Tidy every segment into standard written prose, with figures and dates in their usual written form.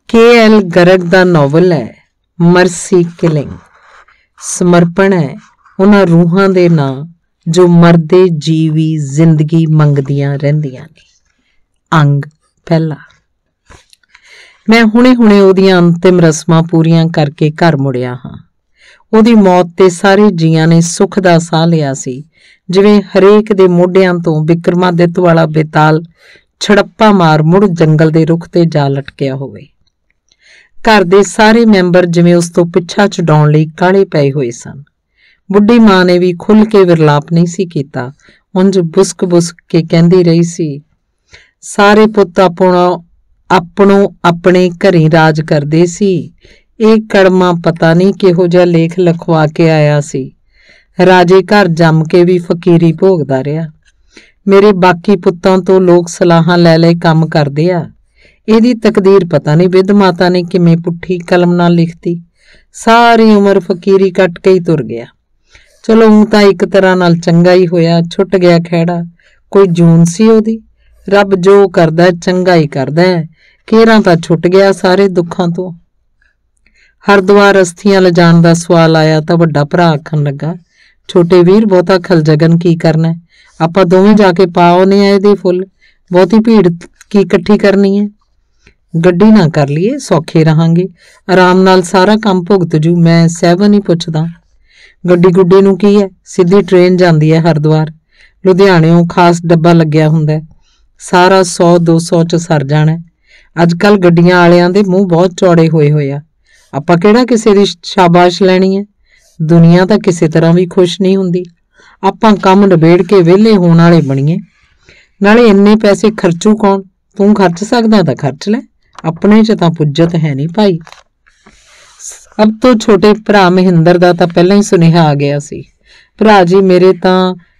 KL. Garg दा novel है मरसी killing. समर्पण है उन्हां रूहां दे नां जो मरदे जीवी जिंदगी मंगदियां रहिंदियां ने। अंग पहला। मैं हुणे हुणे ओहदियां अंतिम रस्मां पूरीआं करके घर मुड़िया हां। ओहदी मौत ते सारे जीआं ने सुख दा साह लिया सी, जिवें हरेक दे मोढियां तो विक्रमादित्य वाला बेताल छड़प्पा मार मुड़ जंगल दे रुख ते जा लटकिया होवे। घर दे सारे मैंबर जिवें उस तो पिछा छुडाउण लई काहले पए होए सन। बुढ़ी मां ने भी खुल के विरलाप नहीं सी कीता, उंज बुसक बुसक के कहंदी रही सी, सारे पुत्त अपनो अपने घरी राज करदे सी। एक कड़मा पता नहीं किहो जिहा लेख लिखवा के आया सी। राजे घर जम के भी फकीरी भोगदा रहा। मेरे बाकी पुत्तां तो लोग सलाहां लै लै काम करदे आ। ਇਹਦੀ तकदीर पता नहीं विध माता ने किमें पुट्ठी कलम नाल लिखती। सारी उम्र फकीरी कट के ही तुर गया। चलो हूं तां एक तरह नाल चंगा ही होया, छुट गया खैड़ा। कोई जून सी ओदी। रब जो करदा है चंगा ही करदा है। केरां तां छुट गया सारे दुखां तो। हरद्वार अस्थियां लिजाण दा सवाल आया तां वड्डा भरा आखण लगा, छोटे वीर बहुता खलजगन की करना है, आपां दोवें जाके पा आउणे आ इहदे फुੱਲ। बहुती भीड़ की इकट्ठी करनी है। गड्डी ना कर लीए, सौखे रहांगे, आराम नाल सारा काम भुगत जू। मैं सहवन ही पुछदा, गड्डी गुड्डी नूं की है? सीधी ट्रेन जांदी है हरद्वार। लुधियाणियों खास डब्बा लग्या हुंदा है, सारा 100-200 च सर जाना है। अजकल गड्डियां वालियां दे मूँह बहुत चौड़े होए होए आ। आपां किहड़ा किसे दी शाबाश लैनी है? दुनिया तां किसे तरह भी खुश नहीं हुंदी। आपां काम निबेड़ के विहले होण वाले बणीए। नाले इन्ने पैसे खर्चू कौन? तूं खर्च सकदा तां खर्च लै, अपने च तां पुज्जत है नहीं भाई। अब तो छोटे भरा महिंदर दा तां पहलां ही सुनेहा आ गया सी, भरा जी मेरे तां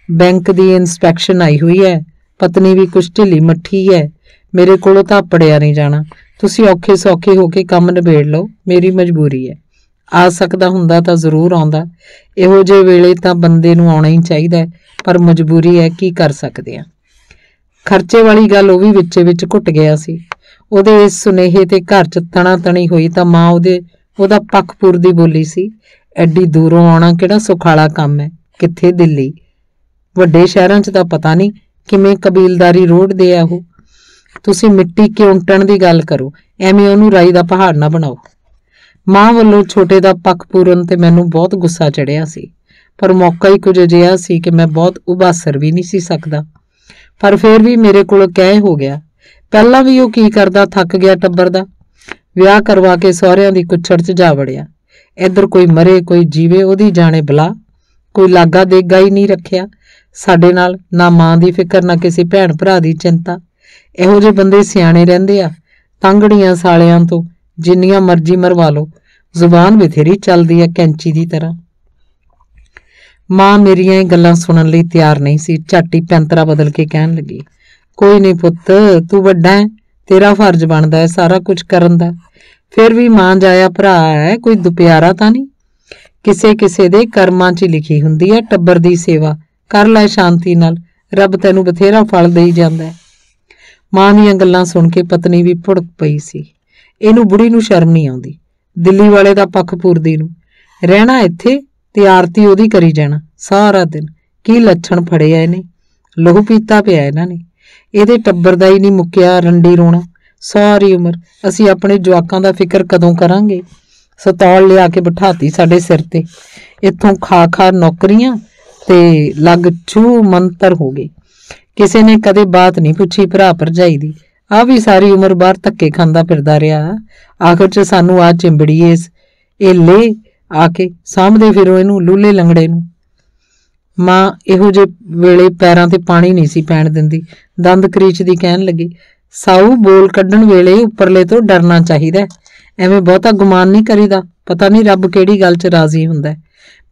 बैंक दी इंस्पैक्शन आई हुई है, पत्नी भी कुछ ढिली मट्ठी है, मेरे कोलों तां पड़िया नहीं जाना। तुसीं औखे सौखे होके काम निबेड़ लो, मेरी मजबूरी है। आ सकदा हुंदा तां जरूर आउंदा। इहो जे वेले तां बंदे नूं आउणा ही चाहीदा है, पर मजबूरी है, की कर सकदे आ। खर्चे वाली गल ਉਹ ਵੀ ਵਿੱਚੇ ਵਿੱਚ ਘੁੱਟ ਗਿਆ ਸੀ। ਉਹਦੇ ਇਸ ਸੁਨੇਹੇ ਤੇ ਘਰ 'ਚ ਤਣਾ ਤਣੀ ਹੋਈ ਤਾਂ ਮਾਂ ਉਹਦਾ ਪੱਖ ਪੁਰਦੀ ਬੋਲੀ ਸੀ, ਐਡੀ ਦੂਰੋਂ ਆਉਣਾ ਕਿਹੜਾ ਸੁਖਾਲਾ ਕੰਮ ਹੈ, ਕਿੱਥੇ ਦਿੱਲੀ, ਵੱਡੇ ਸ਼ਹਿਰਾਂ 'ਚ ਤਾਂ ਪਤਾ ਨਹੀਂ ਕਿਵੇਂ ਕਬੀਲਦਾਰੀ ਰੋੜਦੇ ਆ ਉਹ। ਤੁਸੀਂ ਮਿੱਟੀ ਕਿਉਂਟਣ ਦੀ ਗੱਲ ਕਰੋ, ਐਵੇਂ ਉਹਨੂੰ ਰਾਈ ਦਾ ਪਹਾੜ ਨਾ ਬਣਾਓ। ਮਾਂ ਵੱਲੋਂ ਛੋਟੇ ਦਾ ਪੱਖ ਪੂਰਨ ਤੇ ਮੈਨੂੰ ਬਹੁਤ ਗੁੱਸਾ ਚੜਿਆ ਸੀ, ਪਰ ਮੌਕਾ ਹੀ ਕੁਝ ਅਜਿਹਾ ਸੀ ਕਿ ਮੈਂ ਬਹੁਤ ਉਬਾਸਰ ਵੀ ਨਹੀਂ ਸੀ ਸਕਦਾ। पर फिर भी मेरे को कह हो गया। पहला भी वह की करदा थक गया टब्बर दा। विआह करवा के सहुरियां दी कुछड़ च जा वड़िया। इधर कोई मरे कोई जीवे ओदी जाने बला, कोई लागा देगा ही नहीं रखिया साडे नाल, ना मां दी फिक्र ना किसी भैण भरा दी चिंता। इहो जे बंदे सियाणे रहिंदे आ, तंगड़ियां सालियां तो जिन्नियां मर्जी मरवा लो, जुबान बथेरी चलदी है कैंची दी तरह। मां मेरियां गल्लां सुनन लई तैयार नहीं सी। झट ही पैंतरा बदल के कहन लगी, कोई नहीं पुत्त, तू वड्डा है, तेरा फर्ज बनदा है सारा कुछ करन दा। फिर भी मां जाया भरा है, कोई दुप्यारा तां नहीं। किसे किसे दे कर्मां 'ਚ लिखी हुंदी है टब्बर दी सेवा, कर लै शांति नाल, रब तैनूं बथेरा फल देई जांदा है। मां दीयां गल्लां सुन के पत्नी भी भुड़क पई सी। इहनूं बुढ़ी नूं शर्म नहीं आउंदी, दिल्ली वाले दा पक्ख पूरदी नूं। रहना इत्थे ते आरती ओदी करी जाना सारा दिन। की लक्षण फड़े आ इहने, लहू पीता पिया इन्हां ने। इहदे टब्बर दा ही नहीं मुक्किया रंडी रोना। सारी उम्र असीं अपने जवाकां दा फिक्र कदों करांगे? सतौल लिया के बिठाती साडे सिर ते। इत्थों खा खा नौकरियां ते लग छू मंतर हो गए। किसी ने कदे बात नहीं पुछी भरा भरजाई दी। आ भी सारी उम्र बाहर धक्के खांदा फिरदा रहा। आखिर च सानू आ चिंबड़ी ए ले आके सामभदे फिरो इनू लूले लंगड़े नूं। मां इहो जे वेले पैरां ते पानी नहीं सी पैण दिंदी। दंद करीचदी कहन लगी, साऊ बोल कड्ढण वेले उपरले तो डरना चाहिदा, एवें बहुता गुमान नहीं करीदा, पता नहीं रब किहड़ी गल च राजी हुंदा है।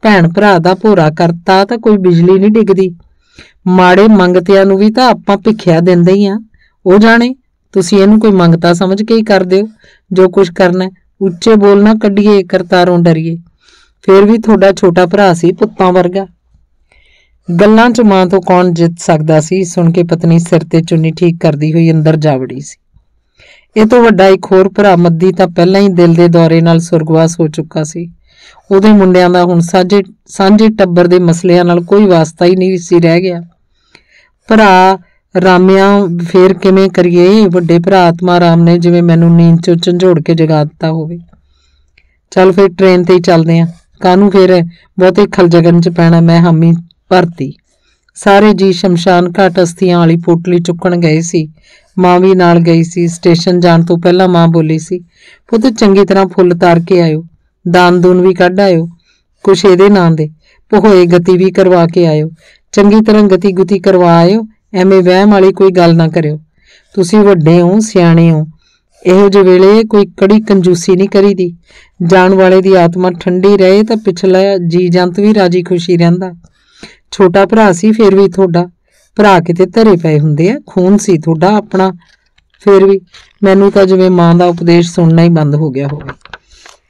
भैण भरा दा भोरा करता तां कोई बिजली नहीं डिगदी। माड़े मंगतिआं नूं भी तां आपां भिखिया दिंदे ही आ। ओ जाणे तुसीं इहनूं कोई मंगता समझ के ही करदे हो जो कुछ करना। उच्चे बोल ना कड्ढीए, करतारों डरीए। फिर भी थोड़ा छोटा भरा सी पुत्तां वर्गा। गल्लां च मां तो कौन जित सकदा सी। सुन के पत्नी सिर ते चुन्नी ठीक करदी हुई अंदर जा वड़ी सी। ਇਹ ਤੋਂ ਵੱਡਾ ਇੱਕ ਹੋਰ ਭਰਾ ਮੱਦੀ ਤਾਂ ਪਹਿਲਾਂ ਹੀ ਦਿਲ ਦੇ ਦੌਰੇ ਨਾਲ ਸੁਰਗਵਾਸ ਹੋ ਚੁੱਕਾ ਸੀ। ਉਹਦੇ ਮੁੰਡਿਆਂ ਦਾ ਹੁਣ ਸਾਂਝੇ ਟੱਬਰ ਦੇ ਮਸਲਿਆਂ ਨਾਲ ਕੋਈ ਵਾਸਤਾ ਹੀ ਨਹੀਂ ਸੀ ਰਹਿ ਗਿਆ। ਭਰਾ ਰਾਮਿਆਂ ਫੇਰ ਕਿਵੇਂ ਕਰੀਏ? ਵੱਡੇ ਭਰਾ ਆਤਮਾ ਰਾਮ ਨੇ ਜਿਵੇਂ ਮੈਨੂੰ ਨੀਂਦ ਚੋਂ ਝੰਜੋੜ ਕੇ ਜਗਾ ਦਿੱਤਾ ਹੋਵੇ। ਚੱਲ ਫਿਰ ਟ੍ਰੇਨ ਤੇ ਹੀ ਚੱਲਦੇ ਆਂ, ਕਾਹਨੂੰ ਫਿਰ ਬਹੁਤੇ ਖਲਜਗਨ ਚ ਪੈਣਾ। ਮੈਂ ਹਾਮੀ ਭਰਤੀ। ਸਾਰੇ ਜੀ ਸ਼ਮਸ਼ਾਨ ਘਾਟ ਅਸਥੀਆਂ ਵਾਲੀ ਪੋਟਲੀ ਚੁੱਕਣ ਗਏ ਸੀ। ਮਾਂ ਵੀ ਨਾਲ ਗਈ ਸੀ। ਸਟੇਸ਼ਨ ਜਾਣ ਤੋਂ ਪਹਿਲਾਂ ਮਾਂ ਬੋਲੀ ਸੀ, ਪੁੱਤ ਚੰਗੀ ਤਰ੍ਹਾਂ ਫੁੱਲ ਤਾਰ ਕੇ ਆਇਓ, ਦਾਨ ਦੂਨ ਵੀ ਕੱਢ ਆਇਓ, ਕੁਛ ਇਹਦੇ ਨਾਂ ਦੇ ਭੋਏ ਗਤੀ ਵੀ ਕਰਵਾ ਕੇ ਆਇਓ, ਚੰਗੀ ਤਰ੍ਹਾਂ ਗਤੀ ਗੁਤੀ ਕਰਵਾ ਆਇਓ, ਐਵੇਂ ਵਹਿਮ ਵਾਲੀ ਕੋਈ ਗੱਲ ਨਾ ਕਰਿਓ। ਤੁਸੀਂ ਵੱਡੇ ਹੋ, ਸਿਆਣੇ ਹੋ, ਇਹੋ ਜਿਹੇ ਵੇਲੇ ਕੋਈ ਕੜੀ ਕੰਜੂਸੀ ਨਹੀਂ ਕਰੀਦੀ। ਜਾਣ ਵਾਲੇ ਦੀ ਆਤਮਾ ਠੰਡੀ ਰਹੇ ਤਾਂ ਪਿਛਲਾ ਜੀ ਜੰਤ ਵੀ ਰਾਜੀ ਖੁਸ਼ੀ ਰਹਿੰਦਾ। ਛੋਟਾ ਭਰਾ ਸੀ ਫਿਰ ਵੀ ਤੁਹਾਡਾ ਭਰਾ ਕਿਤੇ ਧਰੇ ਪਏ ਹੁੰਦੇ ਆ, ਖੂਨ ਸੀ ਤੁਹਾਡਾ ਆਪਣਾ। ਫਿਰ ਵੀ ਮੈਨੂੰ ਤਾਂ ਜਿਵੇਂ ਮਾਂ ਦਾ ਉਪਦੇਸ਼ ਸੁਣਨਾ ਹੀ ਬੰਦ ਹੋ ਗਿਆ ਹੋਵੇ।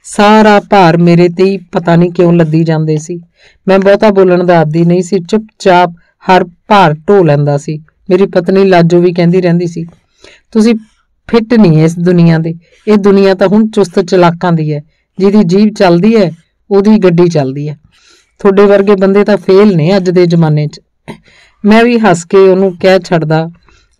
ਸਾਰਾ ਭਾਰ ਮੇਰੇ ਤੇ ਹੀ ਪਤਾ ਨਹੀਂ ਕਿਉਂ ਲੱਦੀ ਜਾਂਦੇ ਸੀ। ਮੈਂ ਬਹੁਤਾ ਬੋਲਣ ਦਾ ਆਦੀ ਨਹੀਂ ਸੀ, ਚੁੱਪਚਾਪ ਹਰ ਭਾਰ ਢੋ ਲੈਂਦਾ ਸੀ। ਮੇਰੀ ਪਤਨੀ ਲਾਜੋ ਵੀ ਕਹਿੰਦੀ ਰਹਿੰਦੀ ਸੀ, ਤੁਸੀਂ ਫਿੱਟ ਨਹੀਂ ਇਸ ਦੁਨੀਆ ਦੇ। ਇਹ ਦੁਨੀਆ ਤਾਂ ਹੁਣ ਚੁਸਤ ਚਲਾਕਾਂ ਦੀ ਹੈ, ਜਿਹਦੀ ਜੀਭ ਚੱਲਦੀ ਹੈ ਉਹਦੀ ਗੱਡੀ ਚੱਲਦੀ ਹੈ। ਤੁਹਾਡੇ ਵਰਗੇ ਬੰਦੇ ਤਾਂ ਫੇਲ ਨੇ ਅੱਜ ਦੇ ਜ਼ਮਾਨੇ 'ਚ। ਮੈਂ ਵੀ ਹੱਸ ਕੇ ਉਹਨੂੰ ਕਹਿ ਛੱਡਦਾ,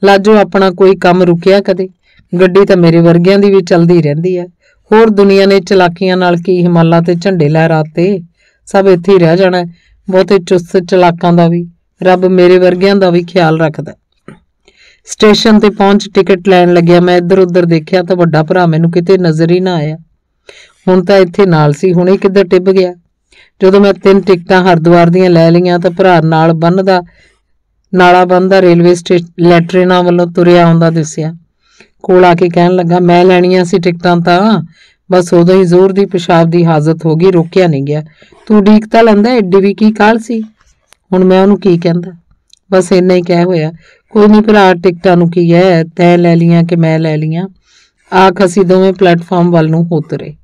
ਲਾਜੋ ਆਪਣਾ ਕੋਈ ਕੰਮ ਰੁਕਿਆ ਕਦੇ? ਗੱਡੀ ਤਾਂ ਮੇਰੇ ਵਰਗਿਆਂ ਦੀ ਵੀ ਚੱਲਦੀ ਰਹਿੰਦੀ ਹੈ। ਹੋਰ ਦੁਨੀਆ ਨੇ ਚਲਾਕੀਆਂ ਨਾਲ ਕੀ ਹਿਮਾਲਾ ਤੇ ਝੰਡੇ ਲਹਿਰਾਤੇ, ਸਭ ਇੱਥੇ ਹੀ ਰਹਿ ਜਾਣਾ। ਬਹੁਤੇ ਚੁਸਤ ਚਲਾਕਾਂ ਦਾ ਵੀ ਰੱਬ ਮੇਰੇ ਵਰਗਿਆਂ ਦਾ ਵੀ ਖਿਆਲ ਰੱਖਦਾ। ਸਟੇਸ਼ਨ ਤੇ ਪਹੁੰਚ ਟਿਕਟ ਲੈਣ ਲੱਗਿਆ। ਮੈਂ ਇੱਧਰ ਉੱਧਰ ਦੇਖਿਆ ਤਾਂ ਵੱਡਾ ਭਰਾ ਮੈਨੂੰ ਕਿਤੇ ਨਜ਼ਰ ਹੀ ਨਾ ਆਇਆ। ਹੁਣ ਤਾਂ ਇੱਥੇ ਨਾਲ ਸੀ, ਹੁਣੇ ਕਿੱਧਰ ਟਿੱਬ ਗਿਆ। ਜਦੋਂ ਮੈਂ 3 ਟਿਕਟਾਂ ਹਰਿਦੁਆਰ ਦੀਆਂ ਲੈ ਲਈਆਂ ਤਾਂ ਭਰਾ ਨਾਲਾ ਬੰਨਦਾ ਰੇਲਵੇ ਲੈਟਰਿਨਾਂ ਵੱਲੋਂ ਤੁਰਿਆ ਆਉਂਦਾ ਦਿਸਿਆ। ਕੋਲ ਆ ਕੇ ਕਹਿਣ ਲੱਗਾ, ਮੈਂ ਲੈਣੀਆਂ ਸੀ ਟਿਕਟਾਂ ਤਾਂ, ਬਸ ਉਦੋਂ ਹੀ ਜ਼ੋਰ ਦੀ ਪਿਸ਼ਾਬ ਦੀ ਹਾਜ਼ਤ ਹੋ ਗਈ, ਰੋਕਿਆ ਨਹੀਂ ਗਿਆ। ਤੂੰ ਉਡੀਕ ਤਾਂ ਲੈਂਦਾ, ਐਡੀ ਵੀ ਕੀ ਕਾਹਲ ਸੀ। ਹੁਣ ਮੈਂ ਉਹਨੂੰ ਕੀ ਕਹਿੰਦਾ, ਬਸ ਇੰਨਾ ਹੀ ਕਹਿ ਹੋਇਆ, ਕੋਈ ਨਹੀਂ ਭਰਾ, ਟਿਕਟਾਂ ਨੂੰ ਕੀ ਹੈ, ਤੈਂ ਲੈ ਲੀਆਂ ਕਿ ਮੈਂ ਲੈ ਲੀਆਂ। ਆਖ ਅਸੀਂ ਦੋਵੇਂ ਪਲੇਟਫਾਰਮ ਵੱਲ ਨੂੰ ਹੋ ਤੁਰੇ।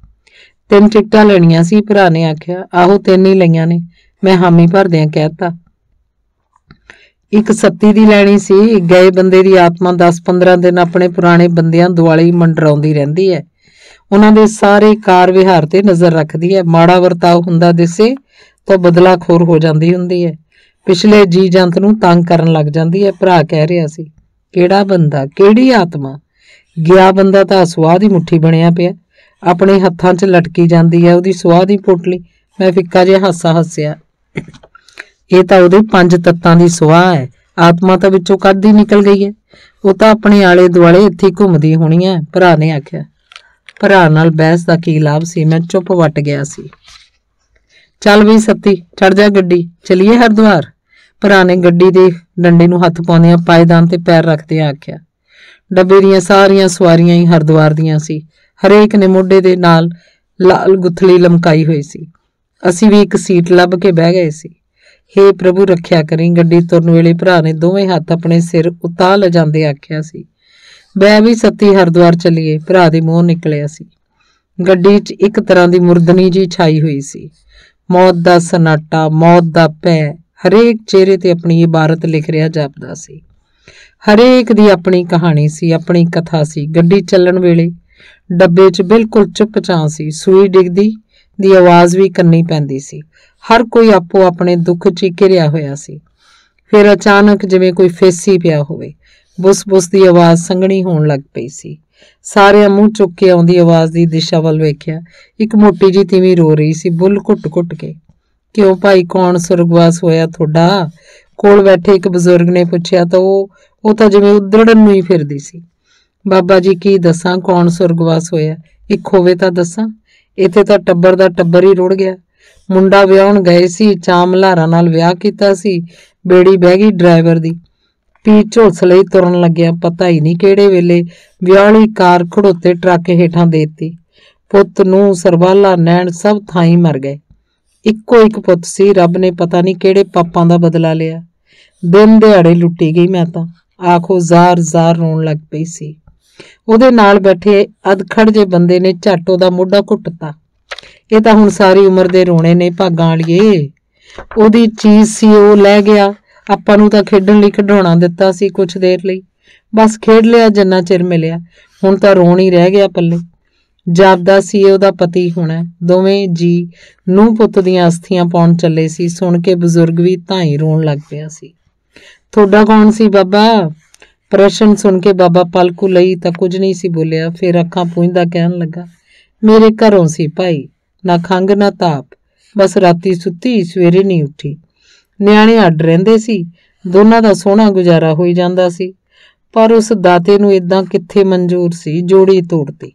3 ਟਿਕਟਾਂ ਲੈਣੀਆਂ ਸੀ, ਭਰਾ ਨੇ ਆਖਿਆ। ਆਹੋ 3 ਹੀ ਲਈਆਂ ਨੇ, ਮੈਂ ਹਾਮੀ ਭਰਦਿਆਂ ਕਹਿਤਾ। ਇੱਕ ਸੱਤੀ ਦੀ ਲੈਣੀ ਸੀ। ਗਏ ਬੰਦੇ ਦੀ ਆਤਮਾ 10-15 ਦਿਨ ਆਪਣੇ ਪੁਰਾਣੇ ਬੰਦਿਆਂ ਦੁਆਲੇ ਮੰਡਰਾਉਂਦੀ ਰਹਿੰਦੀ ਹੈ। ਉਹਨਾਂ ਦੇ ਸਾਰੇ ਕਾਰ ਵਿਹਾਰ ਤੇ ਨਜ਼ਰ ਰੱਖਦੀ ਹੈ। ਮਾੜਾ ਵਰਤਾਓ ਹੁੰਦਾ ਦਿਸੇ ਤਾਂ ਬਦਲਾਖੋਰ ਹੋ ਜਾਂਦੀ ਹੁੰਦੀ ਹੈ। ਪਿਛਲੇ ਜੀ ਜੰਤ ਨੂੰ ਤੰਗ ਕਰਨ ਲੱਗ ਜਾਂਦੀ ਹੈ। ਭਰਾ ਕਹਿ ਰਿਹਾ ਸੀ, ਕਿਹੜਾ ਬੰਦਾ, ਕਿਹੜੀ ਆਤਮਾ? ਗਿਆ ਬੰਦਾ ਤਾਂ ਸਵਾਹ ਦੀ ਮੁੱਠੀ ਬਣਿਆ ਪਿਆ, ਆਪਣੇ ਹੱਥਾਂ 'ਚ ਲਟਕੀ ਜਾਂਦੀ ਹੈ ਉਹਦੀ ਸਵਾਹ ਦੀ ਪੋਟਲੀ। ਮੈਂ ਫਿੱਕਾ ਜਿਹਾ ਹਾਸਾ ਹੱਸਿਆ। ਇਹ ਤਾਂ ਉਹਦੇ 5 ਤੱਤਾਂ ਦੀ ਸਵਾਹ ਹੈ, ਆਤਮਾ ਤਾਂ ਵਿੱਚੋਂ ਕੱਢ ਹੀ ਨਿਕਲ ਗਈ ਹੈ। ਉਹ ਤਾਂ ਆਪਣੇ ਆਲੇ ਦੁਆਲੇ ਇੱਥੇ ਘੁੰਮਦੀ ਹੋਣੀ ਹੈ, ਭਰਾ ਨੇ ਆਖਿਆ। ਭਰਾ ਨਾਲ ਬਹਿਸ ਦਾ ਕੀ ਲਾਭ ਸੀ, ਮੈਂ ਚੁੱਪ ਵੱਟ ਗਿਆ ਸੀ। ਚੱਲ ਵੀ ਸੱਤੀ, ਚੜ ਜਾ ਗੱਡੀ, ਚਲੀਏ ਹਰਿਦੁਆਰ। ਭਰਾ ਨੇ ਗੱਡੀ ਦੇ ਡੰਡੇ ਨੂੰ ਹੱਥ ਪਾਉਂਦਿਆਂ ਪਾਇਦਾਨ ਤੇ ਪੈਰ ਰੱਖਦਿਆਂ ਆਖਿਆ। ਡੱਬੇ ਦੀਆਂ ਸਾਰੀਆਂ ਸਵਾਰੀਆਂ ਹੀ ਹਰਿਦੁਆਰ ਦੀਆਂ ਸੀ। ਹਰੇਕ ਨੇ ਮੋਢੇ ਦੇ ਨਾਲ ਲਾਲ ਗੁੱਥਲੀ ਲਮਕਾਈ ਹੋਈ ਸੀ। ਅਸੀਂ ਵੀ ਇੱਕ ਸੀਟ ਲੱਭ ਕੇ ਬਹਿ ਗਏ ਸੀ। ਹੇ ਪ੍ਰਭੂ ਰੱਖਿਆ ਕਰੀ। ਗੱਡੀ ਤੁਰਨ ਵੇਲੇ ਭਰਾ ਨੇ ਦੋਵੇਂ ਹੱਥ ਆਪਣੇ ਸਿਰ ਉਤਾਹ ਲਿਜਾਂਦੇ ਆਖਿਆ ਸੀ। ਬਹਿ ਵੀ ਸੱਤੀ, ਹਰਿਦੁਆਰ ਚੱਲੀਏ, ਭਰਾ ਦੇ ਮੂੰਹ ਨਿਕਲਿਆ ਸੀ। ਗੱਡੀ 'ਚ ਇੱਕ ਤਰ੍ਹਾਂ ਦੀ ਮੁਰਦਨੀ ਜੀ ਛਾਈ ਹੋਈ ਸੀ। ਮੌਤ ਦਾ ਸਨਾਟਾ, ਮੌਤ ਦਾ ਭੈ, ਹਰੇਕ ਚਿਹਰੇ ਤੇ ਆਪਣੀ ਇਬਾਰਤ ਲਿਖ ਰਿਹਾ ਜਾਪਦਾ ਸੀ। ਹਰੇਕ ਦੀ ਆਪਣੀ ਕਹਾਣੀ ਸੀ, ਆਪਣੀ ਕਥਾ ਸੀ। ਗੱਡੀ ਚੱਲਣ ਵੇਲੇ ਡੱਬੇ 'ਚ ਬਿਲਕੁਲ ਚੁੱਪ-ਚਾਂ ਸੀ। ਸੂਈ ਡਿੱਗਦੀ ਦੀ ਆਵਾਜ਼ ਵੀ ਕੰਨੀ ਪੈਂਦੀ ਸੀ। ਹਰ ਕੋਈ ਆਪੋ ਆਪਣੇ ਦੁੱਖ 'ਚ ਘਿਰਿਆ ਹੋਇਆ ਸੀ। ਫਿਰ ਅਚਾਨਕ ਜਿਵੇਂ ਕੋਈ ਫੇਸੀ ਪਿਆ ਹੋਵੇ, ਬੁਸ-ਬੁਸ ਦੀ ਆਵਾਜ਼ ਸੰਘਣੀ ਹੋਣ ਲੱਗ ਪਈ ਸੀ। ਸਾਰਿਆਂ ਮੂੰਹ ਚੁੱਕ ਕੇ ਆਉਂਦੀ ਆਵਾਜ਼ ਦੀ ਦਿਸ਼ਾ ਵੱਲ ਵੇਖਿਆ। ਇੱਕ ਮੋਟੀ ਜੀ ਤੀਵੀਂ ਰੋ ਰਹੀ ਸੀ, ਬੁੱਲ ਘੁੱਟ-ਘੁੱਟ ਕੇ। ਕਿਉਂ ਭਾਈ, ਕੌਣ ਸੁਰਗਵਾਸ ਹੋਇਆ ਤੁਹਾਡਾ? ਕੋਲ ਬੈਠੇ ਇੱਕ ਬਜ਼ੁਰਗ ਨੇ ਪੁੱਛਿਆ ਤਾਂ ਉਹ ਤਾਂ ਜਿਵੇਂ ਉਧੜਨ ਨੂੰ ਹੀ ਫਿਰਦੀ ਸੀ। ਬਾਬਾ ਜੀ ਕੀ ਦੱਸਾਂ ਕੌਣ ਸੁਰਗਵਾਸ ਹੋਇਆ, ਇੱਕ ਹੋਵੇ ਤਾਂ ਦੱਸਾਂ। ਇੱਥੇ ਤਾਂ ਟੱਬਰ ਦਾ ਟੱਬਰ ਹੀ ਰੁੜ ਗਿਆ। ਮੁੰਡਾ ਵਿਆਹਣ ਗਏ ਸੀ, ਚਾਮ ਲਾਰਾਂ ਨਾਲ ਵਿਆਹ ਕੀਤਾ ਸੀ, ਬੇੜੀ ਬਹਿ ਗਈ ਡਰਾਈਵਰ ਦੀ। ਪੀ ਝੁਲਸ ਲਈ ਤੁਰਨ ਲੱਗਿਆ, ਪਤਾ ਹੀ ਨਹੀਂ ਕਿਹੜੇ ਵੇਲੇ ਵਿਆਹਲੀ ਕਾਰ ਖੜੋਤੇ ਟਰੱਕ ਹੇਠਾਂ ਦੇਤੀ। ਪੁੱਤ ਨੂੰ ਸਰਬਾਲਾ ਨੈਣ ਸਭ ਥਾਈਂ ਮਰ ਗਏ। ਇੱਕੋ ਇੱਕ ਪੁੱਤ ਸੀ, ਰੱਬ ਨੇ ਪਤਾ ਨਹੀਂ ਕਿਹੜੇ ਪਾਪਾਂ ਦਾ ਬਦਲਾ ਲਿਆ। ਦਿਨ ਦਿਹਾੜੇ ਲੁੱਟੀ ਗਈ ਮੈਂ ਤਾਂ। ਆਖੋ ਜ਼ਾਰ ਰੋਣ ਲੱਗ ਪਈ ਸੀ। ਉਹਦੇ ਨਾਲ ਬੈਠੇ ਅਧਖੜ ਜੇ ਬੰਦੇ ਨੇ ਝੱਟ ਉਹਦਾ ਮੋਢਾ ਘੁੱਟਤਾ। ਇਹ ਤਾਂ ਹੁਣ ਸਾਰੀ ਉਮਰ ਦੇ ਰੋਣੇ ਨੇ ਭਾਗਾਂ ਵਾਲੀਏ। ਉਹਦੀ ਚੀਜ਼ ਸੀ, ਉਹ ਲੈ ਗਿਆ। ਆਪਾਂ ਨੂੰ ਤਾਂ ਖੇਡਣ ਲਈ ਖਿਡੌਣਾ ਦਿੱਤਾ ਸੀ ਕੁਛ ਦੇਰ ਲਈ, ਬਸ ਖੇਡ ਲਿਆ ਜਿੰਨਾ ਚਿਰ ਮਿਲਿਆ। ਹੁਣ ਤਾਂ ਰੋਣ ਹੀ ਰਹਿ ਗਿਆ ਪੱਲੇ। ਜਾਪਦਾ ਸੀ ਇਹ ਉਹਦਾ ਪਤੀ ਹੋਣਾ। ਦੋਵੇਂ ਜੀ ਨੂੰਹ ਪੁੱਤ ਦੀਆਂ ਅਸਥੀਆਂ ਪਾਉਣ ਚੱਲੇ ਸੀ। ਸੁਣ ਕੇ ਬਜ਼ੁਰਗ ਵੀ ਧਾਈ ਰੋਣ ਲੱਗ ਪਿਆ ਸੀ। ਤੁਹਾਡਾ ਕੌਣ ਸੀ ਬਾਬਾ? ਪ੍ਰਸ਼ਨ ਸੁਣ ਕੇ ਬਾਬਾ ਪਲਕੂ ਲਈ ਤਾਂ ਕੁਝ ਨਹੀਂ ਸੀ ਬੋਲਿਆ। ਫਿਰ ਅੱਖਾਂ ਪੂੰਝਦਾ ਕਹਿਣ ਲੱਗਾ, ਮੇਰੇ ਘਰੋਂ ਸੀ ਭਾਈ, ਨਾ ਖੰਘ ਨਾ ਤਾਪ, ਬਸ ਰਾਤੀ ਸੁੱਤੀ ਸਵੇਰੇ ਨਹੀਂ ਉੱਠੀ। ਨਿਆਣੇ ਅੱਡ ਰਹਿੰਦੇ ਸੀ, ਦੋਨਾਂ ਦਾ ਸੋਹਣਾ ਗੁਜ਼ਾਰਾ ਹੋਈ ਜਾਂਦਾ ਸੀ। ਪਰ ਉਸ ਦਾਤੇ ਨੂੰ ਇਦਾਂ ਕਿੱਥੇ ਮਨਜ਼ੂਰ ਸੀ। ਜੋੜੀ ਤੋੜਤੀ।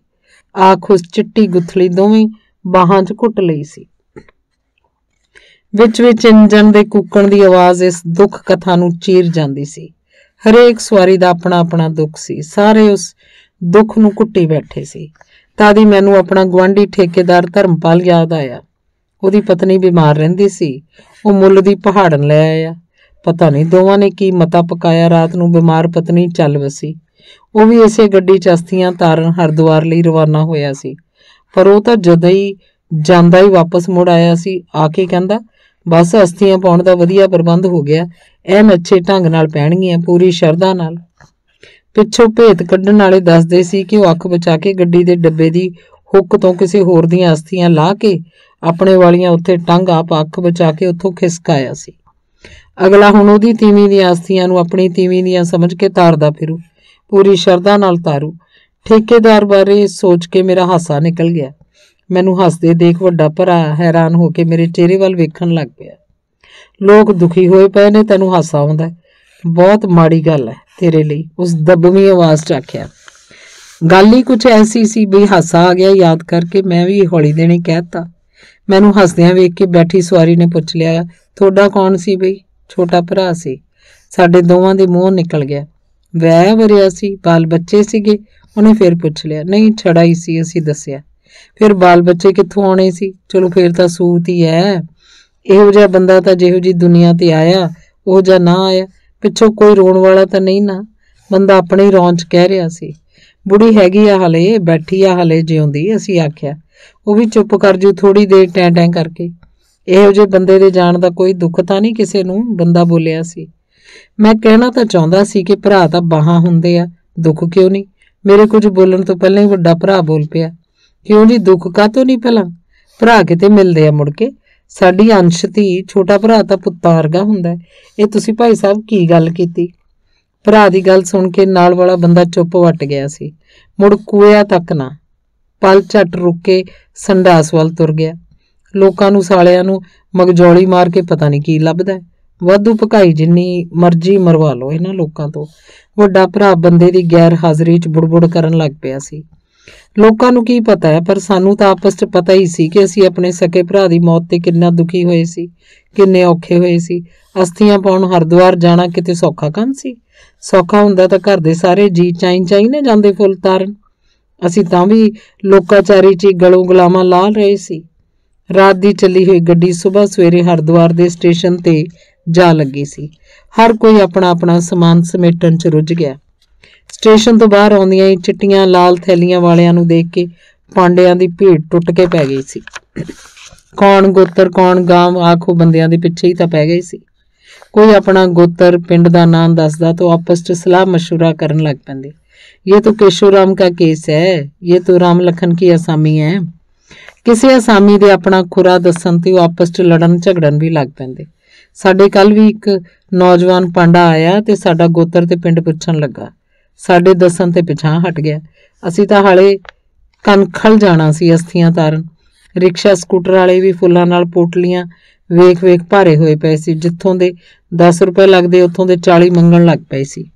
ਆਖ ਉਸ ਚਿੱਟੀ ਗੁੱਥਲੀ ਦੋਵੇਂ ਬਾਹਾਂ 'ਚ ਘੁੱਟ ਲਈ ਸੀ। ਵਿੱਚ ਵਿੱਚ ਇੰਜਣ ਦੇ ਕੂਕਣ ਦੀ ਆਵਾਜ਼ ਇਸ ਦੁੱਖ ਕਥਾ ਨੂੰ ਚੀਰ ਜਾਂਦੀ ਸੀ। ਹਰੇਕ ਸਵਾਰੀ ਦਾ ਆਪਣਾ ਆਪਣਾ ਦੁੱਖ ਸੀ। ਸਾਰੇ ਉਸ ਦੁੱਖ ਨੂੰ ਘੁੱਟੀ ਬੈਠੇ ਸੀ। ਤਾਦੀ ਮੈਨੂੰ ਆਪਣਾ ਗੁਆਂਢੀ ਠੇਕੇਦਾਰ ਧਰਮਪਾਲ ਯਾਦ ਆਇਆ। ਉਹਦੀ ਪਤਨੀ ਬਿਮਾਰ ਰਹਿੰਦੀ ਸੀ। ਉਹ ਮੁੱਲ ਦੀ ਪਹਾੜਨ ਲੈ ਆਇਆ। ਪਤਾ ਨਹੀਂ ਦੋਵਾਂ ਨੇ ਕੀ ਮਤਾ ਪਕਾਇਆ। ਰਾਤ ਨੂੰ ਬਿਮਾਰ ਪਤਨੀ ਚੱਲ ਵਸੀ। ਉਹ ਵੀ ਇਸੇ ਗੱਡੀ 'ਚ ਅਸਥੀਆਂ ਤਾਰਨ ਹਰਿਦੁਆਰ ਲਈ ਰਵਾਨਾ ਹੋਇਆ ਸੀ। ਪਰ ਉਹ ਤਾਂ ਜਦੋਂ ਹੀ ਜਾਂਦਾ ਹੀ ਵਾਪਸ ਮੁੜ ਆਇਆ ਸੀ। ਆ ਕੇ ਕਹਿੰਦਾ, ਬਸ ਅਸਥੀਆਂ ਪਾਉਣ ਦਾ ਵਧੀਆ ਪ੍ਰਬੰਧ ਹੋ ਗਿਆ, ਐਨ ਅੱਛੇ ਢੰਗ ਨਾਲ ਪੈਣਗੀਆਂ, ਪੂਰੀ ਸ਼ਰਧਾ ਨਾਲ। ਪਿੱਛੋਂ ਭੇਤ ਕੱਢਣ ਵਾਲੇ ਦੱਸਦੇ ਸੀ ਕਿ ਉਹ ਅੱਖ ਬਚਾ ਕੇ ਗੱਡੀ ਦੇ ਡੱਬੇ ਦੀ ਹੁੱਕ ਤੋਂ ਕਿਸੇ ਹੋਰ ਦੀਆਂ ਅਸਥੀਆਂ ਲਾਹ ਕੇ ਆਪਣੇ ਵਾਲੀਆਂ ਉੱਥੇ ਟੰਗ ਆਪ ਅੱਖ ਬਚਾ ਕੇ ਉੱਥੋਂ ਖਿਸਕ ਆਇਆ ਸੀ। ਅਗਲਾ ਹੁਣ ਉਹਦੀ ਤੀਵੀਂ ਦੀਆਂ ਅਸਥੀਆਂ ਨੂੰ ਆਪਣੀ ਤੀਵੀਂ ਦੀਆਂ ਸਮਝ ਕੇ ਤਾਰਦਾ ਫਿਰੂ, ਪੂਰੀ ਸ਼ਰਧਾ ਨਾਲ ਤਾਰੂ। ਠੇਕੇਦਾਰ ਬਾਰੇ ਸੋਚ ਕੇ ਮੇਰਾ ਹਾਸਾ ਨਿਕਲ ਗਿਆ। ਮੈਨੂੰ ਹੱਸਦੇ ਦੇਖ ਵੱਡਾ ਭਰਾ ਹੈਰਾਨ ਹੋ ਕੇ ਮੇਰੇ ਚਿਹਰੇ ਵੱਲ ਵੇਖਣ ਲੱਗ ਪਿਆ। ਲੋਕ ਦੁਖੀ ਹੋਏ ਪਏ ਨੇ, ਤੈਨੂੰ ਹਾਸਾ ਆਉਂਦਾ? ਬਹੁਤ ਮਾੜੀ ਗੱਲ ਹੈ ਤੇਰੇ ਲਈ, ਉਸ ਦੱਬਵੀਂ ਆਵਾਜ਼ 'ਚ ਆਖਿਆ। ਗੱਲ ਹੀ ਕੁਛ ਐਸੀ ਸੀ ਬਈ ਹਾਸਾ ਆ ਗਿਆ ਯਾਦ ਕਰਕੇ। ਮੈਂ ਵੀ ਹੌਲੀ ਦੇਣੀ ਕਹਿਤਾ। ਮੈਨੂੰ ਹੱਸਦਿਆਂ ਵੇਖ ਕੇ ਬੈਠੀ ਸਵਾਰੀ ਨੇ ਪੁੱਛ ਲਿਆ, ਤੁਹਾਡਾ ਕੌਣ ਸੀ ਬਈ? ਛੋਟਾ ਭਰਾ ਸੀ। ਸਾਡੇ ਦੋਵਾਂ ਦੇ ਮੂੰਹ ਨਿਕਲ ਗਿਆ। ਵਿਆਹ ਵਰਿਆ ਸੀ? ਬਾਲ ਬੱਚੇ ਸੀਗੇ? ਉਹਨੇ ਫਿਰ ਪੁੱਛ ਲਿਆ। ਨਹੀਂ, ਛੜਾ ਹੀ ਸੀ, ਅਸੀਂ ਦੱਸਿਆ। ਫਿਰ ਬਾਲ ਬੱਚੇ ਕਿੱਥੋਂ ਆਉਣੇ ਸੀ? ਚਲੋ ਫਿਰ ਤਾਂ ਸੂਤ ਹੀ ਹੈ। ਇਹੋ ਜਿਹਾ ਬੰਦਾ ਤਾਂ ਜਿਹੋ ਜਿਹੀ ਦੁਨੀਆ ਤੇ ਆਇਆ ਉਹ ਜਿਹਾ ਨਾ ਆਇਆ। ਪਿੱਛੋਂ ਕੋਈ ਰੋਣ ਵਾਲਾ ਤਾਂ ਨਹੀਂ ਨਾ? ਬੰਦਾ ਆਪਣੇ ਹੀ ਰੌਣ 'ਚ ਕਹਿ ਰਿਹਾ ਸੀ। ਬੁੜੀ ਹੈਗੀ ਆ ਹਲੇ, ਬੈਠੀ ਆ ਹਲੇ ਜਿਉਂਦੀ, ਅਸੀਂ ਆਖਿਆ। ਉਹ ਵੀ ਚੁੱਪ ਕਰ ਜੂ ਥੋੜੀ ਦੇਰ ਟੈਂ ਟੈਂ ਕਰਕੇ। ਇਹੋ ਜਿਹੇ ਬੰਦੇ ਦੇ ਜਾਣ ਦਾ ਕੋਈ ਦੁੱਖ ਤਾਂ ਨਹੀਂ ਕਿਸੇ ਨੂੰ? ਬੰਦਾ ਬੋਲਿਆ ਸੀ। ਮੈਂ ਕਹਿਣਾ ਤਾਂ ਚਾਹੁੰਦਾ ਸੀ ਕਿ ਭਰਾ ਤਾਂ ਬਾਹਾਂ ਹੁੰਦੇ ਆ, ਦੁੱਖ ਕਿਉਂ ਨਹੀਂ? ਮੇਰੇ ਕੁਝ ਬੋਲਣ ਤੋਂ ਪਹਿਲਾਂ ਹੀ ਵੱਡਾ ਭਰਾ ਬੋਲ ਪਿਆ। ਕਿਉਂ ਜੀ, ਦੁੱਖ ਕਾਹਤੋਂ ਨਹੀਂ? ਭਲਾ ਭਰਾ ਕਿਤੇ ਮਿਲਦੇ ਆ ਮੁੜ ਕੇ? ਸਾਡੀ ਅੰਸ਼ ਧੀ, ਛੋਟਾ ਭਰਾ ਤਾਂ ਪੁੱਤਾਂ ਵਰਗਾ ਹੁੰਦਾ। ਇਹ ਤੁਸੀਂ ਭਾਈ ਸਾਹਿਬ ਕੀ ਗੱਲ ਕੀਤੀ? ਭਰਾ ਦੀ ਗੱਲ ਸੁਣ ਕੇ ਨਾਲ ਵਾਲਾ ਬੰਦਾ ਚੁੱਪ ਵੱਟ ਗਿਆ ਸੀ। ਮੁੜ ਕੂਇਆ ਤੱਕ ਨਾ, ਪਲ ਝੱਟ ਰੁਕ ਕੇ ਸੰਡਾਸ ਵੱਲ ਤੁਰ ਗਿਆ। ਲੋਕਾਂ ਨੂੰ ਸਾਲਿਆਂ ਨੂੰ ਮਗਜੌਲੀ ਮਾਰ ਕੇ ਪਤਾ ਨਹੀਂ ਕੀ ਲੱਭਦਾ। ਵਾਧੂ ਭਕਾਈ ਜਿੰਨੀ ਮਰਜ਼ੀ ਮਰਵਾ ਲਓ ਇਹਨਾਂ ਲੋਕਾਂ ਤੋਂ। ਵੱਡਾ ਭਰਾ ਬੰਦੇ ਦੀ ਗੈਰ ਹਾਜ਼ਰੀ 'ਚ ਬੁੜਬੁੜ ਕਰਨ ਲੱਗ ਪਿਆ ਸੀ। ਲੋਕਾਂ ਨੂੰ ਕੀ ਪਤਾ ਹੈ, ਪਰ ਸਾਨੂੰ ਤਾਂ ਆਪਸ 'ਚ ਪਤਾ ਹੀ ਸੀ ਕਿ ਅਸੀਂ ਆਪਣੇ ਸਕੇ ਭਰਾ ਦੀ ਮੌਤ ਤੇ ਕਿੰਨਾ ਦੁਖੀ ਹੋਏ ਸੀ, ਕਿੰਨੇ ਔਖੇ ਹੋਏ ਸੀ। ਅਸਥੀਆਂ ਪਾਉਣ ਹਰਿਦੁਆਰ ਜਾਣਾ ਕਿਤੇ ਸੌਖਾ ਕੰਮ ਸੀ? ਸੌਖਾ ਹੁੰਦਾ ਤਾਂ ਘਰ ਦੇ ਸਾਰੇ ਜੀ ਚਾਈ ਨਾ ਜਾਂਦੇ ਫੁੱਲ ਤਾਰਨ। ਅਸੀਂ ਤਾਂ ਵੀ ਲੋਕਾਚਾਰੀ 'ਚ ਗਲੋਂ ਗੁਲਾਮਾਂ ਲਾ ਰਹੇ ਸੀ। ਰਾਤ ਦੀ ਚੱਲੀ ਹੋਈ ਗੱਡੀ ਸੁਬਾਹ ਸਵੇਰੇ ਹਰਿਦੁਆਰ ਦੇ ਸਟੇਸ਼ਨ ਤੇ ਜਾ ਲੱਗੀ ਸੀ। ਹਰ ਕੋਈ ਆਪਣਾ ਆਪਣਾ ਸਮਾਨ ਸਮੇਟਣ 'ਚ ਰੁੱਝ ਗਿਆ। ਸਟੇਸ਼ਨ ਤੋਂ ਬਾਹਰ ਆਉਂਦੀਆਂ ਹੀ ਚਿੱਟੀਆਂ ਲਾਲ ਥੈਲੀਆਂ ਵਾਲਿਆਂ ਨੂੰ ਦੇਖ ਕੇ ਪਾਂਡਿਆਂ ਦੀ ਭੀੜ ਟੁੱਟ ਕੇ ਪੈ ਗਈ ਸੀ। ਕੌਣ ਗੋਤਰ ਕੌਣ ਗਾਂਵ ਆਖੋ ਬੰਦਿਆਂ ਦੇ ਪਿੱਛੇ ਹੀ ਤਾਂ ਪੈ ਗਏ ਸੀ। ਕੋਈ ਆਪਣਾ ਗੋਤਰ ਪਿੰਡ ਦਾ ਨਾਮ ਦੱਸਦਾ ਤਾਂ ਆਪਸ 'ਚ ਸਲਾਹ ਮਸ਼ਵਰਾ ਕਰਨ ਲੱਗ ਪੈਂਦੇ। ਇਹ ਤਾਂ केशोराम का केस है, ये तो राम लखन की असामी है। ਕਿਸੇ ਅਸਾਮੀ ਦੇ ਆਪਣਾ ਖੁਰਾ ਦੱਸਣ ਤੇ ਉਹ ਆਪਸ 'ਚ ਲੜਨ ਝਗੜਨ ਵੀ ਲੱਗ ਪੈਂਦੇ। ਸਾਡੇ ਕੱਲ ਵੀ ਇੱਕ ਨੌਜਵਾਨ ਪਾਂਡਾ ਆਇਆ ਤੇ ਸਾਡਾ ਗੋਤਰ ਤੇ ਪਿੰਡ ਪੁੱਛਣ ਲੱਗਾ। ਸਾਡੇ ਦੱਸਣ ਤੇ ਪਿਛਾਂ ਹਟ ਗਿਆ। ਅਸੀਂ ਤਾਂ ਹਾਲੇ ਕਨਖਲ ਜਾਣਾ ਸੀ ਅਸਥੀਆਂ ਤਾਰਨ। ਰਿਕਸ਼ਾ ਸਕੂਟਰ ਵਾਲੇ ਵੀ ਫੁੱਲਾਂ ਨਾਲ ਪੋਟਲੀਆਂ ਵੇਖ ਵੇਖ ਭਾਰੇ ਹੋਏ ਪਏ ਸੀ। ਜਿੱਥੋਂ ਦੇ 10 रुपए लगते ਉੱਥੋਂ ਦੇ 40 ਮੰਗਣ ਲੱਗ ਪਏ ਸੀ।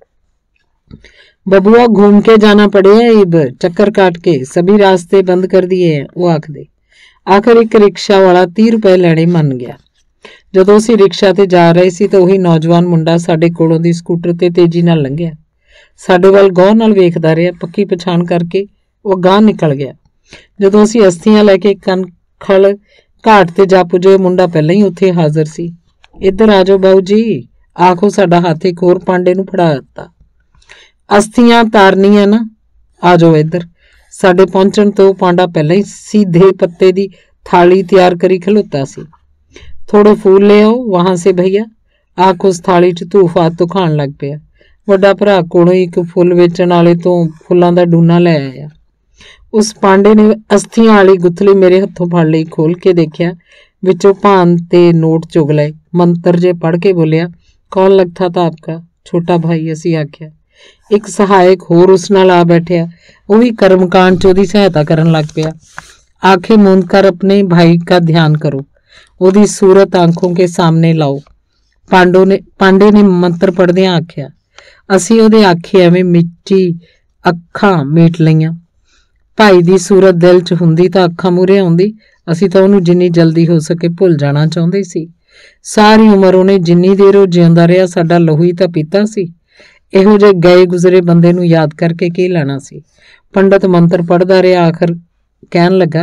बबुआ घूम के जाना पड़ेगा इब, चक्कर काट के सभी रास्ते बंद कर दिए हैं, वो आखदे। आखिर एक रिक्शा वाला 30 रुपए ਲੈਣੇ ਮੰਨ ਗਿਆ। ਜਦੋਂ ਅਸੀਂ ਰਿਕਸ਼ਾ ਤੇ ਜਾ ਰਹੇ ਸੀ ਤਾਂ ਉਹੀ ਨੌਜਵਾਨ ਮੁੰਡਾ ਸਾਡੇ ਕੋਲੋਂ ਦੀ ਸਕੂਟਰ ਤੇ ਤੇਜ਼ੀ ਨਾਲ ਲੰਘਿਆ। ਸਾਡੇ ਵੱਲ ਗੌਰ ਨਾਲ ਵੇਖਦਾ ਰਿਹਾ। ਪੱਕੀ ਪਛਾਣ ਕਰਕੇ ਉਹ ਗਾਂਹ ਨਿਕਲ ਗਿਆ। ਜਦੋਂ ਅਸੀਂ ਅਸਥੀਆਂ ਲੈ ਕੇ ਕਨਖਲ ਘਾਟ ਤੇ ਜਾ ਪੁੱਜੇ, ਮੁੰਡਾ ਪਹਿਲਾਂ ਹੀ ਉੱਥੇ ਹਾਜ਼ਰ ਸੀ। ਇੱਧਰ ਆ ਜਾਓ ਬਾਊ ਜੀ, ਆਖੋ ਸਾਡਾ ਹੱਥ ਇੱਕ ਹੋਰ ਪਾਂਡੇ ਨੂੰ ਫੜਾ ਦਿੱਤਾ। ਅਸਥੀਆਂ ਤਾਰਨੀਆਂ ਨਾ, ਆ ਜਾਓ ਇੱਧਰ। ਸਾਡੇ ਪਹੁੰਚਣ ਤੋਂ ਪਾਂਡਾ ਪਹਿਲਾਂ ਹੀ सीधे पत्ते ਦੀ थाली तैयार करी खलोता सी। थोड़े फूल ले आओ वहां से भैया, आख उस थाली च धूफ हाथ तो खान लग पिया। ਵੱਡਾ ਭਰਾ ਕੋਲੋਂ ਇੱਕ ਫੁੱਲ ਵੇਚਣ ਵਾਲੇ ਤੋਂ ਫੁੱਲਾਂ ਦਾ ਡੂਨਾ ਲੈ ਆਇਆ। ਉਸ ਪਾਂਡੇ ਨੇ ਅਸਥੀਆਂ ਵਾਲੀ ਗੁੱਥਲੀ ਮੇਰੇ ਹੱਥੋਂ ਫੜ ਲਈ। ਖੋਲ ਕੇ ਦੇਖਿਆ, ਵਿੱਚੋਂ ਭਾਨ ਤੇ ਨੋਟ ਚੁਗ ਲਏ। ਮੰਤਰ ਜੇ ਪੜ੍ਹ ਕੇ ਬੋਲਿਆ, ਕੌਣ ਲੱਗਦਾ ਤਾਂ ਆਪਕਾ? ਛੋਟਾ ਭਾਈ, ਅਸੀਂ ਆਖਿਆ। ਇੱਕ ਸਹਾਇਕ ਹੋਰ ਉਸ ਨਾਲ ਆ ਬੈਠਿਆ। ਉਹ ਵੀ कर्मकांड 'ਚ ਉਹਦੀ ਸਹਾਇਤਾ ਕਰਨ ਲੱਗ ਪਿਆ। आंखें मूंद कर अपने भाई का ध्यान करो, ਉਹਦੀ सूरत आंखों के सामने लाओ। पांडे ने मंत्र पढ़दियां आख्या। ਅਸੀਂ ਉਹਦੇ ਆਖੇ ਐਵੇਂ ਮਿੱਟੀ ਅੱਖਾਂ ਮੀਟ ਲਈਆਂ। ਭਾਈ ਦੀ ਸੂਰਤ ਦਿਲ 'ਚ ਹੁੰਦੀ ਤਾਂ ਅੱਖਾਂ ਮੂਹਰੇ ਆਉਂਦੀ। ਅਸੀਂ ਤਾਂ ਉਹਨੂੰ ਜਿੰਨੀ ਜਲਦੀ ਹੋ ਸਕੇ ਭੁੱਲ ਜਾਣਾ ਚਾਹੁੰਦੇ ਸੀ। ਸਾਰੀ ਉਮਰ ਉਹਨੇ ਜਿੰਨੀ ਦੇਰ ਉਹ ਜਿਉਂਦਾ ਰਿਹਾ ਸਾਡਾ ਲਹੂ ਹੀ ਤਾਂ ਪੀਤਾ ਸੀ। ਇਹੋ ਜਿਹੇ ਗਏ ਗੁਜ਼ਰੇ ਬੰਦੇ ਨੂੰ ਯਾਦ ਕਰਕੇ ਕੀ ਲੈਣਾ ਸੀ। पंडित मंत्र पढ़ता रहा। आखिर कहन लगा,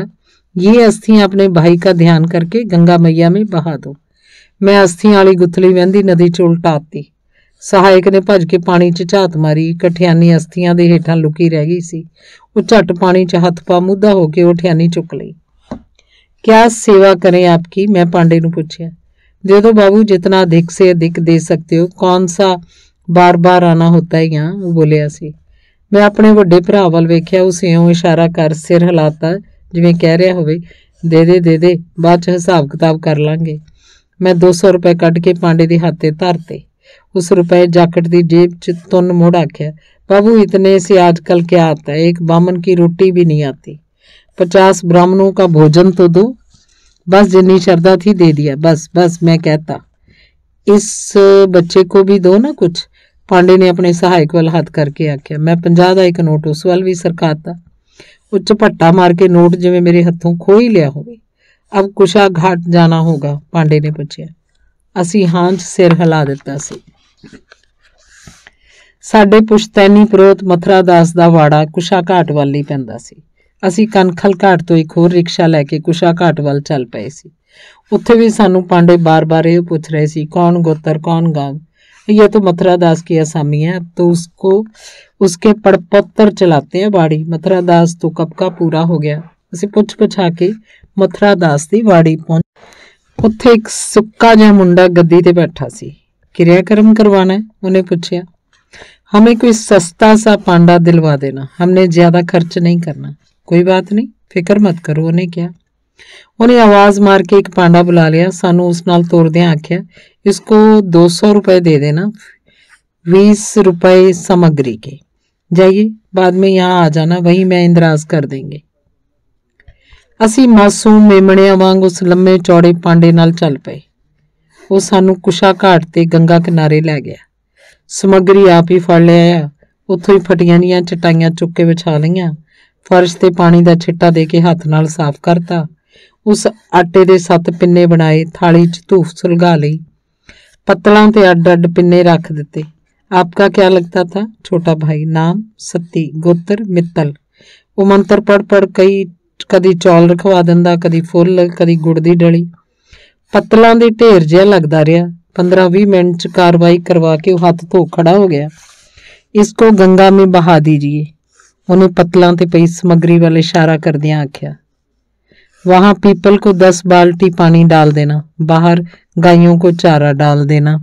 ये अस्थियां अपने भाई का ध्यान करके गंगा मैया में बहा दो। मैं अस्थियां वाली गुथली वहंदी नदी च उल्टाती। सहायक ने भज के पानी च झात मारी। कठियानी अस्थियां दे हेठां लुकी रह गई सी। वो झट पानी च हथ पा मुद्दा होके वो ठियानी चुक लई। क्या सेवा करें आपकी? मैं पांडे नूं पुछया। दे दो बाबू, जितना अधिक से अधिक दे सकते हो। कौन सा बार बार आना होता है यहाँ? वो बोलिया सी। मैं अपने ਵੱਡੇ ਭਰਾ ਵੱਲ ਵੇਖਿਆ। ਉਸ ਇਉਂ ਇਸ਼ਾਰਾ ਕਰ ਸਿਰ ਹਿਲਾਤਾ ਜਿਵੇਂ ਕਹਿ ਰਿਹਾ ਹੋਵੇ, ਦੇ ਦੇ, ਬਾਅਦ 'ਚ ਹਿਸਾਬ ਕਿਤਾਬ ਕਰ ਲਾਂਗੇ। ਮੈਂ 200 ਰੁਪਏ ਕੱਢ ਕੇ ਪਾਂਡੇ ਦੇ ਹੱਥ 'ਤੇ ਧਰਤੇ। उस रुपये जाकेट दी जेब च तुन मुड़ आख्या, बाबू इतने से आजकल क्या आता है, एक बामन की रोटी भी नहीं आती। 50 ब्राह्मणों का भोजन तो दो। बस जितनी श्रद्धा थी दे दिया। बस मैं कहता इस बच्चे को भी दो ना कुछ। पांडे ने अपने सहायक वाल हाथ करके आख्या। मैं 50 का एक नोट उस वाल भी सरकाता। वो झपट्टा मार के नोट जिवें मेरे हथों खो ही लिया होवे। अब कुशा घाट जाना होगा? पांडे ने पूछा। असी हां च सिर हिला दिता सी। साडे पुश्तैनी पुरोहित मथुरा दास दा वाड़ा कुशा घाट वाल ही पैंदा सी। असी कनखल घाट तो एक होर रिक्शा लैके कुशा घाट वाल चल पए सी। उत्थे भी सानू पांडे बार बार ये पूछ रहे सी, कौन गोत्र, कौन गांव। यह तो मथुरा दास की आसामी है, अब तो उसको उसके पड़पत्तर चलाते हैं बाड़ी। मथुरा दास तो कब का पूरा हो गया। असी पुछ पुछा के मथुरा दास दी वाड़ी पहुंच। उत्थे एक सुक्का जिहा मुंडा गद्दी ते बैठा सी। क्रियाक्रम करवाना है? उन्हें पूछया। हमें कोई सस्ता सा पांडा दिलवा देना, हमने ज्यादा खर्च नहीं करना। कोई बात नहीं, फिक्र मत करो, उन्हें क्या। उन्हें आवाज मार के एक पांडा बुला लिया। सानू उस नाल तोरदियां आख्या, इसको 200 रुपए दे देना, 20 रुपए सामग्री के। जाइए, बाद में यहाँ आ जाना, वही मैं इंदराज कर देंगे। असी मासूम मेमणिया वांग उस लम्मे चौड़े पांडे नाल चल पे। वो सानू कुशा घाट ते गंगा किनारे लै गया। समग्री आप ही फड़ लिया। उत्थों ही फटियां दियां चटाइयां चुक के विछा लईयां। फर्श ते पानी दा छिट्टा दे के हाथ नाल साफ करता। उस आटे दे 7 पिन्ने बनाए। थाली च धूफ सुलगा लई। पत्तलां ते अड अड पिन्ने रख दिते। आपका क्या लगता था? छोटा भाई। नाम सत्ती, गोत्र मित्तल। वो मंत्र पढ़ पढ़ कदी चौल रखवा दिंदा, कदी फुल, कदी गुड़ दी डली। पत्तलां दे ढेर जिहा लगदा रिहा। 15-20 मिनट च कार्रवाई करवा के वो हाथ धो खड़ा हो गया। इसको गंगा में बहा दीजिए। उन्हें पत्तलां ते पई सामग्री वाल इशारा करदियां आख्या। वहां पीपल को 10 बाल्टी पानी डाल देना, बाहर गायों को चारा डाल देना।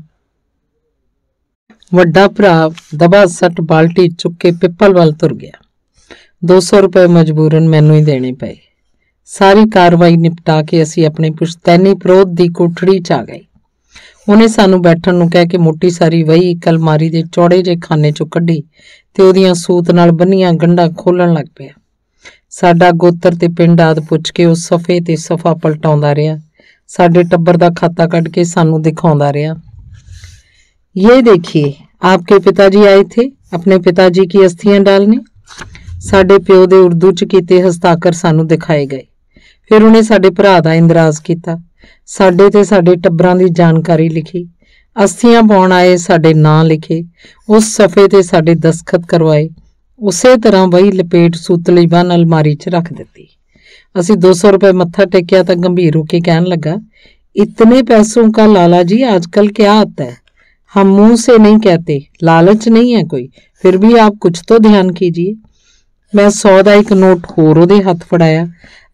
वड्डा भरा दबा सट बाल्टी चुक के पिपल वाल तुर गया। 200 रुपए मजबूरन मैनू ही देने पे। सारी कार्रवाई निपटा के असी अपने पुश्तैनी पुरोहित दी कोठड़ी च आ गए। उन्हें सानू बैठण नूं कह के मोटी सारी वही एक अलमारी दे चौड़े जे खाने चों कढ़ी ते ओहदियां सूत नाल बन्नियां गंढां खोलण लग पिया। साडा गोत्र ते पिंड आद पुछ के उस सफ़े ते सफ़ा पलटाउंदा रिहा। साडे टब्बर दा खाता कढ के सानू दिखाउंदा रिहा। ये देखिए, आपके पिताजी आए थे अपने पिताजी की अस्थियां डालने। साडे प्यो दे उर्दू च कीते हस्ताक्षर सानू दिखाए गए। फिर उन्हें साडे भरा दा इंदराज कीता। साडे ते साडे टब्बरां दी जानकारी लिखी। अस्थियां पाउण आए साडे नां लिखे। उस सफ़े ते साडे दस्तखत करवाए। उसे तरह वही लपेट सूतली बन अलमारी च रख दिती। असी 200 रुपए मत्था टेकिया तो गंभीर होके कहन लगा, इतने पैसों का लाला जी आजकल क्या आता है? हम मुंह से नहीं कहते, लालच नहीं है कोई, फिर भी आप कुछ तो ध्यान कीजिए। मैं 100 का एक नोट होर उहदे हथ फड़ाया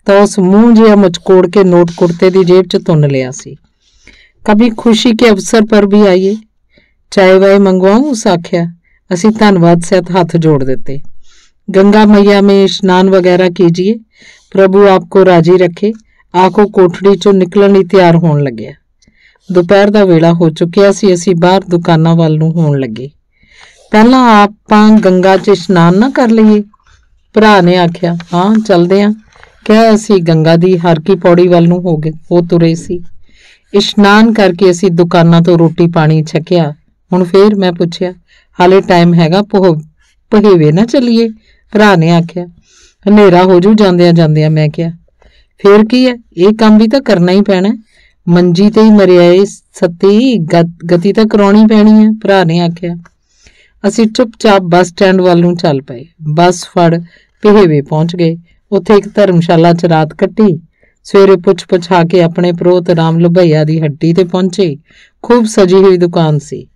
तो उस मुंह जिहा मचकोड़ के नोट कुर्ते की जेब च तुन लिया सी। कभी खुशी के अवसर पर भी आइए, चाय वाय मंगवाऊं? उस आख्या। असी धन्यवाद सहित हाथ जोड़ देते। गंगा मैया में स्नान वगैरह कीजिए, प्रभु आपको राजी रखे। आखो कोठड़ी चों निकलण लई तैयार होण लग्या। दोपहर दा वेला हो चुकिया सी। असी बाहर दुकानां वल नूं होण लगे। पहलां आपां गंगा 'च इशनान ना कर लईए? भरा ने आखिया। हाँ चलदे आं। कह असी गंगा दी हर की पौड़ी वल नूं हो तुरे सी। इशनान करके असी दुकानां तो रोटी पानी छकिया। हुण फेर मैं पुछया, हाले टाइम हैगा, पहेवे ना चलीए? भरा ने आखिया। हनेरा हो जू जांदियां जांदियां। मैं कहा फिर की है, ये काम भी तो करना ही पैना। मंजी ते ही मरिया सती, गति तो कराउणी पैनी है, भरा ने आखिया। असी चुपचाप बस स्टैंड वाल नूं चल पए। बस फड़ पहेवे पहुंच गए। उत्थे एक धर्मशाला च रात कट्टी। सवेरे पुछ पुछा के अपने प्रोत राम लुभैया दी हट्टी ते पहुंचे। खूब सजी हुई दुकान सी।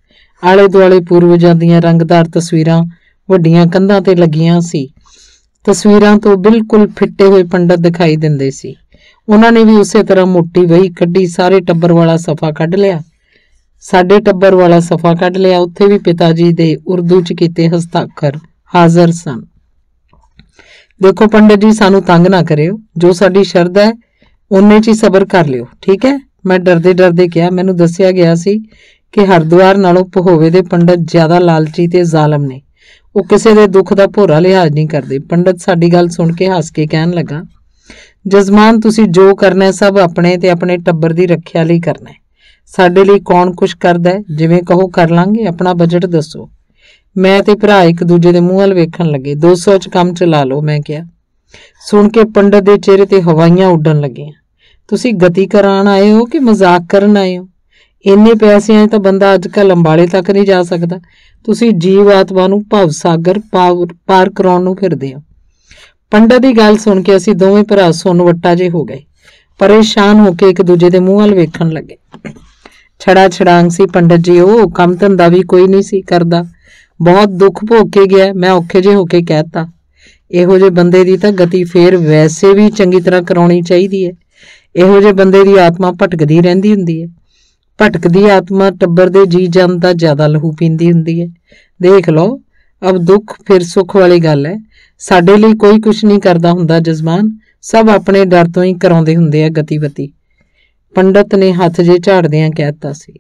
आले दुआले पूर्वजां दीयां रंगदार तस्वीरां वड्डियां कंधां ते लगियां सी। तस्वीरां तो बिल्कुल फिट्टे हुए पंडित दिखाई दिंदे सी। उन्हां ने भी उसे तरह मोटी वही कड्डी। सारे टब्बर वाला सफा कढ लिया। साडे टब्बर वाला सफा कढ लिया। उत्थे भी पिता जी दे उर्दू च कीते हस्ताक्षर हाਜ਼ਰ सन। देखो पंडित जी, सानू तंग ना करियो। जो साडी शरधा है उन्ने च ही सबर कर लियो, ठीक है? मैं डरदे डरदे कहा, मैनू दसिया गया सी कि हरिद्वार नालों पहोवे दे पंडित ज्यादा लालची ते जालम ने। वो किसी दे दुख दा भोरा लिहाज नहीं करते। पंडित साडी गल सुन के हस के कहन लगा, जजमान तुसी जो करना है सब अपने ते अपने टब्बर दी रखिया लई करना है। साडे लई कौन कुछ करदा है? जिवें कहो कर लांगे। अपना बजट दसो। मैं ते भरा एक दूजे दे मूंह वल वेखण लगे। 200 च काम चला लो, मैं कहा। सुन के पंडित दे चेहरे ते हवाइयां उड्डण लगियां। तुसी गति कराण आए हो कि मजाक करन आए हो? इन्ने पैसिਆਂ तो बंदा अजकल अंबाले तक नहीं जा सकता। तुसी जीव आत्मा नूं भव सागर पार कराउण नूं फिरदे हो। पंडित की गल सुन के असी दोवें भरा सुन वट्टा जे हो गए। परेशान होके एक दूजे दे मूंह वल वेखण लगे। छड़ा छड़ांग सी पंडित जी। ओ काम धंधा भी कोई नहीं सी करदा। बहुत दुख भोग के गया। मैं औखे जे होके कहता, इहो जे बंदे दी तां गति फेर वैसे भी चंगी तरह कराउणी चाहीदी है। इहो जे बंदे दी आत्मा भटकदी रहिंदी हुंदी है। भटकदी आत्मा टब्बर दे जी जान दा ज्यादा लहू पींदी हुंदी है। देख लो, अब दुख फिर सुख वाली गल है। साडे लई कोई कुछ नहीं करदा हुंदा जजमान। सब अपने डर तो ही कराउंदे हुंदे आ गतिवती। पंडित ने हथ जे झाड़दियां कहता सी।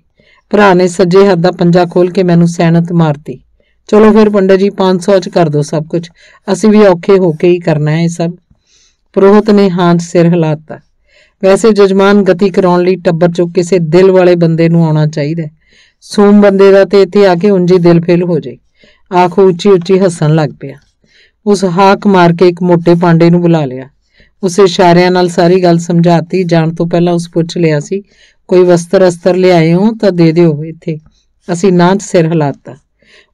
भरा ने सज्जे हथ दा पंजा खोल के मैनू सैनत मारती। चलो फिर पंडित जी 500 च कर दो सब कुछ। असी भी औखे होके ही करना है सब। पुरोहित ने हां च सिर हिलाता। वैसे जजमान गति कराउण लई टब्बर चों किसी दिल वाले बंदे नूं आउणा चाहीदा है। सूम बंदे दा ते इत्थे आके ਉਂਝ ही दिल फेल हो जाए। आखो उच्ची उच्ची हसन लग पिया। उस हाक मार के एक मोटे पांडे नूं बुला लिया। उस इशारिਆਂ नाल सारी गल समझाती। जाण तो पहला उस पुछ लिया सी, कोई वस्त्र अस्तर लिआए हो तां दे दिओ इत्थे। असी नां च सिर हिलाता।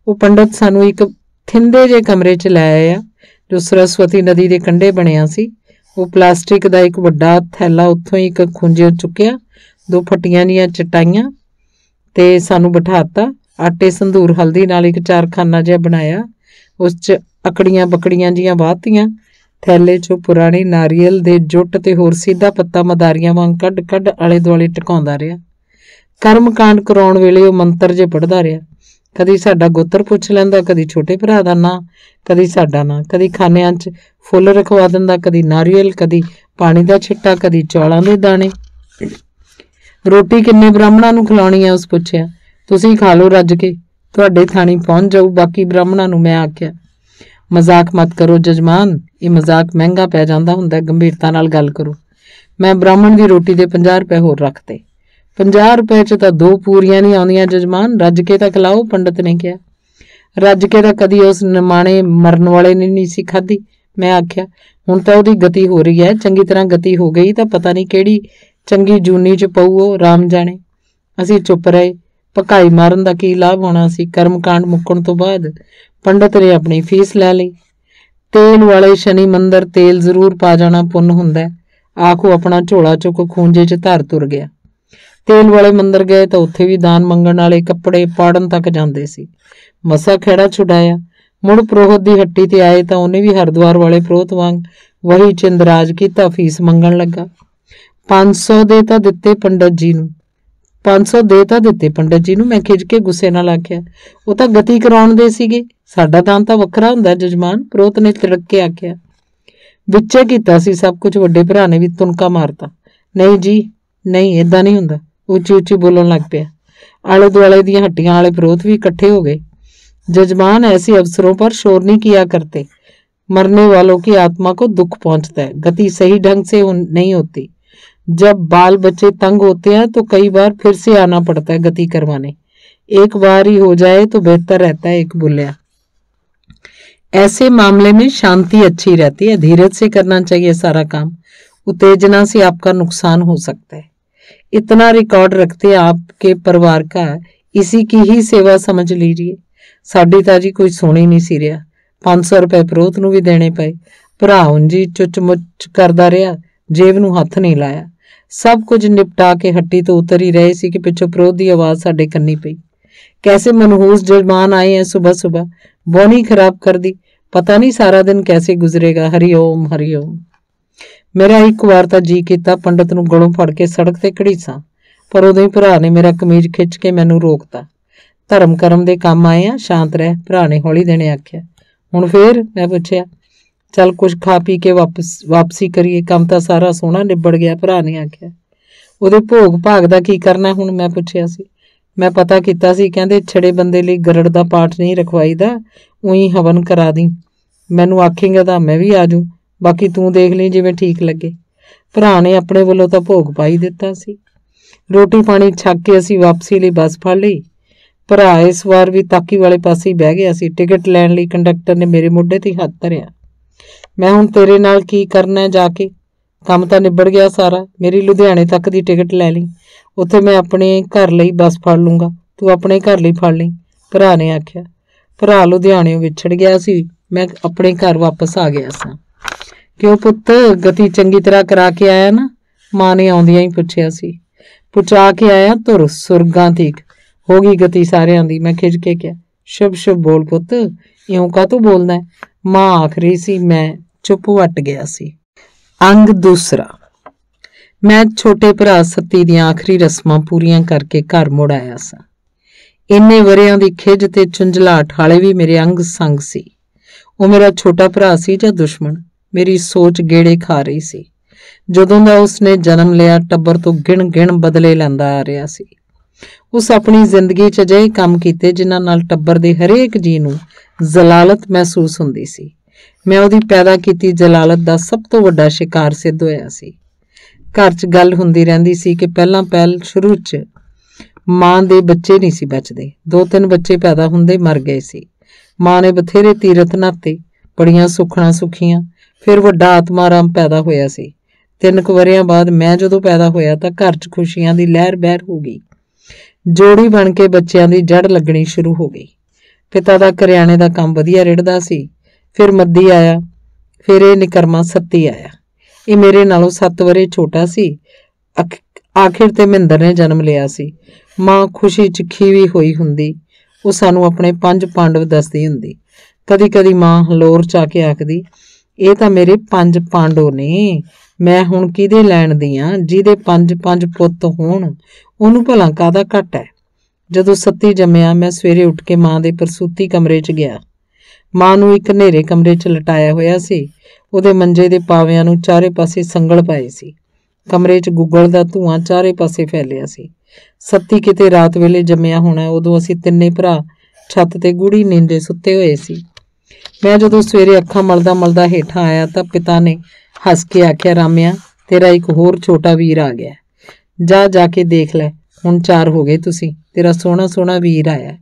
वो पंडित सानू एक थिंदे जे कमरे च लै आया जो सरस्वती नदी दे कंढे बनिया सी। वो प्लास्टिक दा एक वड्डा थैला उत्थों ही एक खुंजे चुक्या। 2 फट्टियां जिहियां चटाइयां ते सानू बिठाता। आटे संधूर हल्दी नाल एक चारखाना जिहा बनाया। उस च अकड़ियां बकड़ियां जिहियां वाहतियां। थैले चों पुराने नारियल दे जुट ते होर सीधा पत्ता मदारियां वांग कढ कढ आले दुआले टकाउंदा रिहा। कर्म कांड कराउण वेले वो मंत्र जे पढ़दा रिहा। कदी साडा गोत्र पुछ लैंदा, कदी छोटे भरा दा नां, कदी साडा नां, कदी खानिਆਂ च फुੱਲ रखवा दिंदा, कदी नारियल, कदी पानी दा छिट्टा, कदी चौलां दे दाणे। रोटी किन्ने ब्राह्मणां नूं खिलाउणी है? उस पुछया। तुसीं खा लो रज के, तुहाडे थाणी पहुंच जाऊ बाकी ब्राह्मणां नूं। मैं आख्या, मजाक मत करो जजमान, ये मजाक महंगा पै जांदा हुंदा, गंभीरता नाल गल करो। मैं ब्राह्मण दी रोटी दे 50 रुपए होर रखते। 50 रुपए च तां 2 पूरियां नहीं आउंदियां जजमान। रज के तां खिलाओ, पंडित ने कहा। रज के तां कदी उस निमाणे मरन वाले ने नहीं सी खाधी। मैं आख्या, हुण तां ओहदी गति हो रही है। चंगी तरह गति हो गई तां पता नहीं किहड़ी चंगी जूनी च पऊ, राम जाने। असीं चुप रहे। भकाई मारन दा की लाभ होना सी? कर्म कांड मुक्कण तो बाद पंडित ने अपनी फीस लै लई। तेल वाले शनि मंदिर तेल जरूर पा जाना पुन्न हुंदा है। आखो अपना झोला चुक खूंजे च धर तुर गया। तेल वाले मंदिर गए तो उत्थे भी दान मंगण वाले कपड़े पाड़न तक जांदे सी। मसा खेड़ा छुड़ाया। मुड़ पुरोहित दी हट्टी ते आए तो उन्हें भी हरिद्वार वाले पुरोहित वांग वही चिंदराज कीता। फीस मंगण लगा। 500 दे तां दित्ते पंडित जी नूं। 500 ਦੇ ਤਾਂ ਦਿੱਤੇ ਪੰਡਤ ਜੀ ਨੂੰ। ਮੈਂ ਖਿੱਚ ਕੇ ਗੁੱਸੇ ਨਾਲ ਆਖਿਆ, ਉਹ ਤਾਂ ਗਤੀ ਕਰਾਉਣ ਦੇ ਸੀਗੇ, ਸਾਡਾ ਦਾਨ ਤਾਂ ਵੱਖਰਾ ਹੁੰਦਾ ਜਜਮਾਨ। ਪ੍ਰੋਤ ਨੇ ਤਿੜਕ ਕੇ ਆਖਿਆ। ਵਿੱਚੇ ਕੀਤਾ ਸੀ ਸਭ ਕੁਝ। ਵੱਡੇ ਭਰਾ ਨੇ ਵੀ ਤੁਨਕਾ ਮਾਰਤਾ। ਨਹੀਂ ਜੀ ਨਹੀਂ, ਏਦਾਂ ਨਹੀਂ ਹੁੰਦਾ। ਉੱਚੀ ਉੱਚੀ ਬੋਲਣ ਲੱਗ ਪਿਆ। आले दुआले ਦੀਆਂ हट्टियां वाले प्रोत भी इकट्ठे हो गए। जजमान, ऐसे अवसरों पर शोर नहीं किया करते, मरने वालों की आत्मा को दुख पहुंचता है। गति सही ढंग से नहीं होती। जब बाल बच्चे तंग होते हैं तो कई बार फिर से आना पड़ता है गति करवाने। एक बार ही हो जाए तो बेहतर रहता है। एक बोलिया, ऐसे मामले में शांति अच्छी रहती है। धीरज से करना चाहिए सारा काम। उत्तेजना से आपका नुकसान हो सकता है। इतना रिकॉर्ड रखते आपके परिवार का, इसी की ही सेवा समझ लीजिए। साडी तां जी कोई सुनी नहीं सी रिहा। 500 रुपए प्रोत नूं भी देने पए। भरा जी चुच करदा रिहा, जेब नूं हथ नहीं लाया। सब कुछ निपटा के हट्टी तो उतर ही रहे सी कि पिछों प्रोत दी आवाज साडे कन्नी पई। कैसे मनहूस जजमान आए हैं सुबह सुबह, बौनी खराब कर दी। पता नहीं सारा दिन कैसे गुजरेगा। हरिओम हरिओम। मेरा एक वार तां जी कीता पंडित नूं गलों फड़ के सड़क ते घड़ीसां, पर उदों ही भरा ने मेरा कमीज खिच के मैनूं रोकता। धर्म करम दे काम आए आ, शांत रह, भरा ने हौली देने आख्या। हुण फिर? मैं पुछया। चल कुछ खा पी के वापसी करिए, काम तां सारा सोहना निबड़ गया, भरा ने आख्या। उहदे भोग भाग दा की करना हुण? मैं पुछया सी। मैं पता कीता सी, कहंदे छड़े बंदे लई गरड़ दा पाठ नहीं रखवाईदा, उही हवन करा दी। मैनूं आखेंगा तां मैं भी आ जूं, बाकी तू देख ली जिवें ठीक लगे। भरा ने अपने वल्लों तां भोग पाई दिता सी। रोटी पानी छक के असीं वापसी लई बस फड़ लई। भरा इस वार भी ताकी वाले पासे ही बह गया सी। टिकट लैण लई कंडक्टर ने मेरे मोढे ते हत्थ धरिया। मैं हुण तेरे नाल की करना जाके? काम तां निबड़ गया सारा। मेरी लुधियाणे तक दी टिकट लै लई, उत्थे मैं अपने घर लई बस फड़ लूंगा, तू अपने घर लई फड़ लई, भरा ने आख्या। भरा लुधियाणे विछड़ गया सी। मैं अपने घर वापस आ गया सां। क्यों पुत्त, गति चंगी तरह करा के आया ना? मां ने आउंदियां ही पुछया सी। पुचा के आया तुर सुरगां तक हो गई गति सारियां दी। मैं खिज के क्या, शुभ शुभ बोल पुत्त, इउं कातों बोलदा है? मां आख रही सी। मैं चुप वट गया सी। अंग दूसरा। मैं छोटे भरा सत्ती दी आखिरी रस्मां पूरियां करके घर मुड़ आया सा। इन्ने वरियां दी खिज ते झुंझलाहट हाले भी मेरे अंग संग सी। ਉਹ मेरा छोटा भरा सी ਜਾਂ दुश्मन? मेरी सोच गेड़े खा रही सी। जदों दा उसने जन्म लिया टब्बर तो गिण गिण बदले लैंदा आ रहा सी। उस अपनी जिंदगी च अजिहे काम कीते जिन्हां नाल टब्बर दे हरेक जी नूं जलालत महसूस हुंदी सी। मैं उहदी पैदा कीती जलालत दा सब तो वड्डा शिकार सिद्ध होया सी। घर च गल हुंदी रहिंदी सी कि पहलां पहल शुरू च मां दे बच्चे नहीं सी बचदे। 2-3 बच्चे पैदा हुंदे मर गए सी। मां ने बथेरे तीरथ नाते, बड़ियां सुखना सुखियां। फिर वड्डा आत्माराम पैदा होया सी। 3 वरियां बाद मैं जदों पैदा होया तां घर च खुशियां दी लहर बहर हो गई। जोड़ी बन के बच्चियां दी जड़ लगनी शुरू हो गई। पिता दा करियाने दा काम वधिया रिड़दा सी। फिर मद्दी आया, फिर ये निकरमा सत्ती आया। ये मेरे नालों 7 वरे छोटा सी। आखिर ते महिंदर ने जन्म लिया सी। मां खुशी च खीवी होई हुंदी। ਉਹ ਸਾਨੂੰ ਆਪਣੇ 5 ਪਾਂਡਵ ਦੱਸਦੀ ਹੁੰਦੀ। ਕਦੀ ਕਦੀ ਮਾਂ ਹਲੋਰ ਚ ਆ ਕੇ ਆਖਦੀ, ਇਹ ਤਾਂ ਮੇਰੇ 5 ਪਾਂਡਵ ਨੇ, ਮੈਂ ਹੁਣ ਕਿਹਦੇ ਲੈਣ ਦੀ ਆ? ਜਿਹਦੇ 5 ਪੁੱਤ ਹੋਣ ਉਹਨੂੰ ਭਲਾ ਕਾਹਦਾ ਘੱਟ ਹੈ। ਜਦੋਂ ਸੱਤੀ ਜੰਮਿਆ ਮੈਂ ਸਵੇਰੇ ਉੱਠ ਕੇ ਮਾਂ ਦੇ ਪ੍ਰਸੂਤੀ ਕਮਰੇ 'ਚ ਗਿਆ। ਮਾਂ ਨੂੰ ਇੱਕ ਹਨੇਰੇ ਕਮਰੇ 'ਚ ਲਟਾਇਆ ਹੋਇਆ ਸੀ। ਉਹਦੇ ਮੰਜੇ ਦੇ ਪਾਵਿਆਂ ਨੂੰ ਚਾਰੇ ਪਾਸੇ ਸੰਗਲ ਪਾਏ ਸੀ। ਕਮਰੇ 'ਚ ਗੁੱਗਲ ਦਾ ਧੂੰਆਂ ਚਾਰੇ ਪਾਸੇ ਫੈਲਿਆ ਸੀ। ਸੱਤੀ ਕਿਤੇ ਰਾਤ ਵੇਲੇ ਜੰਮਿਆ ਹੋਣਾ। ਉਦੋਂ ਅਸੀਂ ਤਿੰਨੇ ਭਰਾ ਛੱਤ ਤੇ ਗੂੜੀ ਨੀਂਦੇ ਸੁੱਤੇ ਹੋਏ ਸੀ। ਮੈਂ ਜਦੋਂ ਸਵੇਰੇ ਅੱਖਾਂ ਮਲਦਾ ਮਲਦਾ ਹੇਠਾਂ ਆਇਆ ਤਾਂ ਪਿਤਾ ਨੇ ਹੱਸ ਕੇ ਆਖਿਆ, ਰਾਮਿਆ ਤੇਰਾ ਇੱਕ ਹੋਰ ਛੋਟਾ ਵੀਰ ਆ ਗਿਆ, ਜਾ ਕੇ ਦੇਖ ਲੈ, ਹੁਣ 4 ਹੋ ਗਏ ਤੁਸੀਂ, ਤੇਰਾ ਸੋਹਣਾ ਸੋਹਣਾ ਵੀਰ ਆਇਆ।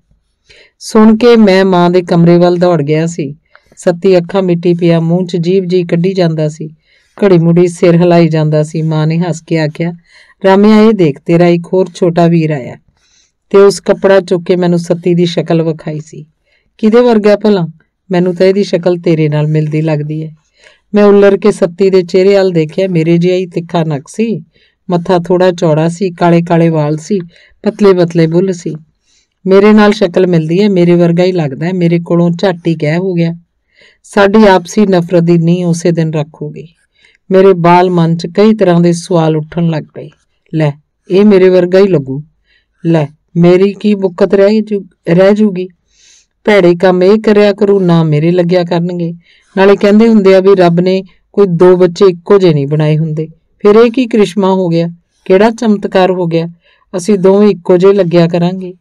ਸੁਣ ਕੇ ਮੈਂ ਮਾਂ ਦੇ ਕਮਰੇ ਵੱਲ ਦੌੜ ਗਿਆ ਸੀ। ਸੱਤੀ ਅੱਖਾਂ ਮਿੱਟੀ ਪਿਆ, ਮੂੰਹ 'ਚ ਜੀਭ ਜੀ ਕੱਢੀ ਜਾਂਦਾ ਸੀ, ਘੜੀ ਮੁੜੀ ਸਿਰ ਹਿਲਾਈ ਜਾਂਦਾ ਸੀ। ਮਾਂ ਨੇ ਹੱਸ ਕੇ ਆਖਿਆ, ਰਾਮਿਆ ਇਹ ਦੇਖ ਤੇਰਾ ਇੱਕ ਹੋਰ ਛੋਟਾ ਵੀਰ ਆਇਆ। ਤੇ ਉਸ ਕੱਪੜਾ ਚੁੱਕ ਕੇ ਮੈਨੂੰ ਸੱਤੀ ਦੀ ਸ਼ਕਲ ਵਿਖਾਈ ਸੀ। ਕਿਹਦੇ ਵਰਗਾ ਭਲਾ? ਮੈਨੂੰ ਤਾਂ ਇਹਦੀ ਸ਼ਕਲ ਤੇਰੇ ਨਾਲ ਮਿਲਦੀ ਲੱਗਦੀ ਹੈ। ਮੈਂ ਉੱਲਰ ਕੇ ਸੱਤੀ ਦੇ ਚਿਹਰੇ ਵੱਲ ਦੇਖਿਆ। ਮੇਰੇ ਜਿਹਾ ਹੀ ਤਿੱਖਾ ਨੱਕ ਸੀ, ਮੱਥਾ ਥੋੜਾ ਚੌੜਾ ਸੀ, ਕਾਲੇ ਕਾਲੇ ਵਾਲ ਸੀ, ਪਤਲੇ ਪਤਲੇ ਬੁੱਲ ਸੀ। ਮੇਰੇ ਨਾਲ ਸ਼ਕਲ ਮਿਲਦੀ ਹੈ, ਮੇਰੇ ਵਰਗਾ ਹੀ ਲੱਗਦਾ ਹੈ। ਮੇਰੇ ਕੋਲੋਂ ਝੱਟ ਹੀ ਕਹਿ ਹੋ ਗਿਆ। ਸਾਡੀ ਆਪਸੀ ਨਫ਼ਰਤ ਦੀ ਨੀਂਹ ਉਸੇ ਦਿਨ ਰੱਖ ਹੋ ਗਈ। ਮੇਰੇ ਬਾਲ ਮਨ 'ਚ ਕਈ ਤਰ੍ਹਾਂ ਦੇ ਸਵਾਲ ਉੱਠਣ ਲੱਗ ਪਏ। ਲੈ ਇਹ ਮੇਰੇ ਵਰਗਾ ਹੀ ਲੱਗੂ, ਲੈ मेरी की बुक्कत रह जूगी। ਭੈੜੇ ਕੰਮ ਇਹ ਕਰਿਆ ਕਰੂ ਨਾ ਮੇਰੇ ਲੱਗਿਆ ਕਰਨਗੇ। ਨਾਲੇ ਕਹਿੰਦੇ ਹੁੰਦੇ ਆ ਵੀ ਰੱਬ ਨੇ ਕੋਈ ਦੋ ਬੱਚੇ ਇੱਕੋ ਜਿਹੇ ਨਹੀਂ ਬਣਾਏ ਹੁੰਦੇ। ਫਿਰ ਇਹ ਕੀ ਕ੍ਰਿਸ਼ਮਾ ਹੋ ਗਿਆ, ਕਿਹੜਾ ਚਮਤਕਾਰ ਹੋ ਗਿਆ? ਅਸੀਂ ਦੋਵੇਂ ਇੱਕੋ ਜਿਹੇ ਲੱਗਿਆ ਕਰਾਂਗੇ।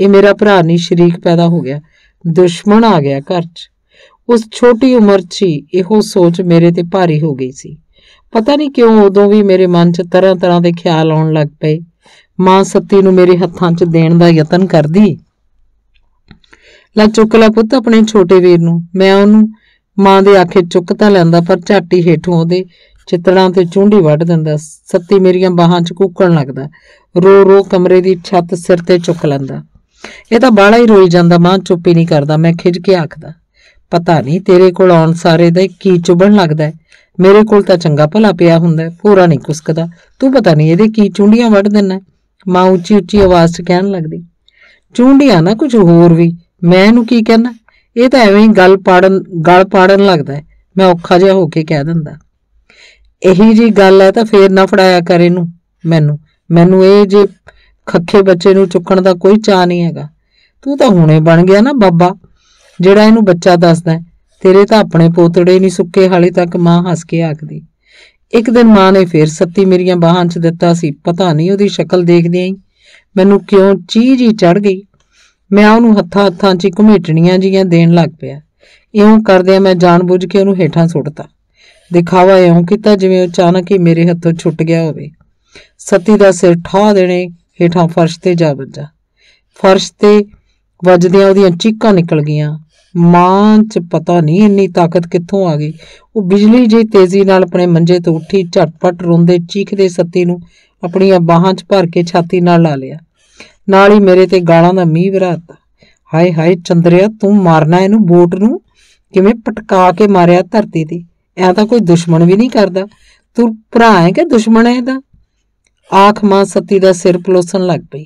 ਇਹ ਮੇਰਾ ਭਰਾ ਨਹੀਂ, ਸ਼ਰੀਕ ਪੈਦਾ ਹੋ ਗਿਆ, ਦੁਸ਼ਮਣ ਆ ਗਿਆ ਘਰ 'ਚ। ਉਸ ਛੋਟੀ ਉਮਰ 'ਚ ਹੀ ਇਹੋ ਸੋਚ ਮੇਰੇ ਤੇ ਭਾਰੀ ਹੋ ਗਈ ਸੀ। ਪਤਾ ਨਹੀਂ ਕਿਉਂ ਉਦੋਂ ਵੀ ਮੇਰੇ ਮਨ 'ਚ ਤਰ੍ਹਾਂ ਤਰ੍ਹਾਂ ਦੇ ਖਿਆਲ ਆਉਣ ਲੱਗ ਪਏ। ਮਾਂ ਸੱਤੀ ਨੂੰ ਮੇਰੇ ਹੱਥਾਂ 'ਚ ਦੇਣ ਦਾ ਯਤਨ ਕਰਦੀ। ਲੈ ਚੁੱਕ ਲੈ ਪੁੱਤ ਆਪਣੇ ਛੋਟੇ ਵੀਰ ਨੂੰ। ਮੈਂ ਉਹਨੂੰ ਮਾਂ ਦੇ ਆਖੇ ਚੁੱਕ ਤਾਂ ਲੈਂਦਾ, ਪਰ ਝਾਟੀ ਹੇਠੋਂ ਉਹਦੇ ਚਿੱਤੜਾਂ ਤੇ ਚੁੰਡੀ ਵੱਢ ਦਿੰਦਾ। ਸੱਤੀ ਮੇਰੀਆਂ ਬਾਹਾਂ 'ਚ ਕੂਕਣ ਲੱਗਦਾ, ਰੋ ਰੋ ਕਮਰੇ ਦੀ ਛੱਤ ਸਿਰ ਤੇ ਚੁੱਕ ਲੈਂਦਾ। ਇਹ ਤਾਂ ਬਾਹਲਾ ਹੀ ਰੋਈ ਜਾਂਦਾ, ਮਾਂ ਚੁੱਪ ਹੀ ਨਹੀਂ ਕਰਦਾ। ਮੈਂ ਖਿਝ ਕੇ ਆਖਦਾ, ਪਤਾ ਨਹੀਂ ਤੇਰੇ ਕੋਲ ਆਉਣ ਸਾਰੇ ਦਾ ਕੀ ਚੁਭਣ ਲੱਗਦਾ ਹੈ। ਮੇਰੇ ਕੋਲ ਤਾਂ ਚੰਗਾ ਭਲਾ ਪਿਆ ਹੁੰਦਾ, ਪੂਰਾ ਨਹੀਂ ਕੁਸਕਦਾ। ਤੂੰ ਪਤਾ ਨਹੀਂ ਇਹਦੇ ਕੀ ਚੁੰਡੀਆਂ ਵੱਢ ਦਿੰਦਾ। ਮਾਂ ਉੱਚੀ ਉੱਚੀ ਆਵਾਜ਼ 'ਚ ਕਹਿਣ ਲੱਗਦੀ, ਚੁੰਡੀਆਂ ਨਾ ਕੁਝ ਹੋਰ ਵੀ। ਮੈਂ ਇਹਨੂੰ ਕੀ ਕਹਿਣਾ, ਇਹ ਤਾਂ ਐਵੇਂ ਹੀ ਗਲ ਪਾੜਨ ਲੱਗਦਾ ਹੈ। ਮੈਂ ਔਖਾ ਜਿਹਾ ਹੋ ਕੇ ਕਹਿ ਦਿੰਦਾ, ਇਹੀ ਜੀ ਗੱਲ ਹੈ ਤਾਂ ਫੇਰ ਨਾ ਫੜਾਇਆ ਕਰ ਇਹਨੂੰ। ਮੈਨੂੰ ਇਹ ਜੇ ਖੱਖੇ ਬੱਚੇ ਨੂੰ ਚੁੱਕਣ ਦਾ ਕੋਈ ਚਾਅ ਨਹੀਂ ਹੈਗਾ। ਤੂੰ ਤਾਂ ਹੁਣੇ ਬਣ ਗਿਆ ਨਾ ਬਾਬਾ, ਜਿਹੜਾ ਇਹਨੂੰ ਬੱਚਾ ਦੱਸਦਾ। ਤੇਰੇ ਤਾਂ ਆਪਣੇ ਪੋਤੜੇ ਨਹੀਂ ਸੁੱਕੇ ਹਾਲੇ ਤੱਕ, ਮਾਂ ਹੱਸ ਕੇ ਆਖਦੀ। ਇੱਕ ਦਿਨ ਮਾਂ ਨੇ ਫੇਰ ਸੱਤੀ ਮੇਰੀਆਂ ਬਾਹਾਂ 'ਚ ਦਿੱਤਾ ਸੀ। ਪਤਾ ਨਹੀਂ ਉਹਦੀ ਸ਼ਕਲ ਦੇਖਦਿਆਂ ਹੀ ਮੈਨੂੰ ਕਿਉਂ ਚੀਜ਼ ਹੀ ਚੜ ਗਈ। ਮੈਂ ਉਹਨੂੰ ਹੱਥਾਂ 'ਚ ਘੁਮੇਟਣੀਆਂ ਜੀਆਂ ਦੇਣ ਲੱਗ ਪਿਆ। ਇਉਂ ਕਰਦਿਆਂ ਮੈਂ ਜਾਣ-ਬੁੱਝ ਕੇ ਉਹਨੂੰ ਹੇਠਾਂ ਸੁੱਟਤਾ। ਦਿਖਾਵਾ ਇਉਂ ਕੀਤਾ ਜਿਵੇਂ ਅਚਾਨਕ ਹੀ ਮੇਰੇ ਹੱਥੋਂ ਛੁੱਟ ਗਿਆ ਹੋਵੇ। ਸੱਤੀ ਦਾ ਸਿਰ ਠਾਹ ਦੇਣੇ ਹੇਠਾਂ ਫਰਸ਼ ਤੇ ਜਾ ਵੱਜਾ। ਫਰਸ਼ ਤੇ ਵੱਜਦਿਆਂ ਉਹਦੀਆਂ ਚੀਕਾਂ ਨਿਕਲ ਗਈਆਂ। ਮਾਂ 'ਚ ਪਤਾ ਨਹੀਂ ਇੰਨੀ ਤਾਕਤ ਕਿੱਥੋਂ ਆ ਗਈ। ਉਹ ਬਿਜਲੀ ਜਿਹੀ ਤੇਜ਼ੀ ਨਾਲ ਆਪਣੇ ਮੰਜੇ ਤੋਂ ਉੱਠੀ, ਝਟਪਟ ਰੋਂਦੇ ਚੀਖਦੇ ਸੱਤੀ ਨੂੰ ਆਪਣੀਆਂ ਬਾਹਾਂ 'ਚ ਭਰ ਕੇ ਛਾਤੀ ਨਾਲ ਲਾ ਲਿਆ। ਨਾਲ ਹੀ ਮੇਰੇ ਤੇ ਗਾਲਾਂ ਦਾ ਮੀਂਹ ਵਰ੍ਹਾਤਾ। ਹਾਏ ਹਾਏ ਚੰਦਰਿਆ, ਤੂੰ ਮਾਰਨਾ ਇਹਨੂੰ, ਬੋਟ ਨੂੰ ਕਿਵੇਂ ਪਟਕਾ ਕੇ ਮਾਰਿਆ ਧਰਤੀ ਤੇ। ਐ ਤਾਂ ਕੋਈ ਦੁਸ਼ਮਣ ਵੀ ਨਹੀਂ ਕਰਦਾ। ਤੂੰ ਭਰਾ ਹੈ ਕਿ ਦੁਸ਼ਮਣ ਹੈ ਇਹਦਾ? ਆਖ ਮਾਂ ਸੱਤੀ ਦਾ ਸਿਰ ਪਲੋਸਣ ਲੱਗ ਪਈ।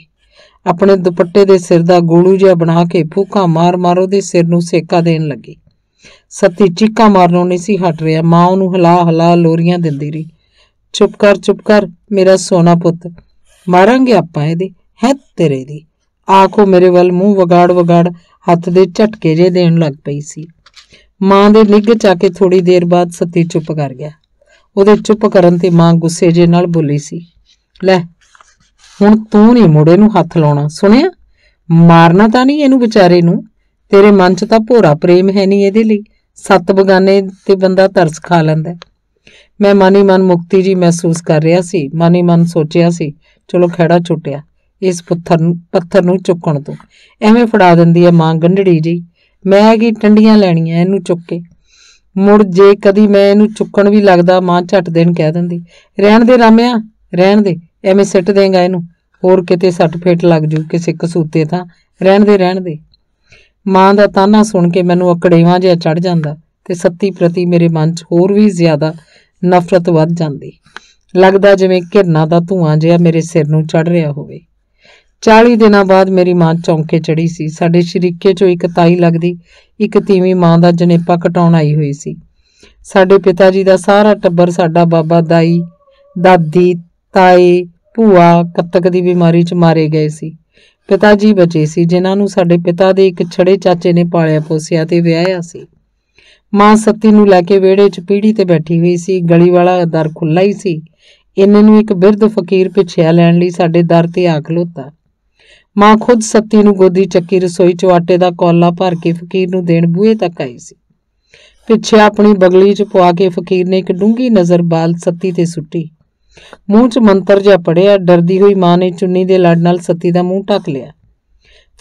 ਆਪਣੇ ਦੁਪੱਟੇ ਦੇ ਸਿਰ ਦਾ ਗੋਲੂ ਜਿਹਾ ਬਣਾ ਕੇ ਫੂਕਾਂ ਮਾਰ ਉਹਦੇ ਸਿਰ ਨੂੰ ਸੇਕਾ ਦੇਣ ਲੱਗੀ। ਸੱਤੀ ਚੀਕਾਂ ਮਾਰਨੋਂ ਨਹੀਂ ਸੀ ਹਟ ਰਿਹਾ। ਮਾਂ ਉਹਨੂੰ ਹਿਲਾ ਲੋਰੀਆਂ ਦਿੰਦੀ ਰਹੀ। ਚੁੱਪ ਕਰ ਮੇਰਾ ਸੋਨਾ ਪੁੱਤ, ਮਾਰਾਂਗੇ ਆਪਾਂ ਇਹਦੇ, ਹੈ ਤੇਰੇ ਦੀ। ਆਖੋ ਮੇਰੇ ਵੱਲ ਮੂੰਹ ਵਗਾੜ ਹੱਥ ਦੇ ਝਟਕੇ ਜੇ ਦੇਣ ਲੱਗ ਪਈ ਸੀ। ਮਾਂ ਦੇ ਨਿੱਘ ਚ ਆ ਕੇ ਥੋੜੀ ਦੇਰ ਬਾਅਦ ਸੱਤੀ ਚੁੱਪ ਕਰ ਗਿਆ। ਉਹਦੇ ਚੁੱਪ ਕਰਨ ਤੇ ਮਾਂ ਗੁੱਸੇ ਜੇ ਨਾਲ ਬੋਲੀ ਸੀ, ਲੈ ਹੁਣ ਤੂੰ ਨਹੀਂ ਮੁੰਡੇ ਨੂੰ ਹੱਥ ਲਾਉਣਾ, ਸੁਣਿਆ? ਮਾਰਨਾ ਤਾਂ ਨਹੀਂ ਇਹਨੂੰ ਵਿਚਾਰੇ ਨੂੰ। ਤੇਰੇ ਮਨ 'ਚ ਤਾਂ ਭੋਰਾ ਪ੍ਰੇਮ ਹੈ ਨਹੀਂ ਇਹਦੇ ਲਈ। 7 ਬਗਾਨੇ ਤੇ ਬੰਦਾ ਤਰਸ ਖਾ ਲੈਂਦਾ। ਮੈਂ ਮਨ ਹੀ ਮਨ ਮੁਕਤੀ ਜੀ ਮਹਿਸੂਸ ਕਰ ਰਿਹਾ ਸੀ। ਮਨ ਹੀ ਮਨ ਸੋਚਿਆ ਸੀ, ਚਲੋ ਖਹਿੜਾ ਛੁੱਟਿਆ ਇਸ ਪੱਥਰ ਨੂੰ ਚੁੱਕਣ ਤੋਂ। ਐਵੇਂ ਫੜਾ ਦਿੰਦੀ ਹੈ ਮਾਂ ਗੰਢੜੀ ਜੀ। ਮੈਂ ਕੀ ਟੰਡੀਆਂ ਲੈਣੀਆਂ ਇਹਨੂੰ ਚੁੱਕ ਕੇ। ਮੁੜ ਜੇ ਕਦੀ ਮੈਂ ਇਹਨੂੰ ਚੁੱਕਣ ਵੀ ਲੱਗਦਾ, ਮਾਂ ਝੱਟ ਦੇਣ ਕਹਿ ਦਿੰਦੀ, ਰਹਿਣ ਦੇ ਰਾਮਿਆ, ਰਹਿਣ ਦੇ, ਐਵੇਂ ਸਿੱਟ ਦੇਂਗਾ ਇਹਨੂੰ, ਹੋਰ ਕਿਤੇ ਸੱਟ ਫੇਟ ਲੱਗ ਜੂ ਕਿਸੇ ਕਸੂਤੇ ਤਾਂ, ਰਹਿਣ ਦੇ। ਮਾਂ ਦਾ ਤਾਨਾ ਸੁਣ ਕੇ ਮੈਨੂੰ ਅਕੜੇਵਾਂ ਜਿਹਾ ਚੜ ਜਾਂਦਾ ਤੇ ਸੱਤੀ ਪ੍ਰਤੀ ਮੇਰੇ ਮਨ 'ਚ ਹੋਰ ਵੀ ਜ਼ਿਆਦਾ ਨਫ਼ਰਤ ਵੱਧ ਜਾਂਦੀ। ਲੱਗਦਾ ਜਿਵੇਂ ਘਿਰਨਾ ਦਾ ਧੂੰਆਂ ਜਿਹਾ ਮੇਰੇ ਸਿਰ ਨੂੰ ਚੜ ਰਿਹਾ ਹੋਵੇ। 40 ਦਿਨਾਂ ਬਾਅਦ ਮੇਰੀ ਮਾਂ ਚੌਂਕੇ ਚੜੀ ਸੀ। ਸਾਡੇ ਸ਼ਰੀਕੇ 'ਚੋਂ ਇੱਕ ਤਾਈ ਲੱਗਦੀ ਇੱਕ ਤੀਵੀਂ ਮਾਂ ਦਾ ਜਨੇਪਾ ਕਟਾਉਣ ਆਈ ਹੋਈ ਸੀ। ਸਾਡੇ ਪਿਤਾ ਜੀ ਦਾ ਸਾਰਾ ਟੱਬਰ, ਸਾਡਾ ਬਾਬਾ, ਦਾਈ, ਦਾਦੀ, ਤਾਏ, ਭੂਆ ਕੱਤਕ ਦੀ ਬਿਮਾਰੀ 'ਚ ਮਾਰੇ ਗਏ ਸੀ। ਪਿਤਾ ਜੀ ਬਚੇ ਸੀ, ਜਿਨ੍ਹਾਂ ਨੂੰ ਸਾਡੇ ਪਿਤਾ ਦੇ ਇੱਕ ਛੜੇ ਚਾਚੇ ਨੇ ਪਾਲਿਆ ਪੋਸਿਆ ਤੇ ਵਿਆਹਿਆ ਸੀ। ਮਾਂ ਸੱਤੀ ਨੂੰ ਲੈ ਕੇ ਵਿਹੜੇ 'ਚ ਪੀੜੀ ਤੇ ਬੈਠੀ ਹੋਈ ਸੀ। ਗਲੀ ਵਾਲਾ ਦਰ ਖੁੱਲ੍ਹਾ ਹੀ ਸੀ। ਇੰਨੇ ਨੂੰ ਇੱਕ ਬਿਰਧ ਫਕੀਰ ਪਿੱਛਿਆ ਲੈਣ ਲਈ ਸਾਡੇ ਦਰ ਤੇ ਆ ਖਲੋਤਾ। ਮਾਂ ਖੁਦ ਸੱਤੀ ਨੂੰ ਗੋਦੀ ਚੱਕੀ ਰਸੋਈ 'ਚੋਂ ਆਟੇ ਦਾ ਕੌਲਾ ਭਰ ਕੇ ਫਕੀਰ ਨੂੰ ਦੇਣ ਬੂਹੇ ਤੱਕ ਆਈ ਸੀ। ਪਿੱਛੇ ਆਪਣੀ ਬਗਲੀ 'ਚ ਪਵਾ ਕੇ ਫਕੀਰ ਨੇ ਇੱਕ ਡੂੰਘੀ ਨਜ਼ਰ ਬਾਲ ਸੱਤੀ ਤੇ ਸੁੱਟੀ। ਮੂੰਹ 'ਚ ਮੰਤਰ ਜਿਹਾ ਪੜਿਆ। ਡਰਦੀ ਹੋਈ ਮਾਂ ਨੇ ਚੁੰਨੀ ਦੇ ਲੜ ਨਾਲ ਸੱਤੀ ਦਾ ਮੂੰਹ ਢੱਕ ਲਿਆ।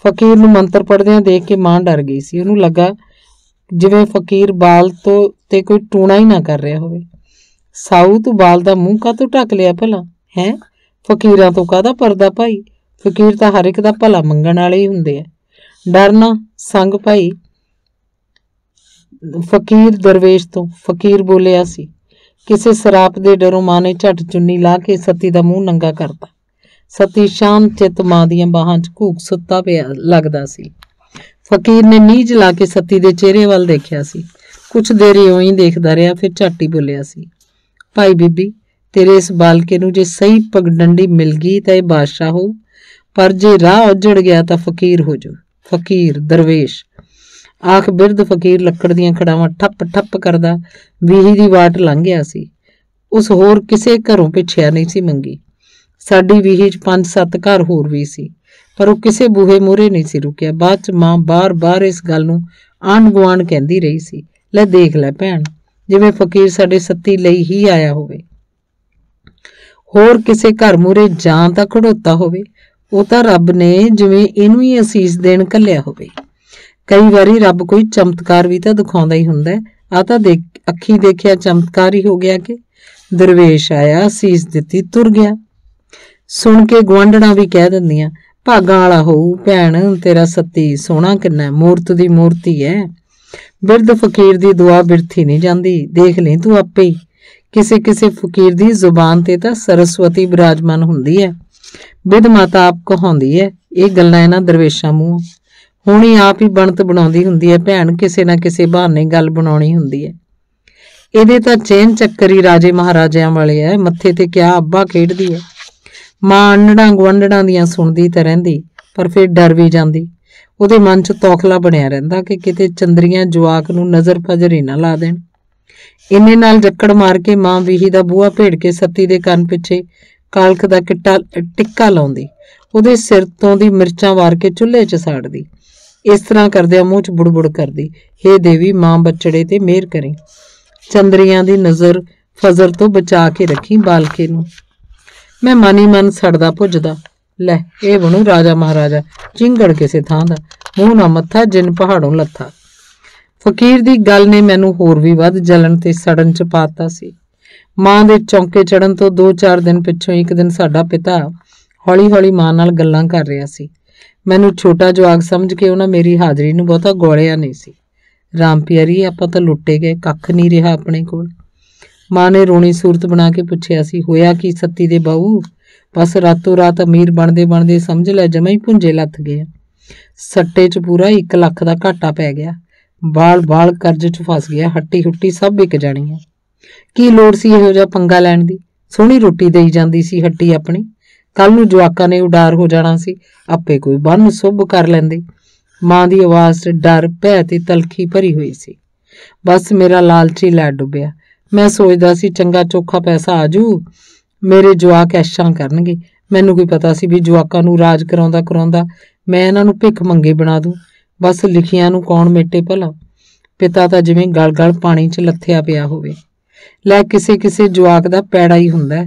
ਫਕੀਰ ਨੂੰ ਮੰਤਰ ਪੜਦਿਆਂ ਦੇਖ ਕੇ ਮਾਂ ਡਰ ਗਈ ਸੀ। ਉਹਨੂੰ ਲੱਗਾ ਜਿਵੇਂ ਫਕੀਰ ਬਾਲ ਤੋਂ ਤੇ ਕੋਈ ਟੂਣਾ ਹੀ ਨਾ ਕਰ ਰਿਹਾ ਹੋਵੇ। ਸਾਊ, ਤੂੰ ਬਾਲ ਦਾ ਮੂੰਹ ਕਾਹਤੋਂ ਢੱਕ ਲਿਆ ਭਲਾ? ਹੈ ਫਕੀਰਾਂ ਤੋਂ ਕਾਹਦਾ ਪਰਦਾ ਭਾਈ? ਫਕੀਰ ਤਾਂ ਹਰ ਇੱਕ ਦਾ ਭਲਾ ਮੰਗਣ ਵਾਲੇ ਹੀ ਹੁੰਦੇ ਆ। ਡਰ ਨਾ ਸੰਗ ਭਾਈ ਫਕੀਰ ਦਰਵੇਸ਼ ਤੋਂ, ਫਕੀਰ ਬੋਲਿਆ ਸੀ। ਕਿਸੇ ਸਰਾਪ ਦੇ ਡਰੋਂ ਮਾਂ ਨੇ ਝੱਟ ਚੁੰਨੀ ਲਾ ਕੇ ਸੱਤੀ ਦਾ ਮੂੰਹ ਨੰਗਾ ਕਰਤਾ। ਸੱਤੀ ਸ਼ਾਂਤ ਚਿੱਤ ਮਾਂ ਦੀਆਂ ਬਾਹਾਂ 'ਚ ਘੂਕ ਸੁੱਤਾ ਪਿਆ ਲੱਗਦਾ ਸੀ। ਫਕੀਰ ਨੇ ਨੀਝ ਲਾ ਕੇ ਸੱਤੀ ਦੇ ਚਿਹਰੇ ਵੱਲ ਦੇਖਿਆ ਸੀ। ਕੁਛ ਦੇਰ ਇਉਂ ਹੀ ਦੇਖਦਾ ਰਿਹਾ, ਫਿਰ ਝੱਟ ਹੀ ਬੋਲਿਆ ਸੀ, ਭਾਈ ਬੀਬੀ, ਤੇਰੇ ਇਸ ਬਾਲਕੇ ਨੂੰ ਜੇ ਸਹੀ ਪਗਡੰਡੀ ਮਿਲ ਗਈ ਤਾਂ ਇਹ ਬਾਦਸ਼ਾਹ ਹੋ, पर जे राह उजड़ गया तो फकीर हो जाओ। फकीर दरवेश आख बिरध फकीर लक्कड़ दियां खड़ावां ठप ठप करदा ਵੀਹੀ ਦੀ ਵਾਟ ਲੰਘ ਗਿਆ ਸੀ। ਉਸ ਹੋਰ ਕਿਸੇ ਘਰੋਂ ਪਿੱਛਿਆ ਨਹੀਂ ਸੀ ਮੰਗੀ। ਸਾਡੀ ਵੀਹੀ 'ਚ 5-7 ਘਰ ਹੋਰ ਵੀ ਸੀ, ਪਰ ਉਹ ਕਿਸੇ ਬੂਹੇ ਮੂਹਰੇ ਨਹੀਂ ਸੀ ਰੁਕਿਆ। ਬਾਅਦ 'ਚ ਮਾਂ ਬਾਰ-ਬਾਰ ਇਸ ਗੱਲ ਨੂੰ ਆਂਢ ਗੁਆਂਢ ਕਹਿੰਦੀ ਰਹੀ ਸੀ, ਲੈ ਦੇਖ ਲੈ ਭੈਣ, ਜਿਵੇਂ ਫਕੀਰ ਸਾਡੇ ਸੱਤੀ ਲਈ ਹੀ ਆਇਆ ਹੋਵੇ। ਹੋਰ ਕਿਸੇ ਘਰ ਮੂਹਰੇ ਜਾਂ ਤਾਂ ਖੜੋਤਾ ਹੋਵੇ, ਉਹ ਤਾਂ ਰੱਬ ਨੇ ਜਿਵੇਂ ਇਹਨੂੰ ਹੀ ਅਸੀਸ ਦੇਣ ਘੱਲਿਆ ਹੋਵੇ। ਕਈ ਵਾਰੀ ਰੱਬ ਕੋਈ ਚਮਤਕਾਰ ਵੀ ਤਾਂ ਦਿਖਾਉਂਦਾ ਹੀ ਹੁੰਦਾ। ਆ ਤਾਂ ਅੱਖੀ ਦੇਖਿਆ ਚਮਤਕਾਰ ਹੀ ਹੋ ਗਿਆ ਕਿ ਦਰਵੇਸ਼ ਆਇਆ, ਅਸੀਸ ਦਿੱਤੀ, ਤੁਰ ਗਿਆ। ਸੁਣ ਕੇ ਗੁਆਂਢਣਾ ਵੀ ਕਹਿ ਦਿੰਦੀਆਂ, ਭਾਗਾਂ ਵਾਲਾ ਹੋਊ ਭੈਣ ਤੇਰਾ ਸੱਤੀ, ਸੋਹਣਾ ਕਿੰਨਾ, ਮੂਰਤ ਦੀ ਮੂਰਤੀ ਹੈ। ਬਿਰਧ ਫਕੀਰ ਦੀ ਦੁਆ ਬਿਰਥੀ ਨਹੀਂ ਜਾਂਦੀ, ਦੇਖ ਲਈ ਤੂੰ ਆਪੇ ਹੀ। ਕਿਸੇ ਕਿਸੇ ਫਕੀਰ ਦੀ ਜ਼ੁਬਾਨ ਤੇ ਤਾਂ ਸਰਸਵਤੀ ਬਿਰਾਜਮਾਨ ਹੁੰਦੀ ਹੈ। ਬਿਧ ਮਾਤਾ ਆਪ ਕਹਾਉਂਦੀ ਹੈ ਇਹ ਗੱਲਾਂ ਇਹਨਾਂ ਦਰਵੇਸ਼ਾਂ ਮੂੰਹ। ਹੁਣ ਹੀ ਆਪ ਹੀ ਬਣਤ ਬਣਾਉਂਦੀ ਹੁੰਦੀ ਹੈ ਭੈਣ, ਕਿਸੇ ਨਾ ਕਿਸੇ ਬਹਾਨੇ ਗੱਲ ਬਣਾਉਣੀ ਹੁੰਦੀ ਹੈ। ਇਹਦੇ ਤਾਂ ਚੇਨ ਚੱਕਰ ਹੀ ਰਾਜੇ ਮਹਾਰਾਜਿਆਂ ਵਾਲੇ ਹੈ। ਮੱਥੇ ਤੇ ਕਿਆ ਅੱਬਾ ਖੇਡਦੀ ਹੈ। ਮਾਂ ਅੰਨੜਾਂ ਗੁਆਂਢੜਾਂ ਦੀਆਂ ਸੁਣਦੀ ਤਾਂ ਰਹਿੰਦੀ, ਪਰ ਫਿਰ ਡਰ ਵੀ ਜਾਂਦੀ। ਉਹਦੇ ਮਨ 'ਚ ਤੌਖਲਾ ਬਣਿਆ ਰਹਿੰਦਾ ਕਿ ਕਿਤੇ ਚੰਦਰੀਆਂ ਜਵਾਕ ਨੂੰ ਨਜ਼ਰ ਫਜਰ ਹੀ ਨਾ ਲਾ ਦੇਣ। ਇੰਨੇ ਨਾਲ ਜੱਕੜ ਮਾਰ ਕੇ ਮਾਂ ਵੀਹੀ ਦਾ ਬੂਹਾ ਭੇੜ ਕੇ ਸੱਤੀ ਦੇ ਕੰਨ ਪਿੱਛੇ ਕਾਲਖ ਦਾ ਟਿੱਕਾ ਲਾਉਂਦੀ, ਉਹਦੇ ਸਿਰ ਤੋਂ ਦੀ ਮਿਰਚਾਂ ਵਾਰ ਕੇ ਚੁੱਲ੍ਹੇ 'ਚ ਸਾੜਦੀ। ਇਸ ਤਰ੍ਹਾਂ ਕਰਦਿਆਂ ਮੂੰਹ 'ਚ ਬੁੜਬੁੜ ਕਰਦੀ, ਹੇ ਦੇਵੀ ਮਾਂ ਬੱਚੜੇ ਤੇ ਮਿਹਰ ਕਰੀ, ਚੰਦਰੀਆਂ ਦੀ ਨਜ਼ਰ ਫਜ਼ਰ ਤੋਂ ਬਚਾ ਕੇ ਰੱਖੀ ਬਾਲਕੇ ਨੂੰ। ਮੈਂ ਮਨ ਹੀ ਮਨ ਸੜਦਾ ਭੁੱਜਦਾ, ਲੈ ਇਹ ਬਣੂ ਰਾਜਾ ਮਹਾਰਾਜਾ, ਚਿੰਗੜ ਕਿਸੇ ਥਾਂ ਦਾ, ਮੂੰਹ ਨਾ ਮੱਥਾ ਜਿੰਨ ਪਹਾੜੋਂ ਲੱਥਾ। ਫਕੀਰ ਦੀ ਗੱਲ ਨੇ ਮੈਨੂੰ ਹੋਰ ਵੀ ਵੱਧ ਜਲਣ ਤੇ ਸੜਨ 'ਚ ਪਾਤਾ ਸੀ। ਮਾਂ ਦੇ ਚੌਂਕੇ ਚੜਨ ਤੋਂ 2-4 ਦਿਨ ਪਿੱਛੋਂ ਇੱਕ ਦਿਨ ਸਾਡਾ ਪਿਤਾ ਹੌਲੀ ਹੌਲੀ ਮਾਂ ਨਾਲ ਗੱਲਾਂ ਕਰ ਰਿਹਾ ਸੀ। ਮੈਨੂੰ ਛੋਟਾ ਜਵਾਕ ਸਮਝ ਕੇ ਉਹਨਾਂ ਮੇਰੀ ਹਾਜ਼ਰੀ ਨੂੰ ਬਹੁਤਾ ਗੋਲਿਆ ਨਹੀਂ ਸੀ। ਰਾਮ ਪਿਆਰੀ, ਆਪਾਂ ਤਾਂ ਲੁੱਟੇ ਗਏ, ਕੱਖ ਨਹੀਂ ਰਿਹਾ ਆਪਣੇ ਕੋਲ। ਮਾਂ ਨੇ ਰੋਣੀ ਸੂਰਤ ਬਣਾ ਕੇ ਪੁੱਛਿਆ ਸੀ, ਹੋਇਆ ਕੀ ਸੱਤੀ ਦੇ ਬਾਊ? ਬਸ ਰਾਤੋਂ ਰਾਤ ਅਮੀਰ ਬਣਦੇ ਬਣਦੇ ਸਮਝ ਲੈ ਜਮਾਂ ਹੀ ਭੁੰਜੇ ਲੱਥ ਗਏ। ਸੱਟੇ 'ਚ ਪੂਰਾ 1 ਲੱਖ ਦਾ ਘਾਟਾ ਪੈ ਗਿਆ। ਬਾਲ ਕਰਜ਼ 'ਚ ਫਸ ਗਿਆ, ਹੱਟੀ ਹੁੱਟੀ ਸਭ ਵਿਕ ਜਾਣੀ ਹੈ। ਕੀ ਲੋੜ ਸੀ ਇਹੋ ਜਿਹਾ ਪੰਗਾ ਲੈਣ ਦੀ? ਸੋਹਣੀ ਰੋਟੀ ਦੇਈ ਜਾਂਦੀ ਸੀ ਹੱਟੀ ਆਪਣੀ, ਕੱਲ ਨੂੰ ਜਵਾਕਾਂ ਨੇ ਉਡਾਰ ਹੋ ਜਾਣਾ ਸੀ, ਆਪੇ ਕੋਈ ਬੰਨ ਸੁੱਭ ਕਰ ਲੈਂਦੇ। ਮਾਂ ਦੀ ਆਵਾਜ਼ 'ਚ ਡਰ, ਭੈ ਤੇ ਤਲਖੀ ਭਰੀ ਹੋਈ ਸੀ। ਬਸ ਮੇਰਾ ਲਾਲਚੀ ਲੈ ਡੁੱਬਿਆ। ਮੈਂ ਸੋਚਦਾ ਸੀ ਚੰਗਾ ਚੋਖਾ ਪੈਸਾ ਆਜੂ, ਮੇਰੇ ਜਵਾਕ ਐਸ਼ਾਂ ਕਰਨਗੇ। ਮੈਨੂੰ ਕੋਈ ਪਤਾ ਸੀ ਵੀ ਜਵਾਕਾਂ ਨੂੰ ਰਾਜ ਕਰਾਉਂਦਾ ਮੈਂ ਇਹਨਾਂ ਨੂੰ ਭਿੱਖ ਮੰਗੇ ਬਣਾ ਦੂੰ। ਬਸ ਲਿਖੀਆਂ ਨੂੰ ਕੌਣ ਮੇਟੇ ਭਲਾ। ਪਿਤਾ ਤਾਂ ਜਿਵੇਂ ਗਲ ਪਾਣੀ 'ਚ ਲੱਥਿਆ ਪਿਆ ਹੋਵੇ। ਲੈ ਕਿਸੇ ਕਿਸੇ ਜਵਾਕ ਦਾ ਪੈੜਾ ਹੀ ਹੁੰਦਾ।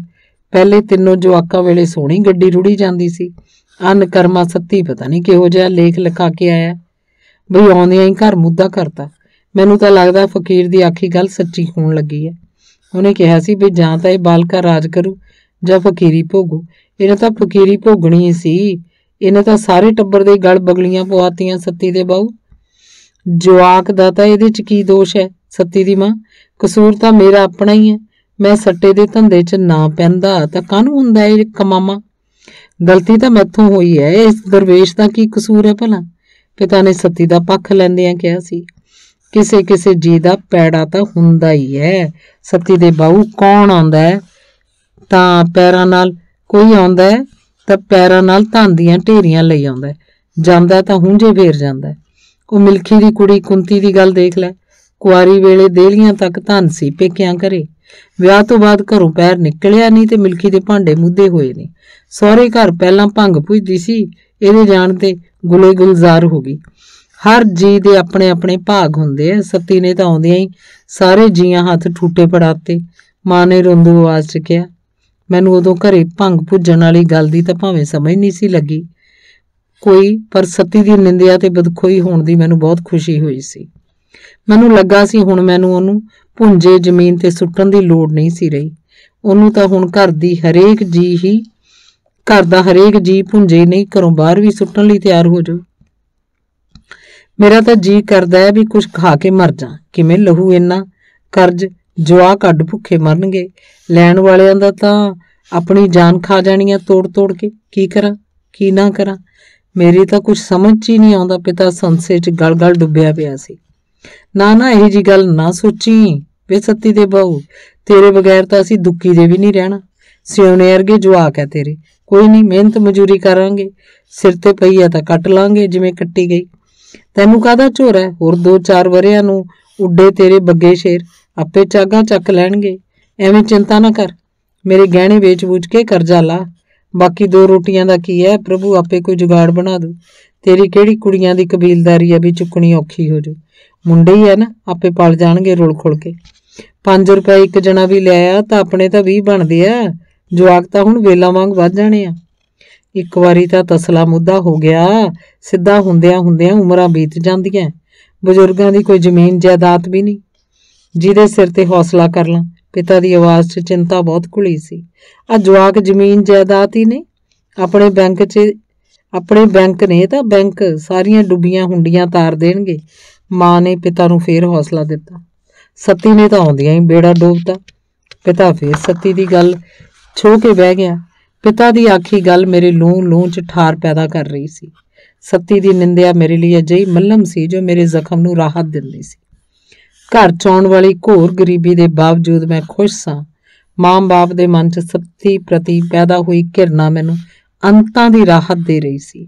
ਪਹਿਲੇ 3 ਜਵਾਕਾਂ ਵੇਲੇ ਸੋਹਣੀ ਗੱਡੀ ਰੁੜੀ ਜਾਂਦੀ ਸੀ। ਅੰਨ ਕਰਮਾ ਸੱਤੀ ਪਤਾ ਨਹੀਂ ਕਿਹੋ ਜਿਹਾ ਲੇਖ ਲਿਖਾ ਕੇ ਆਇਆ, ਬਈ ਆਉਂਦਿਆਂ ਹੀ ਘਰ ਮੁੱਦਾ ਕਰਤਾ। ਮੈਨੂੰ ਤਾਂ ਲੱਗਦਾ ਫਕੀਰ ਦੀ ਆਖੀ ਗੱਲ ਸੱਚੀ ਹੋਣ ਲੱਗੀ ਹੈ। ਉਹਨੇ ਕਿਹਾ ਸੀ ਵੀ ਜਾਂ ਤਾਂ ਇਹ ਬਾਲਕਾ ਰਾਜ ਕਰੂ ਜਾਂ ਫਕੀਰੀ ਭੋਗੂ। ਇਹਨੇ ਤਾਂ ਫਕੀਰੀ ਭੋਗਣੀ ਸੀ। ਇਹਨੇ ਤਾਂ ਸਾਰੇ ਟੱਬਰ ਦੇ ਗਲ ਬਗਲੀਆਂ ਪਵਾਤੀਆਂ ਸੱਤੀ ਦੇ ਬਾਊ। ਜਵਾਕ ਦਾ ਤਾਂ ਇਹਦੇ 'ਚ ਕੀ ਦੋਸ਼ ਹੈ? ਸੱਤੀ ਦੀ ਮਾਂ, ਕਸੂਰ ਤਾਂ ਮੇਰਾ ਆਪਣਾ ਹੀ ਹੈ। ਮੈਂ ਸੱਟੇ ਦੇ ਧੰਦੇ 'ਚ ਨਾ ਪੈਂਦਾ ਤਾਂ ਕਾਹਨੂੰ ਹੁੰਦਾ ਇਹ ਕਮਾਮਾ? ਗਲਤੀ ਤਾਂ ਮੈਥੋਂ ਹੋਈ ਹੈ, ਇਸ ਦਰਵੇਸ਼ ਦਾ ਕੀ ਕਸੂਰ ਹੈ ਭਲਾ? ਪਿਤਾ ਨੇ ਸੱਤੀ ਦਾ ਪੱਖ ਲੈਂਦਿਆਂ ਕਿਹਾ ਸੀ, ਕਿਸੇ ਕਿਸੇ ਜੀ ਦਾ ਪੈੜਾ ਤਾਂ ਹੁੰਦਾ ਹੀ ਹੈ ਸੱਤੀ ਦੇ ਬਾਊ। ਕੌਣ ਆਉਂਦਾ ਹੈ ਤਾਂ ਪੈਰਾਂ ਨਾਲ, ਕੋਈ ਆਉਂਦਾ ਹੈ ਤਾਂ ਪੈਰਾਂ ਨਾਲ ਧਨ ਦੀਆਂ ਢੇਰੀਆਂ ਲਈ ਆਉਂਦਾ, ਜਾਂਦਾ ਤਾਂ ਹੁੰਝੇ ਫੇਰ ਜਾਂਦਾ। ਉਹ ਮਿਲਖੀ ਦੀ ਕੁੜੀ ਕੁੰਤੀ ਦੀ ਗੱਲ ਦੇਖ ਲੈ। ਕੁਆਰੀ ਵੇਲੇ ਦੇਲੀਆਂ ਤੱਕ ਧਨ ਸੀ ਪੇਕਿਆਂ ਘਰੇ, ਵਿਆਹ ਤੋਂ ਬਾਅਦ ਘਰੋਂ ਪੈਰ ਨਿਕਲਿਆ ਨਹੀਂ ਤੇ ਮਿਲਖੀ ਦੇ ਭਾਂਡੇ ਮੁੱਦੇ ਹੋਏ ਨੇ। ਸਹੁਰੇ ਘਰ ਪਹਿਲਾਂ ਭੰਗ ਪੁੱਜਦੀ ਸੀ, ਇਹਦੇ ਜਾਣ ਤੇ ਗੁਲੇ ਗੁਲਜ਼ਾਰ ਹੋ ਗਈ। ਹਰ ਜੀ ਦੇ ਆਪਣੇ ਆਪਣੇ ਭਾਗ ਹੁੰਦੇ ਆ। ਸੱਤੀ ਨੇ ਤਾਂ ਆਉਂਦਿਆਂ ਹੀ ਸਾਰੇ ਜੀਆਂ ਹੱਥ ਠੂਟੇ ਪੜਾਤੇ। ਮਾਂ ਨੇ ਰੋਂਦੂ ਆਵਾਜ਼ 'ਚ ਕਿਹਾ। ਮੈਨੂੰ ਉਦੋਂ ਘਰੇ ਭੰਗ ਭੁੱਜਣ ਵਾਲੀ ਗੱਲ ਦੀ ਤਾਂ ਭਾਵੇਂ ਸਮਝ ਨਹੀਂ ਸੀ ਲੱਗੀ ਕੋਈ, ਪਰ ਸੱਤੀ ਦੀ ਨਿੰਦਿਆ ਤੇ ਬਦਖੋਈ ਹੋਣ ਦੀ ਮੈਨੂੰ ਬਹੁਤ ਖੁਸ਼ੀ ਹੋਈ ਸੀ। ਮੈਨੂੰ ਲੱਗਾ ਸੀ ਹੁਣ ਮੈਨੂੰ ਉਹਨੂੰ ਭੁੰਜੇ ਜ਼ਮੀਨ ਤੇ ਸੁੱਟਣ ਦੀ ਲੋੜ ਨਹੀਂ ਸੀ ਰਹੀ। ਉਹਨੂੰ ਤਾਂ ਹੁਣ ਘਰ ਦਾ ਹਰੇਕ ਜੀ ਭੁੰਜੇ ਨਹੀਂ, ਘਰੋਂ ਬਾਹਰ ਵੀ ਸੁੱਟਣ ਲਈ ਤਿਆਰ ਹੋ ਜਾਓ। ਮੇਰਾ ਤਾਂ ਜੀ ਕਰਦਾ ਹੈ ਵੀ ਕੁਛ ਖਾ ਕੇ ਮਰ ਜਾ। ਕਿਵੇਂ ਲਹੂ ਇੰਨਾ ਕਰਜ਼, ਜਵਾਕ ਅੱਡ ਭੁੱਖੇ ਮਰਨਗੇ। ਲੈਣ ਵਾਲਿਆਂ ਦਾ ਤਾਂ ਆਪਣੀ ਜਾਨ ਖਾ ਜਾਣੀ ਆ ਤੋੜ ਕੇ। ਕੀ ਕਰਾਂ ਕੀ ਨਾ ਕਰਾਂ, ਮੇਰੀ ਤਾਂ ਕੁਛ ਸਮਝ 'ਚ ਹੀ ਨਹੀਂ ਆਉਂਦਾ। ਪਿਤਾ ਸੰਸੇ 'ਚ ਗਲ ਡੁੱਬਿਆ ਪਿਆ ਸੀ। ਨਾ ਇਹੋ ਜਿਹੀ ਗੱਲ ਨਾ ਸੋਚੀ ਵੇ ਸੱਤੀ ਦੇ ਬਾਊ, ਤੇਰੇ ਬਗੈਰ ਤਾਂ ਅਸੀਂ ਦੁੱਕੀ ਦੇ ਵੀ ਨਹੀਂ ਰਹਿਣਾ। ਸਿਉਣੇ ਵਰਗੇ ਜਵਾਕ ਹੈ ਤੇਰੇ। ਕੋਈ ਨਹੀਂ, ਮਿਹਨਤ ਮਜ਼ਦੂਰੀ ਕਰਾਂਗੇ, ਸਿਰ ਤੇ ਪਈ ਆ ਤਾਂ ਕੱਟ ਲਾਂਗੇ ਜਿਵੇਂ ਕੱਟੀ ਗਈ। ਤੈਨੂੰ ਕਾਹਦਾ ਝੋਰਾ ਹੈ? ਹੋਰ 2-4 ਵਰਿਆਂ ਨੂੰ ਉੱਡੇ ਤੇਰੇ ਬੱਗੇ ਸ਼ੇਰ, ਆਪੇ ਚਾਗਾ ਚੱਕ ਲੈਣਗੇ। ਐਵੇਂ ਚਿੰਤਾ ਨਾ ਕਰ, ਮੇਰੇ ਗਹਿਣੇ ਵੇਚ-ਵੂਚ ਕੇ ਕਰਜ਼ਾ ਲਾ। ਬਾਕੀ 2 ਰੋਟੀਆਂ ਦਾ ਕੀ ਹੈ, ਪ੍ਰਭੂ ਆਪੇ ਕੋਈ ਜੁਗਾੜ ਬਣਾ ਦੂ। ਤੇਰੀ ਕਿਹੜੀ ਕੁੜੀਆਂ ਦੀ ਕਬੀਲਦਾਰੀ ਆ ਵੀ ਚੁੱਕਣੀ ਔਖੀ ਹੋ ਜੂ। ਮੁੰਡੇ ਹੀ ਹੈ ਨਾ, ਆਪੇ ਪਲ ਜਾਣਗੇ ਰੁਲ ਖੁਲ ਕੇ। 5 ਰੁਪਏ ਇੱਕ ਜਣਾ ਵੀ ਲਿਆਇਆ ਤਾਂ ਆਪਣੇ ਤਾਂ 20 ਬਣਦੇ ਆ। ਜਵਾਕ ਤਾਂ ਹੁਣ ਵੇਲਾ ਵਾਂਗ ਵੱਧ ਜਾਣੇ ਆ। ਇੱਕ ਵਾਰੀ ਤਾਂ ਤਸਲਾ ਮੁੱਦਾ ਹੋ ਗਿਆ, ਸਿੱਧਾ ਹੁੰਦਿਆਂ ਹੁੰਦਿਆਂ ਉਮਰਾਂ ਬੀਤ ਜਾਂਦੀਆਂ। ਬਜ਼ੁਰਗਾਂ ਦੀ ਕੋਈ ਜ਼ਮੀਨ ਜਾਇਦਾਦ ਵੀ ਨਹੀਂ ਜਿਹਦੇ ਸਿਰ ਤੇ ਹੌਸਲਾ ਕਰ ਲਾਂ। ਪਿਤਾ ਦੀ ਆਵਾਜ਼ 'ਚ ਚਿੰਤਾ ਬਹੁਤ ਘੁਲੀ ਸੀ। ਆ ਜਵਾਕ ਜ਼ਮੀਨ ਜਾਇਦਾਦ ਹੀ ਨੇ, ਆਪਣੇ ਬੈਂਕ ਨੇ ਤਾਂ ਬੈਂਕ ਸਾਰੀਆਂ ਡੁੱਬੀਆਂ ਹੁੰਡੀਆਂ ਤਾਰ ਦੇਣਗੇ। ਮਾਂ ਨੇ ਪਿਤਾ ਨੂੰ ਫੇਰ ਹੌਸਲਾ ਦਿੱਤਾ। ਸੱਤੀ ਨੇ ਤਾਂ ਆਉਂਦਿਆਂ ਹੀ ਬੇੜਾ ਡੋਬਤਾ। ਪਿਤਾ ਫੇਰ ਸੱਤੀ ਦੀ ਗੱਲ ਛੋਹ ਕੇ ਬਹਿ ਗਿਆ। ਪਿਤਾ ਦੀ ਆਖੀ ਗੱਲ ਮੇਰੇ ਲੂੰ 'ਚ ਠਾਰ ਪੈਦਾ ਕਰ ਰਹੀ ਸੀ। ਸੱਤੀ ਦੀ ਨਿੰਦਿਆ ਮੇਰੇ ਲਈ ਅਜਿਹੀ ਮੱਲਮ ਸੀ ਜੋ ਮੇਰੇ ਜ਼ਖਮ ਨੂੰ ਰਾਹਤ ਦਿੰਦੀ ਸੀ। ਘਰ 'ਚ ਆਉਣ ਵਾਲੀ ਘੋਰ ਗਰੀਬੀ ਦੇ ਬਾਵਜੂਦ ਮੈਂ ਖੁਸ਼ ਸਾਂ। ਮਾਂ ਬਾਪ ਦੇ ਮਨ 'ਚ ਸੱਤੀ ਪ੍ਰਤੀ ਪੈਦਾ ਹੋਈ ਘਿਰਣਾ ਮੈਨੂੰ ਅੰਤਾਂ ਦੀ ਰਾਹਤ ਦੇ ਰਹੀ ਸੀ।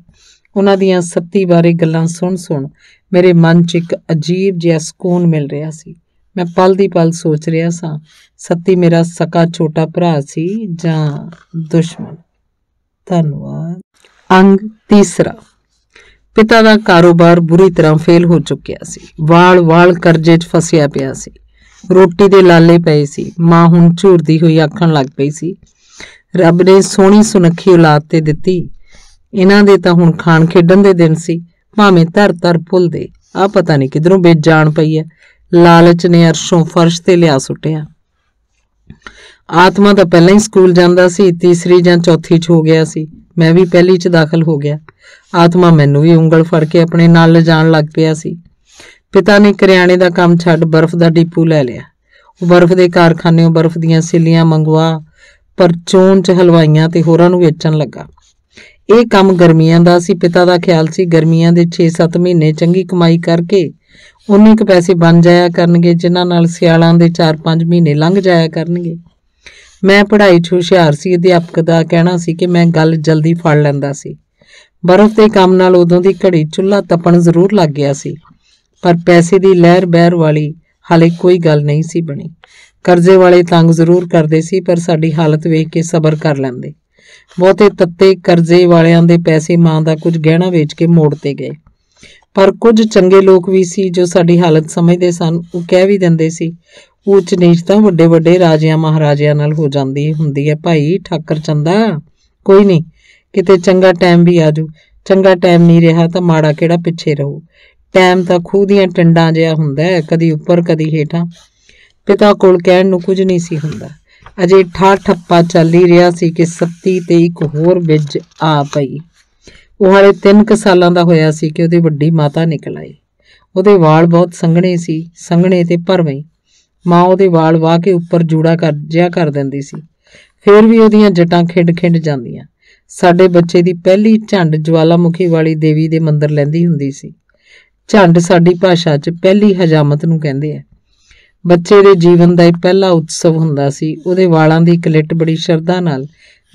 ਉਹਨਾਂ ਦੀਆਂ ਸੱਤੀ ਬਾਰੇ ਗੱਲਾਂ ਸੁਣ ਮੇਰੇ ਮਨ 'ਚ ਇੱਕ ਅਜੀਬ ਜਿਹਾ ਸਕੂਨ ਮਿਲ ਰਿਹਾ ਸੀ। ਮੈਂ ਪਲ ਦੀ ਪਲ ਸੋਚ ਰਿਹਾ ਸਾਂ, ਸੱਤੀ ਮੇਰਾ ਸਕਾ ਛੋਟਾ ਭਰਾ ਸੀ ਜਾਂ ਦੁਸ਼ਮਣ। ਧੰਨਵਾਦ। ਅੰਗ 3। ਪਿਤਾ ਦਾ ਕਾਰੋਬਾਰ ਬੁਰੀ ਤਰ੍ਹਾਂ ਫੇਲ ਹੋ ਚੁੱਕਿਆ ਸੀ। ਵਾਲ ਕਰਜ਼ੇ 'ਚ ਫਸਿਆ ਪਿਆ ਸੀ। ਰੋਟੀ ਦੇ ਲਾਲੇ ਪਏ ਸੀ। ਮਾਂ ਹੁਣ ਝੂਰਦੀ ਹੋਈ ਆਖਣ ਲੱਗ ਪਈ ਸੀ, ਰੱਬ ਨੇ ਸੋਹਣੀ ਸੁਨੱਖੀ ਔਲਾਦ ਤੇ ਦਿੱਤੀ, ਇਹਨਾਂ ਦੇ ਤਾਂ ਹੁਣ ਖਾਣ ਖੇਡਣ ਦੇ ਦਿਨ ਸੀ, ਭਾਵੇਂ ਧਰ ਭੁੱਲਦੇ। ਆਹ ਪਤਾ ਨਹੀਂ ਕਿਧਰੋਂ ਵੇਚ ਜਾਣ ਪਈ ਹੈ। ਲਾਲਚ ਨੇ ਅਰਸ਼ੋਂ ਫਰਸ਼ ਤੇ ਲਿਆ ਸੁੱਟਿਆ। ਆਤਮਾ ਤਾਂ ਪਹਿਲਾਂ ਹੀ ਸਕੂਲ ਜਾਂਦਾ ਸੀ, 3 ਜਾਂ 4 'ਚ ਹੋ ਗਿਆ ਸੀ। ਮੈਂ ਵੀ ਪਹਿਲੀ 'ਚ ਦਾਖਲ ਹੋ ਗਿਆ। ਆਤਮਾ ਮੈਨੂੰ ਵੀ ਉਂਗਲ ਫੜ ਕੇ ਆਪਣੇ ਨਾਲ ਲਿਜਾਣ ਲੱਗ ਪਿਆ ਸੀ। ਪਿਤਾ ਨੇ ਕਰਿਆਣੇ ਦਾ ਕੰਮ ਛੱਡ ਬਰਫ਼ ਦਾ ਡਿਪੂ ਲੈ ਲਿਆ। ਉਹ ਬਰਫ਼ ਦੇ ਕਾਰਖਾਨਿਓਂ ਬਰਫ਼ ਦੀਆਂ ਸਿੱਲੀਆਂ ਮੰਗਵਾ ਪਰਚੂਨ 'ਚ ਹਲਵਾਈਆਂ ਤੇ ਹੋਰਾਂ ਨੂੰ ਵੇਚਣ ਲੱਗਾ। ਇਹ ਕੰਮ ਗਰਮੀਆਂ ਦਾ ਸੀ। ਪਿਤਾ ਦਾ ਖਿਆਲ ਸੀ ਗਰਮੀਆਂ ਦੇ 6-7 ਮਹੀਨੇ ਚੰਗੀ ਕਮਾਈ ਕਰਕੇ ਉਨੇ ਕੁ ਪੈਸੇ ਬਣ ਜਾਇਆ ਕਰਨਗੇ ਜਿਨ੍ਹਾਂ ਨਾਲ ਸਿਆਲਾਂ ਦੇ 4-5 ਮਹੀਨੇ ਲੰਘ ਜਾਇਆ ਕਰਨਗੇ। ਮੈਂ ਪੜ੍ਹਾਈ 'ਚ ਹੁਸ਼ਿਆਰ ਸੀ। ਅਧਿਆਪਕ ਦਾ ਕਹਿਣਾ ਸੀ ਕਿ ਮੈਂ ਗੱਲ ਜਲਦੀ ਫੜ ਲੈਂਦਾ ਸੀ। ਬਰਫ਼ ਦੇ ਕੰਮ ਨਾਲ ਉਦੋਂ ਦੀ ਘੜੀ ਚੁੱਲ੍ਹਾ ਤਪਣ ਜ਼ਰੂਰ ਲੱਗ ਗਿਆ ਸੀ, ਪਰ ਪੈਸੇ ਦੀ ਲਹਿਰ ਬਹਿਰ ਵਾਲੀ ਹਾਲੇ ਕੋਈ ਗੱਲ ਨਹੀਂ ਸੀ ਬਣੀ। ਕਰਜ਼ੇ ਵਾਲੇ ਤੰਗ ਜ਼ਰੂਰ ਕਰਦੇ ਸੀ, ਪਰ ਸਾਡੀ ਹਾਲਤ ਵੇਖ ਕੇ ਸਬਰ ਕਰ ਲੈਂਦੇ। ਬਹੁਤੇ ਤੱਤੇ ਕਰਜ਼ੇ ਵਾਲਿਆਂ ਦੇ ਪੈਸੇ ਮਾਂ ਦਾ ਕੁਝ ਗਹਿਣਾ ਵੇਚ ਕੇ ਮੋੜਤੇ ਗਏ, ਪਰ ਕੁਝ ਚੰਗੇ ਲੋਕ ਵੀ ਸੀ ਜੋ ਸਾਡੀ ਹਾਲਤ ਸਮਝਦੇ ਸਨ। ਉਹ ਕਹਿ ਵੀ ਦਿੰਦੇ ਸੀ, ਉੱਚ ਨੀਚ ਤਾਂ ਵੱਡੇ ਰਾਜਿਆਂ ਮਹਾਰਾਜਿਆਂ ਨਾਲ ਹੋ ਜਾਂਦੀ ਹੁੰਦੀ ਹੈ ਭਾਈ ਠਾਕਰ ਚੰਦਾ। ਕੋਈ ਨਹੀਂ, ਕਿਤੇ ਚੰਗਾ ਟਾਈਮ ਵੀ ਆਜੂ। ਚੰਗਾ ਟਾਈਮ ਨਹੀਂ ਰਿਹਾ ਤਾਂ ਮਾੜਾ ਕਿਹੜਾ ਪਿੱਛੇ ਰਹੂ। ਟਾਈਮ ਤਾਂ ਖੂਹ ਦੀਆਂ ਟਿੰਡਾਂ ਜਿਹਾ ਹੁੰਦਾ ਹੈ, ਕਦੀ ਉੱਪਰ ਕਦੀ ਹੇਠਾਂ। ਪਿਤਾ ਕੋਲ ਕਹਿਣ ਨੂੰ ਕੁਝ ਨਹੀਂ ਸੀ ਹੁੰਦਾ। ਅਜੇ ਠੱਪਾ ਚੱਲ ਹੀ ਰਿਹਾ ਸੀ ਕਿ ਸੱਤੀ ਤੇ ਇੱਕ ਹੋਰ ਬਿੱਜ ਆ ਪਈ। ਉਹ ਹਾਲੇ 3 ਸਾਲਾਂ ਦਾ ਹੋਇਆ ਸੀ ਕਿ ਉਹਦੀ ਵੱਡੀ ਮਾਤਾ ਨਿਕਲ ਆਈ। ਉਹਦੇ ਵਾਲ ਬਹੁਤ ਸੰਘਣੇ ਤੇ ਭਰਵੇਂ। ਮਾਂ ਉਹਦੇ ਵਾਲ ਵਾਹ ਕੇ ਉੱਪਰ ਜੂੜਾ ਕਰ ਦਿੰਦੀ ਸੀ। ਫੇਰ ਵੀ ਉਹਦੀਆਂ ਜਟਾਂ ਖਿੰਡ ਜਾਂਦੀਆਂ। ਸਾਡੇ ਬੱਚੇ ਦੀ ਪਹਿਲੀ ਝੰਡ ਜਵਾਲਾਮੁਖੀ ਵਾਲੀ ਦੇਵੀ ਦੇ ਮੰਦਰ ਲੈਂਦੀ ਹੁੰਦੀ ਸੀ। ਝੰਡ ਸਾਡੀ ਭਾਸ਼ਾ 'ਚ ਪਹਿਲੀ ਹਜਾਮਤ ਨੂੰ ਕਹਿੰਦੇ ਆ। ਬੱਚੇ ਦੇ ਜੀਵਨ ਦਾ ਇਹ ਪਹਿਲਾ ਉਤਸਵ ਹੁੰਦਾ ਸੀ। ਉਹਦੇ ਵਾਲਾਂ ਦੀ ਕਲਿੱਟ ਬੜੀ ਸ਼ਰਧਾ ਨਾਲ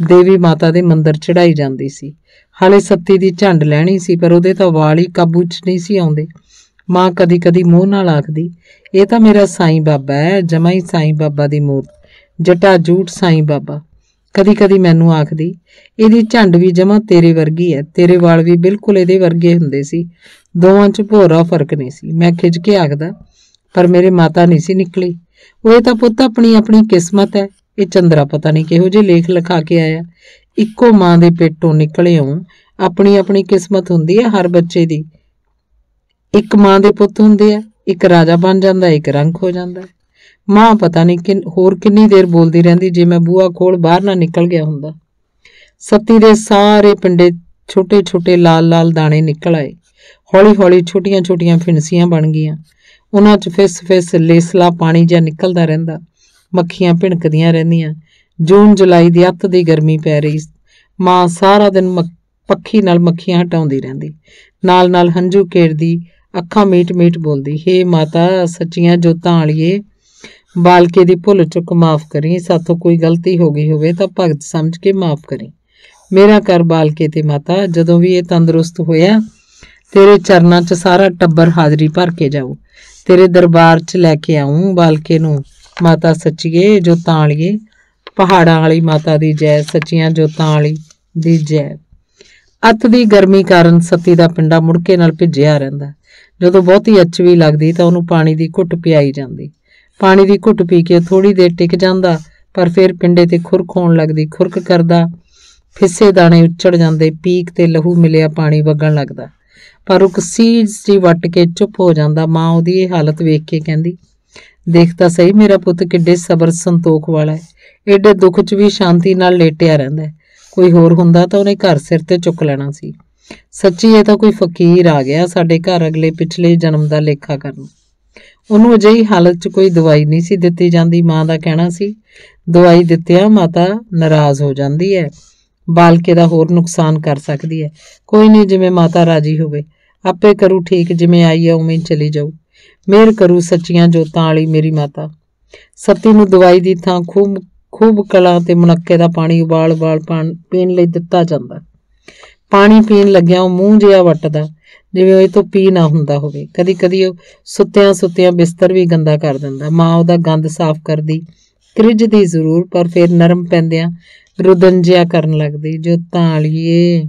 ਦੇਵੀ ਮਾਤਾ ਦੇ ਮੰਦਰ ਚੜਾਈ ਜਾਂਦੀ ਸੀ। ਹਾਲੇ ਸੱਤੀ ਦੀ ਝੰਡ ਲੈਣੀ ਸੀ, ਪਰ ਉਹਦੇ ਤਾਂ ਵਾਲ ਹੀ ਕਾਬੂ 'ਚ ਨਹੀਂ ਸੀ ਆਉਂਦੇ। ਮਾਂ ਕਦੀ ਮੂੰਹ ਨਾਲ ਆਖਦੀ, ਇਹ ਤਾਂ ਮੇਰਾ ਸਾਈਂ ਬਾਬਾ ਹੈ, ਜਮਾ ਹੀ ਸਾਈਂ ਬਾਬਾ ਦੀ ਮੂਰਤ, ਜਟਾ ਜੂਟ ਸਾਈਂ ਬਾਬਾ। ਕਦੀ ਮੈਨੂੰ ਆਖਦੀ, ਇਹਦੀ ਝੰਡ ਵੀ ਜਮਾ ਤੇਰੇ ਵਰਗੀ ਹੈ, ਤੇਰੇ ਵਾਲ ਵੀ ਬਿਲਕੁਲ ਇਹਦੇ ਵਰਗੇ ਹੁੰਦੇ ਸੀ, ਦੋਵਾਂ 'ਚ ਭੋਰਾ ਫਰਕ ਨਹੀਂ ਸੀ। ਮੈਂ ਖਿੱਚ ਕੇ ਆਖਦਾ, ਪਰ ਮੇਰੇ ਮਾਤਾ ਨਹੀਂ ਸੀ ਨਿਕਲੀ। ਉਹ ਤਾਂ ਪੁੱਤ ਆਪਣੀ ਕਿਸਮਤ ਹੈ। ਇਹ ਚੰਦਰਾ ਪਤਾ ਨਹੀਂ ਕਿਹੋ ਜਿਹੇ ਲੇਖ ਲਿਖਾ ਕੇ ਆਇਆ। ਇੱਕੋ ਮਾਂ ਦੇ ਪੇਟੋਂ ਨਿਕਲਿਓ ਆਪਣੀ ਕਿਸਮਤ ਹੁੰਦੀ ਹੈ ਹਰ ਬੱਚੇ ਦੀ। ਇੱਕ ਮਾਂ ਦੇ ਪੁੱਤ ਹੁੰਦੇ ਆ, ਇੱਕ ਰਾਜਾ ਬਣ ਜਾਂਦਾ, ਇੱਕ ਰੰਕ ਹੋ ਜਾਂਦਾ। ਮਾਂ ਪਤਾ ਨਹੀਂ ਹੋਰ ਕਿੰਨੀ ਦੇਰ ਬੋਲਦੀ ਰਹਿੰਦੀ ਜੇ ਮੈਂ ਬੂਹਾ ਖੋਲ ਬਾਹਰ ਨਾ ਨਿਕਲ ਗਿਆ ਹੁੰਦਾ। ਸੱਤੀ ਦੇ ਸਾਰੇ ਪਿੰਡੇ ਛੋਟੇ ਲਾਲ ਦਾਣੇ ਨਿਕਲ ਆਏ। ਹੌਲੀ ਛੋਟੀਆਂ ਫਿਣਸੀਆਂ ਬਣ ਗਈਆਂ। ਉਹਨਾਂ 'ਚ ਫਿਸ ਲੇਸਲਾ ਪਾਣੀ ਜਿਹਾ ਨਿਕਲਦਾ ਰਹਿੰਦਾ। ਮੱਖੀਆਂ ਭਿਣਕਦੀਆਂ ਰਹਿੰਦੀਆਂ। ਜੂਨ ਜੁਲਾਈ ਦੀ ਅੱਤ ਦੀ ਗਰਮੀ ਪੈ ਰਹੀ। ਮਾਂ ਸਾਰਾ ਦਿਨ ਪੱਖੀ ਨਾਲ ਮੱਖੀਆਂ ਹਟਾਉਂਦੀ ਰਹਿੰਦੀ, ਨਾਲ ਹੰਝੂ ਕੇਰਦੀ, ਅੱਖਾਂ ਮੀਟ ਬੋਲਦੀ, ਹੇ ਮਾਤਾ ਸੱਚੀਆਂ ਜੋਤਾਂ ਵਾਲੀਏ, बालके दी भुल चुक माफ करी, साथों कोई गलती हो गई होवे तां भगत समझ के माफ करी। मेरा कर बालके ते माता, जदों भी ये तंदुरुस्त होया तेरे चरनां च सारा टब्बर हाजरी भर के जाऊ, तेरे दरबार च लैके आऊं बालके नूं। माता सच्चीए जोतां वालीए, पहाड़ां वाली माता दी जय, सच्चियां जोतां वाली दी जय। अत दी गर्मी काਰਨ सती दा पिंडा मुड़के नाल भिजिया रहिंदा। जदों बहुती अचवी लगदी तां ਉਹਨੂੰ पानी दी घुट पियाई ਜਾਂਦੀ। पानी दी घुट पी के थोड़ी देर टिक ਜਾਂਦਾ, पर फिर पिंडे ते खुरक होण लगदी। खुरक करदा फिसे दाणे उछड़ ਜਾਂਦੇ, पीक ते लहू मिलिया पानी वगण लगदा। पर ਉਹ ਕਸੀਜ ਜੀ ਵੱਟ ਕੇ ਚੁੱਪ ਹੋ ਜਾਂਦਾ। ਮਾਂ ਉਹਦੀ ਇਹ ਹਾਲਤ ਵੇਖ ਕੇ ਕਹਿੰਦੀ, ਦੇਖ ਤਾਂ ਸਹੀ ਮੇਰਾ ਪੁੱਤ ਕਿੱਡੇ ਸਬਰ ਸੰਤੋਖ ਵਾਲਾ ਹੈ, ਏਡੇ ਦੁੱਖ 'ਚ ਵੀ ਸ਼ਾਂਤੀ ਨਾਲ ਲੇਟਿਆ ਰਹਿੰਦਾ ਹੈ। ਕੋਈ ਹੋਰ ਹੁੰਦਾ ਤਾਂ ਉਹਨੇ ਘਰ ਸਿਰ ਤੇ ਚੁੱਕ ਲੈਣਾ ਸੀ। ਸੱਚੀ ਇਹ ਤਾਂ ਕੋਈ ਫਕੀਰ ਆ ਗਿਆ ਸਾਡੇ ਘਰ ਅਗਲੇ ਪਿਛਲੇ ਜਨਮ ਦਾ ਲੇਖਾ ਕਰਨ। ਉਹਨੂੰ ਅਜਿਹੀ ਹਾਲਤ 'ਚ ਕੋਈ ਦਵਾਈ ਨਹੀਂ ਸੀ ਦਿੱਤੀ ਜਾਂਦੀ। ਮਾਂ ਦਾ ਕਹਿਣਾ ਸੀ, ਦਵਾਈ ਦਿੱਤਿਆਂ ਮਾਤਾ ਨਾਰਾਜ਼ ਹੋ ਜਾਂਦੀ ਹੈ, ਬਾਲਕੇ ਦਾ ਹੋਰ ਨੁਕਸਾਨ ਕਰ ਸਕਦੀ ਹੈ। ਕੋਈ ਨਹੀਂ, ਜਿਵੇਂ ਮਾਤਾ ਰਾਜੀ ਹੋਵੇ, ਆਪੇ ਕਰੂ ਠੀਕ, ਜਿਵੇਂ ਆਈ ਆ ਉਵੇਂ ਚਲੀ ਜਾਊ। ਮਿਹਰ ਕਰੂ ਸੱਚੀਆਂ ਜੋਤਾਂ ਵਾਲੀ ਮੇਰੀ ਮਾਤਾ। ਸਤੀ ਨੂੰ ਦਵਾਈ ਦੀ ਥਾਂ ਖੂਬ ਕਲਾਂ ਤੇ ਮੁਨੱਕੇ ਦਾ ਪਾਣੀ ਉਬਾਲ ਪੀਣ ਲਈ ਦਿੱਤਾ ਜਾਂਦਾ। ਪਾਣੀ ਪੀਣ ਲੱਗਿਆ ਉਹ ਮੂੰਹ ਜਿਹਾ ਵੱਟਦਾ, ਜਿਵੇਂ ਉਹ ਇਹ ਤੋਂ ਪੀ ਨਾ ਹੁੰਦਾ ਹੋਵੇ। ਕਦੀ ਕਦੀ ਉਹ ਸੁੱਤਿਆਂ ਬਿਸਤਰ ਵੀ ਗੰਦਾ ਕਰ ਦਿੰਦਾ। ਮਾਂ ਉਹਦਾ ਗੰਦ ਸਾਫ਼ ਕਰਦੀ, ਕ੍ਰਿਜਦੀ ਜ਼ਰੂਰ, ਪਰ ਫਿਰ ਨਰਮ ਪੈਂਦਿਆਂ ਰੁਦਨ ਜਿਹਾ ਕਰਨ ਲੱਗਦੀ। ਜੋਤਾਂ ਵਾਲੀਏ,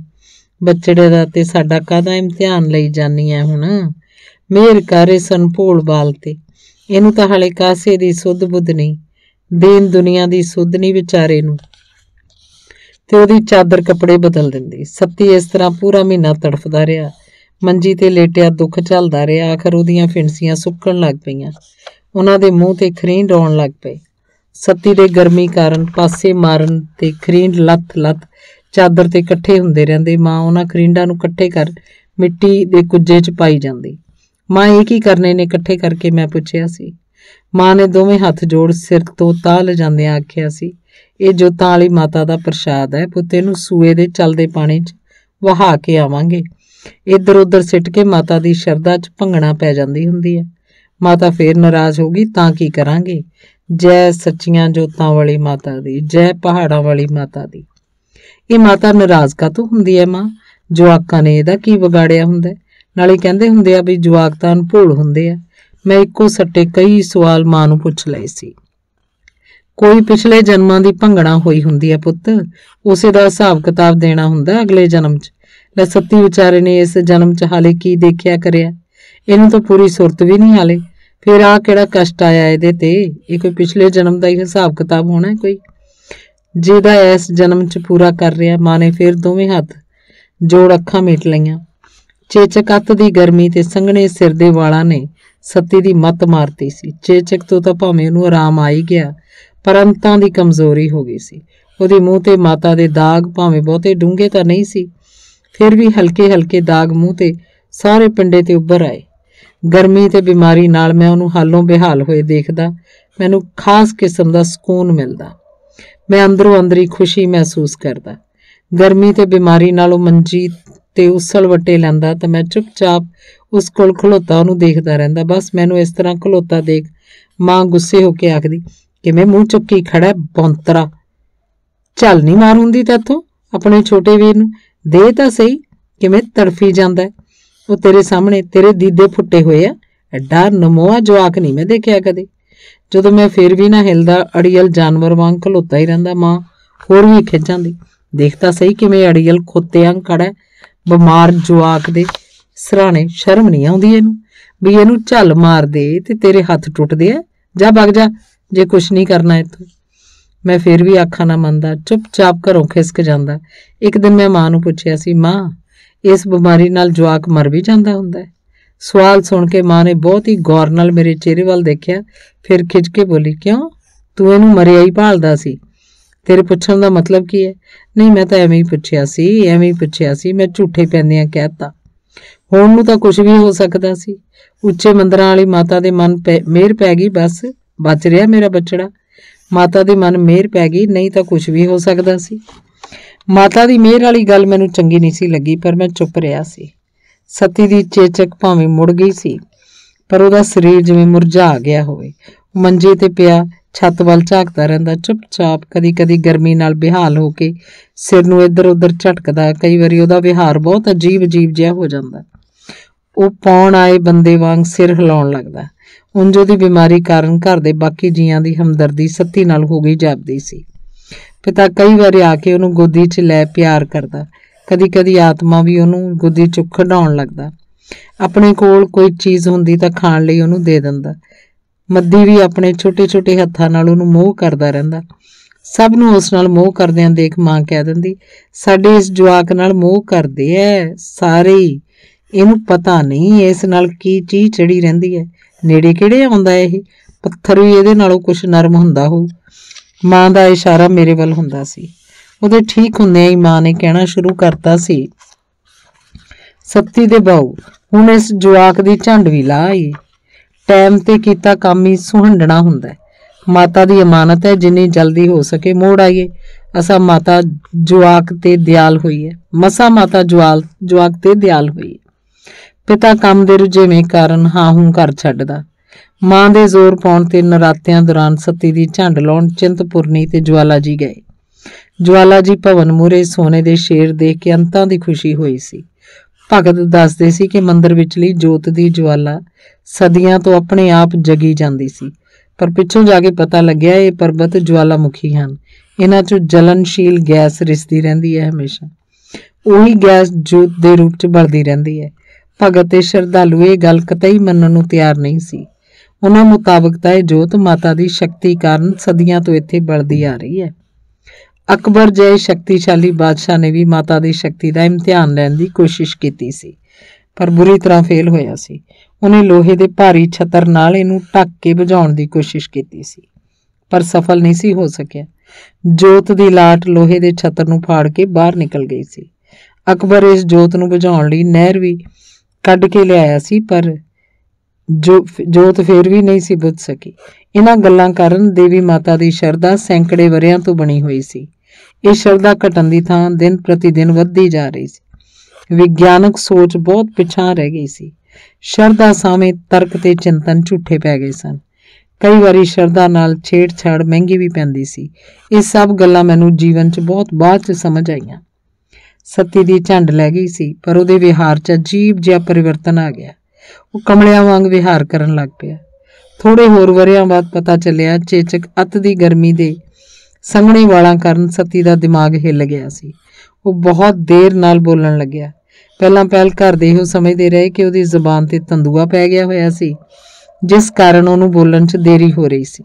ਬੱਚੜੇ ਦਾ ਤੇ ਸਾਡਾ ਕਾਹਦਾ ਇਮਤਿਹਾਨ ਲਈ ਜਾਨੀ ਐ ਹੁਣ? ਮਿਹਰ ਕਰ ਇਸ ਅਨਭੋਲ ਬਾਲ ਤੇ, ਇਹਨੂੰ ਤਾਂ ਹਾਲੇ ਕਾਸੇ ਦੀ ਸੁੱਧ ਬੁੱਧ ਨਹੀਂ, ਦੀਨ ਦੁਨੀਆ ਦੀ ਸੁੱਧ ਨਹੀਂ ਵਿਚਾਰੇ ਨੂੰ। ਤੇ ਉਹਦੀ ਚਾਦਰ ਕੱਪੜੇ ਬਦਲ ਦਿੰਦੀ। ਸੱਤੀ ਇਸ ਤਰ੍ਹਾਂ ਪੂਰਾ ਮਹੀਨਾ ਤੜਫਦਾ ਰਿਹਾ, ਮੰਜੀ ਤੇ ਲੇਟਿਆ ਦੁੱਖ ਝੱਲਦਾ ਰਿਹਾ। ਆਖਰ ਉਹਦੀਆਂ ਫਿਣਸੀਆਂ ਸੁੱਕਣ ਲੱਗ ਪਈਆਂ, ਉਹਨਾਂ ਦੇ ਮੂੰਹ ਤੇ ਖਰੀਂਡ ਆਉਣ ਲੱਗ ਪਏ। ਸੱਤੀ ਦੇ ਗਰਮੀ ਕਾਰਨ ਪਾਸੇ ਮਾਰਨ ਤੇ ਖਰੀਂਡ ਲੱਥ ਚਾਦਰ ਤੇ ਇਕੱਠੇ ਹੁੰਦੇ ਰਹਿੰਦੇ। ਮਾਂ ਉਹਨਾਂ ਖਰੀਂਡਾਂ ਨੂੰ ਇਕੱਠੇ ਕਰ ਮਿੱਟੀ ਦੇ ਕੁੱਜੇ 'ਚ ਪਾਈ ਜਾਂਦੀ। ਮਾਂ ਇਹ ਕੀ ਕਰਨੇ ਨੇ ਇਕੱਠੇ ਕਰਕੇ, ਮੈਂ ਪੁੱਛਿਆ ਸੀ। ਮਾਂ ਨੇ ਦੋਵੇਂ ਹੱਥ ਜੋੜ ਸਿਰ ਤੋਂ ਤਾਹ ਲਿਜਾਂਦਿਆਂ ਆਖਿਆ ਸੀ, ਇਹ ਜੋਤਾਂ ਵਾਲੀ ਮਾਤਾ ਦਾ ਪ੍ਰਸ਼ਾਦ ਹੈ ਪੁੱਤੇ, ਨੂੰ ਸੂਏ ਦੇ ਚੱਲਦੇ ਪਾਣੀ 'ਚ ਵਹਾ ਕੇ ਆਵਾਂਗੇ। ਇੱਧਰ ਉੱਧਰ ਸਿੱਟ ਕੇ ਮਾਤਾ ਦੀ ਸ਼ਰਧਾ 'ਚ ਭੰਗਣਾ ਪੈ ਜਾਂਦੀ ਹੁੰਦੀ ਹੈ। ਮਾਤਾ ਫੇਰ ਨਾਰਾਜ਼ ਹੋ ਗਈ ਤਾਂ ਕੀ ਕਰਾਂਗੇ। ਜੈ ਸੱਚੀਆਂ ਜੋਤਾਂ ਵਾਲੀ ਮਾਤਾ ਦੀ ਜੈ, ਪਹਾੜਾਂ ਵਾਲੀ ਮਾਤਾ ਦੀ। ਇਹ ਮਾਤਾ ਨਾਰਾਜ਼ ਕਾਹਤੋਂ ਹੁੰਦੀ ਹੈ ਮਾਂ? ਜਵਾਕਾਂ ਨੇ ਇਹਦਾ ਕੀ ਵਿਗਾੜਿਆ ਹੁੰਦਾ? ਨਾਲੇ ਕਹਿੰਦੇ ਹੁੰਦੇ ਆ ਵੀ ਜਵਾਕ ਤਾਂ ਅਨਭੋਲ ਹੁੰਦੇ ਆ। ਮੈਂ ਇੱਕੋ ਸੱਟੇ ਕਈ ਸਵਾਲ ਮਾਂ ਨੂੰ ਪੁੱਛ ਲਏ ਸੀ। ਕੋਈ ਪਿਛਲੇ ਜਨਮਾਂ ਦੀ ਭੰਗਣਾ ਹੋਈ ਹੁੰਦੀ ਹੈ ਪੁੱਤ, ਉਸੇ ਦਾ ਹਿਸਾਬ ਕਿਤਾਬ ਦੇਣਾ ਹੁੰਦਾ ਅਗਲੇ ਜਨਮ 'ਚ। ਲੈ ਸੱਤੀ ਵਿਚਾਰੇ ਨੇ ਇਸ ਜਨਮ 'ਚ ਹਾਲੇ ਕੀ ਦੇਖਿਆ ਕਰਿਆ? ਇਹਨੂੰ ਤਾਂ ਪੂਰੀ ਸੁਰਤ ਵੀ ਨਹੀਂ ਹਾਲੇ। ਫਿਰ ਆਹ ਕਿਹੜਾ ਕਸ਼ਟ ਆਇਆ ਇਹਦੇ ਤੇ? ਇਹ ਕੋਈ ਪਿਛਲੇ ਜਨਮ ਦਾ ਹੀ ਹਿਸਾਬ ਕਿਤਾਬ ਹੋਣਾ ਕੋਈ, ਜਿਹਦਾ ਇਸ ਜਨਮ 'ਚ ਪੂਰਾ ਕਰ ਰਿਹਾ। ਮਾਂ ਨੇ ਫਿਰ ਦੋਵੇਂ ਹੱਥ ਜੋੜ ਅੱਖਾਂ ਮੀਟ ਲਈਆਂ। ਚੇਚਕ ਅੱਤ ਦੀ ਗਰਮੀ ਤੇ ਸੰਘਣੇ ਸਿਰ ਦੇ ਵਾਲਾਂ ਨੇ ਸੱਤੀ ਦੀ ਮੱਤ ਮਾਰਤੀ ਸੀ। ਚੇਚਕ ਤੋਂ ਤਾਂ ਭਾਵੇਂ ਉਹਨੂੰ ਆਰਾਮ ਆ ਹੀ ਗਿਆ, ਪਰ ਅੰਤਾਂ ਦੀ ਕਮਜ਼ੋਰੀ ਹੋ ਗਈ ਸੀ। ਉਹਦੇ ਮੂੰਹ ਤੇ ਮਾਤਾ ਦੇ ਦਾਗ ਭਾਵੇਂ ਬਹੁਤੇ ਡੂੰਘੇ ਤਾਂ ਨਹੀਂ ਸੀ, ਫਿਰ ਵੀ ਹਲਕੇ ਦਾਗ ਮੂੰਹ ਤੇ ਸਾਰੇ ਪਿੰਡੇ ਤੇ ਉੱਭਰ ਆਏ। ਗਰਮੀ ਤੇ ਬਿਮਾਰੀ ਨਾਲ ਮੈਂ ਉਹਨੂੰ ਹਾਲੋਂ ਬੇਹਾਲ ਹੋਏ ਦੇਖਦਾ, ਮੈਨੂੰ ਖਾਸ ਕਿਸਮ ਦਾ ਸਕੂਨ ਮਿਲਦਾ। ਮੈਂ ਅੰਦਰੋਂ ਅੰਦਰੀ ਖੁਸ਼ੀ ਮਹਿਸੂਸ ਕਰਦਾ। ਗਰਮੀ ਤੇ ਬਿਮਾਰੀ ਨਾਲ ਉਹ ਮੰਜੀ ਤੇ ਉਸਲ ਵੱਟੇ ਲੈਂਦਾ ਤਾਂ ਮੈਂ ਚੁੱਪਚਾਪ ਉਸ ਕੋਲ ਖਲੋਤਾ ਉਹਨੂੰ ਦੇਖਦਾ ਰਹਿੰਦਾ। ਬਸ ਮੈਨੂੰ ਇਸ ਤਰ੍ਹਾਂ ਖਲੋਤਾ ਦੇਖ ਮਾਂ ਗੁੱਸੇ ਹੋ ਕੇ ਆਖਦੀ, ਕਿਵੇਂ ਮੂੰਹ ਚੁੱਕੀ ਖੜਾ ਬੌਂਤਰਾ, ਝੱਲ ਨਹੀਂ ਮਾਰ ਹੁੰਦੀ ਤੈਥੋਂ ਆਪਣੇ ਛੋਟੇ ਵੀਰ ਨੂੰ? ਦੇ ਤਾਂ ਸਹੀ ਕਿਵੇਂ ਤੜਫੀ ਜਾਂਦਾ। ਉਹ ਤੇਰੇ ਸਾਹਮਣੇ ਤੇਰੇ ਦੀਦੇ ਫੁੱਟੇ ਹੋਏ ਆ, ਐਡਾ ਨਮੋਆ ਜਵਾਕ ਨਹੀਂ ਮੈਂ ਦੇਖਿਆ ਕਦੇ। ਜਦੋਂ ਮੈਂ ਫਿਰ ਵੀ ਨਾ ਹਿਲਦਾ, ਅੜੀਅਲ ਜਾਨਵਰ ਵਾਂਗ ਖਲੋਤਾ ਹੀ ਰਹਿੰਦਾ। ਮਾਂ ਹੋਰ ਵੀ ਖਿੱਚ ਜਾਂਦੀ, ਦੇਖ ਤਾਂ ਸਹੀ ਕਿਵੇਂ ਅੜੀਅਲ ਖੋਤਿਆਂ ਖੜਾ ਬਿਮਾਰ ਜਵਾਕ ਦੇ ਸਰਾਣੇ। ਸ਼ਰਮ ਨਹੀਂ ਆਉਂਦੀ ਇਹਨੂੰ ਵੀ ਇਹਨੂੰ ਝੱਲ ਮਾਰ ਦੇ ਤੇ ਤੇਰੇ ਹੱਥ ਟੁੱਟਦੇ ਆ? ਜਾ ਵਗ ਜਾ ਜੇ ਕੁਛ ਨਹੀਂ ਕਰਨਾ ਇੱਥੋਂ। ਮੈਂ ਫਿਰ ਵੀ ਆਖਾਂ ਨਾ ਮੰਨਦਾ, ਚੁੱਪਚਾਪ ਘਰੋਂ ਖਿਸਕ ਜਾਂਦਾ। ਇੱਕ ਦਿਨ ਮੈਂ ਮਾਂ ਨੂੰ ਪੁੱਛਿਆ ਸੀ, ਮਾਂ ਇਸ ਬਿਮਾਰੀ ਨਾਲ ਜਵਾਕ ਮਰ ਵੀ ਜਾਂਦਾ ਹੁੰਦਾ ਹੈ? ਸਵਾਲ ਸੁਣ ਕੇ ਮਾਂ ਨੇ ਬਹੁਤ ਹੀ ਗੌਰ ਨਾਲ ਮੇਰੇ ਚਿਹਰੇ ਵੱਲ ਦੇਖਿਆ, ਫਿਰ ਖਿੱਚ ਕੇ ਬੋਲੀ, ਕਿਉਂ ਤੂੰ ਇਹਨੂੰ ਮਰਿਆ ਹੀ ਭਾਲਦਾ ਸੀ? ਤੇਰੇ ਪੁੱਛਣ ਦਾ ਮਤਲਬ ਕੀ ਹੈ? ਨਹੀਂ ਮੈਂ ਤਾਂ ਐਵੇਂ ਹੀ ਪੁੱਛਿਆ ਸੀ। ਮੈਂ ਝੂਠੇ ਪੈਂਦਿਆਂ ਕਹਿਤਾ। ਹੁਣ ਨੂੰ ਤਾਂ ਕੁਝ ਵੀ ਹੋ ਸਕਦਾ ਸੀ। ਉੱਚੇ ਮੰਦਰਾਂ ਵਾਲੀ ਮਾਤਾ ਦੇ ਮਨ ਮਿਹਰ ਪੈ ਗਈ, ਬਸ ਬਚ ਰਿਹਾ ਮੇਰਾ ਬੱਚੜਾ। ਮਾਤਾ ਦੇ ਮਨ ਮਿਹਰ ਪੈ ਗਈ, ਨਹੀਂ ਤਾਂ ਕੁਝ ਵੀ ਹੋ ਸਕਦਾ ਸੀ। ਮਾਤਾ ਦੀ ਮਿਹਰ ਵਾਲੀ ਗੱਲ ਮੈਨੂੰ ਚੰਗੀ ਨਹੀਂ ਸੀ ਲੱਗੀ, ਪਰ ਮੈਂ ਚੁੱਪ ਰਿਹਾ ਸੀ। ਸਤੀ ਦੀ ਚੇਚਕ ਭਾਵੇਂ ਮੁੜ ਗਈ ਸੀ, ਪਰ ਉਹਦਾ ਸਰੀਰ ਜਿਵੇਂ ਮੁਰਝਾ ਗਿਆ ਹੋਵੇ। ਮੰਜੇ ਤੇ ਪਿਆ ਛੱਤ ਵੱਲ ਝਾਕਦਾ ਰਹਿੰਦਾ, ਚੁੱਪਚਾਪ। ਕਦੀ ਕਦੀ ਗਰਮੀ ਨਾਲ ਬੇਹਾਲ ਹੋ ਕੇ ਸਿਰ ਨੂੰ ਇੱਧਰ ਉੱਧਰ ਝਟਕਦਾ। ਕਈ ਵਾਰੀ ਉਹਦਾ ਵਿਹਾਰ ਬਹੁਤ ਅਜੀਬ ਜਿਹਾ ਹੋ ਜਾਂਦਾ। ਉਹ ਪਾਉਣ ਆਏ ਬੰਦੇ ਵਾਂਗ ਸਿਰ ਹਿਲਾਉਣ ਲੱਗਦਾ। ਉਂਝ ਉਹਦੀ ਬਿਮਾਰੀ ਕਾਰਨ ਘਰ ਦੇ ਬਾਕੀ ਜੀਆਂ ਦੀ ਹਮਦਰਦੀ ਸੱਤੀ ਨਾਲ ਹੋ ਗਈ ਜਾਪਦੀ ਸੀ। ਪਿਤਾ ਕਈ ਵਾਰੀ ਆ ਕੇ ਉਹਨੂੰ ਗੋਦੀ 'ਚ ਲੈ ਪਿਆਰ ਕਰਦਾ। ਕਦੀ ਕਦੀ ਆਤਮਾ ਵੀ ਉਹਨੂੰ ਗੋਦੀ 'ਚ ਖਿਡਾਉਣ ਲੱਗਦਾ। ਆਪਣੇ ਕੋਲ ਕੋਈ ਚੀਜ਼ ਹੁੰਦੀ ਤਾਂ ਖਾਣ ਲਈ ਉਹਨੂੰ ਦੇ ਦਿੰਦਾ। ਮੱਦੀ ਵੀ ਆਪਣੇ ਛੋਟੇ ਛੋਟੇ ਹੱਥਾਂ ਨਾਲ ਉਹਨੂੰ ਮੋਹ ਕਰਦਾ ਰਹਿੰਦਾ। ਸਭ ਨੂੰ ਉਸ ਨਾਲ ਮੋਹ ਕਰਦਿਆਂ ਦੇਖ ਮਾਂ ਕਹਿ ਦਿੰਦੀ, ਸਾਡੇ ਇਸ ਜਵਾਕ ਨਾਲ ਮੋਹ ਕਰਦੇ ਐ ਸਾਰੇ ਹੀ, ਇਹਨੂੰ ਪਤਾ ਨਹੀਂ ਇਸ ਨਾਲ ਕੀ ਚੀਜ਼ ਚੜੀ ਰਹਿੰਦੀ ਹੈ। ਨੇੜੇ ਕਿਹੜੇ ਆਉਂਦਾ ਇਹ, ਪੱਥਰ ਵੀ ਇਹਦੇ ਨਾਲੋਂ ਕੁਛ ਨਰਮ ਹੁੰਦਾ ਹੋਊ। ਮਾਂ ਦਾ ਇਸ਼ਾਰਾ ਮੇਰੇ ਵੱਲ ਹੁੰਦਾ ਸੀ। ਉਹਦੇ ਠੀਕ ਹੁੰਦਿਆਂ ਹੀ ਮਾਂ ਨੇ ਕਹਿਣਾ ਸ਼ੁਰੂ ਕਰਤਾ ਸੀ, ਸੱਤੀ ਦੇ ਬਾਊ, ਹੁਣ ਇਸ ਜਵਾਕ ਦੀ ਝੰਡ ਵੀ ਲਾ ਆਈ। ਟਾਈਮ ਤੇ ਕੀਤਾ ਕੰਮ ਹੀ ਸੁਹੰਡਣਾ ਹੁੰਦਾ। ਮਾਤਾ ਦੀ ਅਮਾਨਤ ਹੈ, ਜਿੰਨੀ ਜਲਦੀ ਹੋ ਸਕੇ ਮੋੜ ਆਈਏ। ਅਸਾਂ ਮਾਤਾ ਜਵਾਕ ਤੇ ਦਿਆਲ ਹੋਈ ਹੈ, ਮਸਾ ਮਾਤਾ ਜਵਾਕ ਤੇ ਦਿਆਲ ਹੋਈ ਹੈ। ਪਿਤਾ ਕੰਮ ਦੇ ਰੁਝੇਵੇਂ ਕਾਰਨ ਹਾਂ ਹੂੰ ਘਰ ਛੱਡਦਾ। ਮਾਂ ਦੇ ਜ਼ੋਰ ਪਾਉਣ ਤੇ ਨਰਾਤਿਆਂ ਦੌਰਾਨ ਸੱਤੀ ਦੀ ਝੰਡ ਲਾਉਣ ਚਿੰਤਪੁਰਨੀ ਤੇ ਜਵਾਲਾ ਜੀ ਗਏ। ਜਵਾਲਾ ਜੀ ਭਵਨ ਮੂਹਰੇ ਸੋਨੇ ਦੇ ਸ਼ੇਰ ਦੇਖ ਕੇ ਅੰਤਾਂ ਦੀ ਖੁਸ਼ੀ ਹੋਈ ਸੀ। ਭਗਤ ਦੱਸਦੇ ਸੀ ਕਿ ਮੰਦਰ ਵਿਚਲੀ ਜੋਤ ਦੀ ਜਵਾਲਾ ਸਦੀਆਂ ਤੋਂ ਆਪਣੇ ਆਪ ਜਗੀ ਜਾਂਦੀ ਸੀ, ਪਰ ਪਿੱਛੋਂ ਜਾ ਕੇ ਪਤਾ ਲੱਗਿਆ ਇਹ ਪਰਬਤ ਜਵਾਲਾਮੁਖੀ ਹਨ। ਇਹਨਾਂ 'ਚੋਂ ਜਲਨਸ਼ੀਲ ਗੈਸ ਰਿਸਦੀ ਰਹਿੰਦੀ ਹੈ, ਹਮੇਸ਼ਾ ਉਹੀ ਗੈਸ ਜੋਤ ਦੇ ਰੂਪ 'ਚ ਬਲਦੀ ਰਹਿੰਦੀ ਹੈ। ਭਗਤ ਤੇ ਸ਼ਰਧਾਲੂ ਇਹ ਗੱਲ ਕਤਈ ਮੰਨਣ ਨੂੰ ਤਿਆਰ ਨਹੀਂ ਸੀ। ਉਹਨਾਂ ਮੁਤਾਬਕ ਤਾਂ ਇਹ ਜੋਤ ਮਾਤਾ ਦੀ ਸ਼ਕਤੀ ਕਾਰਨ ਸਦੀਆਂ ਤੋਂ ਇੱਥੇ ਬਲਦੀ ਆ ਰਹੀ ਹੈ। ਅਕਬਰ ਜਿਹੇ ਸ਼ਕਤੀਸ਼ਾਲੀ ਬਾਦਸ਼ਾਹ ਨੇ ਵੀ ਮਾਤਾ ਦੀ ਸ਼ਕਤੀ ਦਾ ਇਮਤਿਹਾਨ ਲੈਣ ਦੀ ਕੋਸ਼ਿਸ਼ ਕੀਤੀ ਸੀ, ਪਰ ਬੁਰੀ ਤਰ੍ਹਾਂ ਫੇਲ ਹੋਇਆ ਸੀ। ਉਹਨੇ ਲੋਹੇ ਦੇ ਭਾਰੀ ਛਤਰ ਨਾਲ ਇਹਨੂੰ ਢੱਕ ਕੇ ਬੁਝਾਉਣ ਦੀ ਕੋਸ਼ਿਸ਼ ਕੀਤੀ ਸੀ, ਪਰ ਸਫਲ ਨਹੀਂ ਸੀ ਹੋ ਸਕਿਆ। ਜੋਤ ਦੀ ਲਾਟ ਲੋਹੇ ਦੇ ਛਤਰ ਨੂੰ ਫਾੜ ਕੇ ਬਾਹਰ ਨਿਕਲ ਗਈ ਸੀ। ਅਕਬਰ ਇਸ ਜੋਤ ਨੂੰ ਬੁਝਾਉਣ ਲਈ ਨਹਿਰ ਵੀ ਕੱਢ ਕੇ ਲਿਆਇਆ ਸੀ, ਪਰ ਜੋਤ ਫੇਰ ਵੀ ਨਹੀਂ ਸੀ ਬੁਝ ਸਕੀ। ਇਹਨਾਂ ਗੱਲਾਂ ਕਾਰਨ ਦੇਵੀ ਮਾਤਾ ਦੀ ਸ਼ਰਧਾ ਸੈਂਕੜੇ ਵਰ੍ਹਿਆਂ ਤੋਂ ਬਣੀ ਹੋਈ ਸੀ। ਇਹ ਸ਼ਰਧਾ ਘਟਣ ਦੀ ਥਾਂ ਦਿਨ ਪ੍ਰਤੀ ਦਿਨ ਵੱਧਦੀ ਜਾ ਰਹੀ ਸੀ। ਵਿਗਿਆਨਕ ਸੋਚ ਬਹੁਤ ਪਿਛਾਂਹ ਰਹਿ ਗਈ ਸੀ। ਸ਼ਰਧਾ ਸਾਹਮਣੇ ਤਰਕ ਤੇ ਚਿੰਤਨ ਝੂਠੇ ਪੈ ਗਏ ਸਨ। ਕਈ ਵਾਰੀ ਸ਼ਰਧਾ ਨਾਲ ਛੇੜਛਾੜ ਮਹਿੰਗੀ ਵੀ ਪੈਂਦੀ ਸੀ। ਇਹ ਸਭ ਗੱਲਾਂ ਮੈਨੂੰ ਜੀਵਨ 'ਚ ਬਹੁਤ ਬਾਅਦ 'ਚ ਸਮਝ ਆਈਆਂ। ਸੱਤੀ ਦੀ ਝੰਡ ਲੈ ਗਈ ਸੀ, ਪਰ ਉਹਦੇ ਵਿਹਾਰ 'ਚ ਅਜੀਬ ਜਿਹਾ ਪਰਿਵਰਤਨ ਆ ਗਿਆ। ਉਹ ਕਮਲਿਆਂ ਵਾਂਗ ਵਿਹਾਰ ਕਰਨ ਲੱਗ ਪਿਆ। ਥੋੜੇ ਹੋਰ ਵਰ੍ਹਿਆਂ ਬਾਅਦ ਪਤਾ ਚੱਲਿਆ ਚੇਚਕ ਅੱਤ ਦੀ ਗਰਮੀ ਦੇ ਸੰਘਣੇ ਵਾਲਾਂ ਕਾਰਨ ਸੱਤੀ ਦਾ ਦਿਮਾਗ ਹਿੱਲ ਗਿਆ ਸੀ। ਉਹ ਬਹੁਤ ਦੇਰ ਨਾਲ ਬੋਲਣ ਲੱਗਿਆ। ਪਹਿਲਾਂ ਘਰ ਦੇ ਇਹੋ ਸਮਝਦੇ ਰਹੇ ਕਿ ਉਹਦੀ ਜ਼ੁਬਾਨ ਤੇ ਤੰਦੂਆ ਪੈ ਗਿਆ ਹੋਇਆ ਸੀ, ਜਿਸ ਕਾਰਨ ਉਹਨੂੰ ਬੋਲਣ 'ਚ ਦੇਰੀ ਹੋ ਰਹੀ ਸੀ।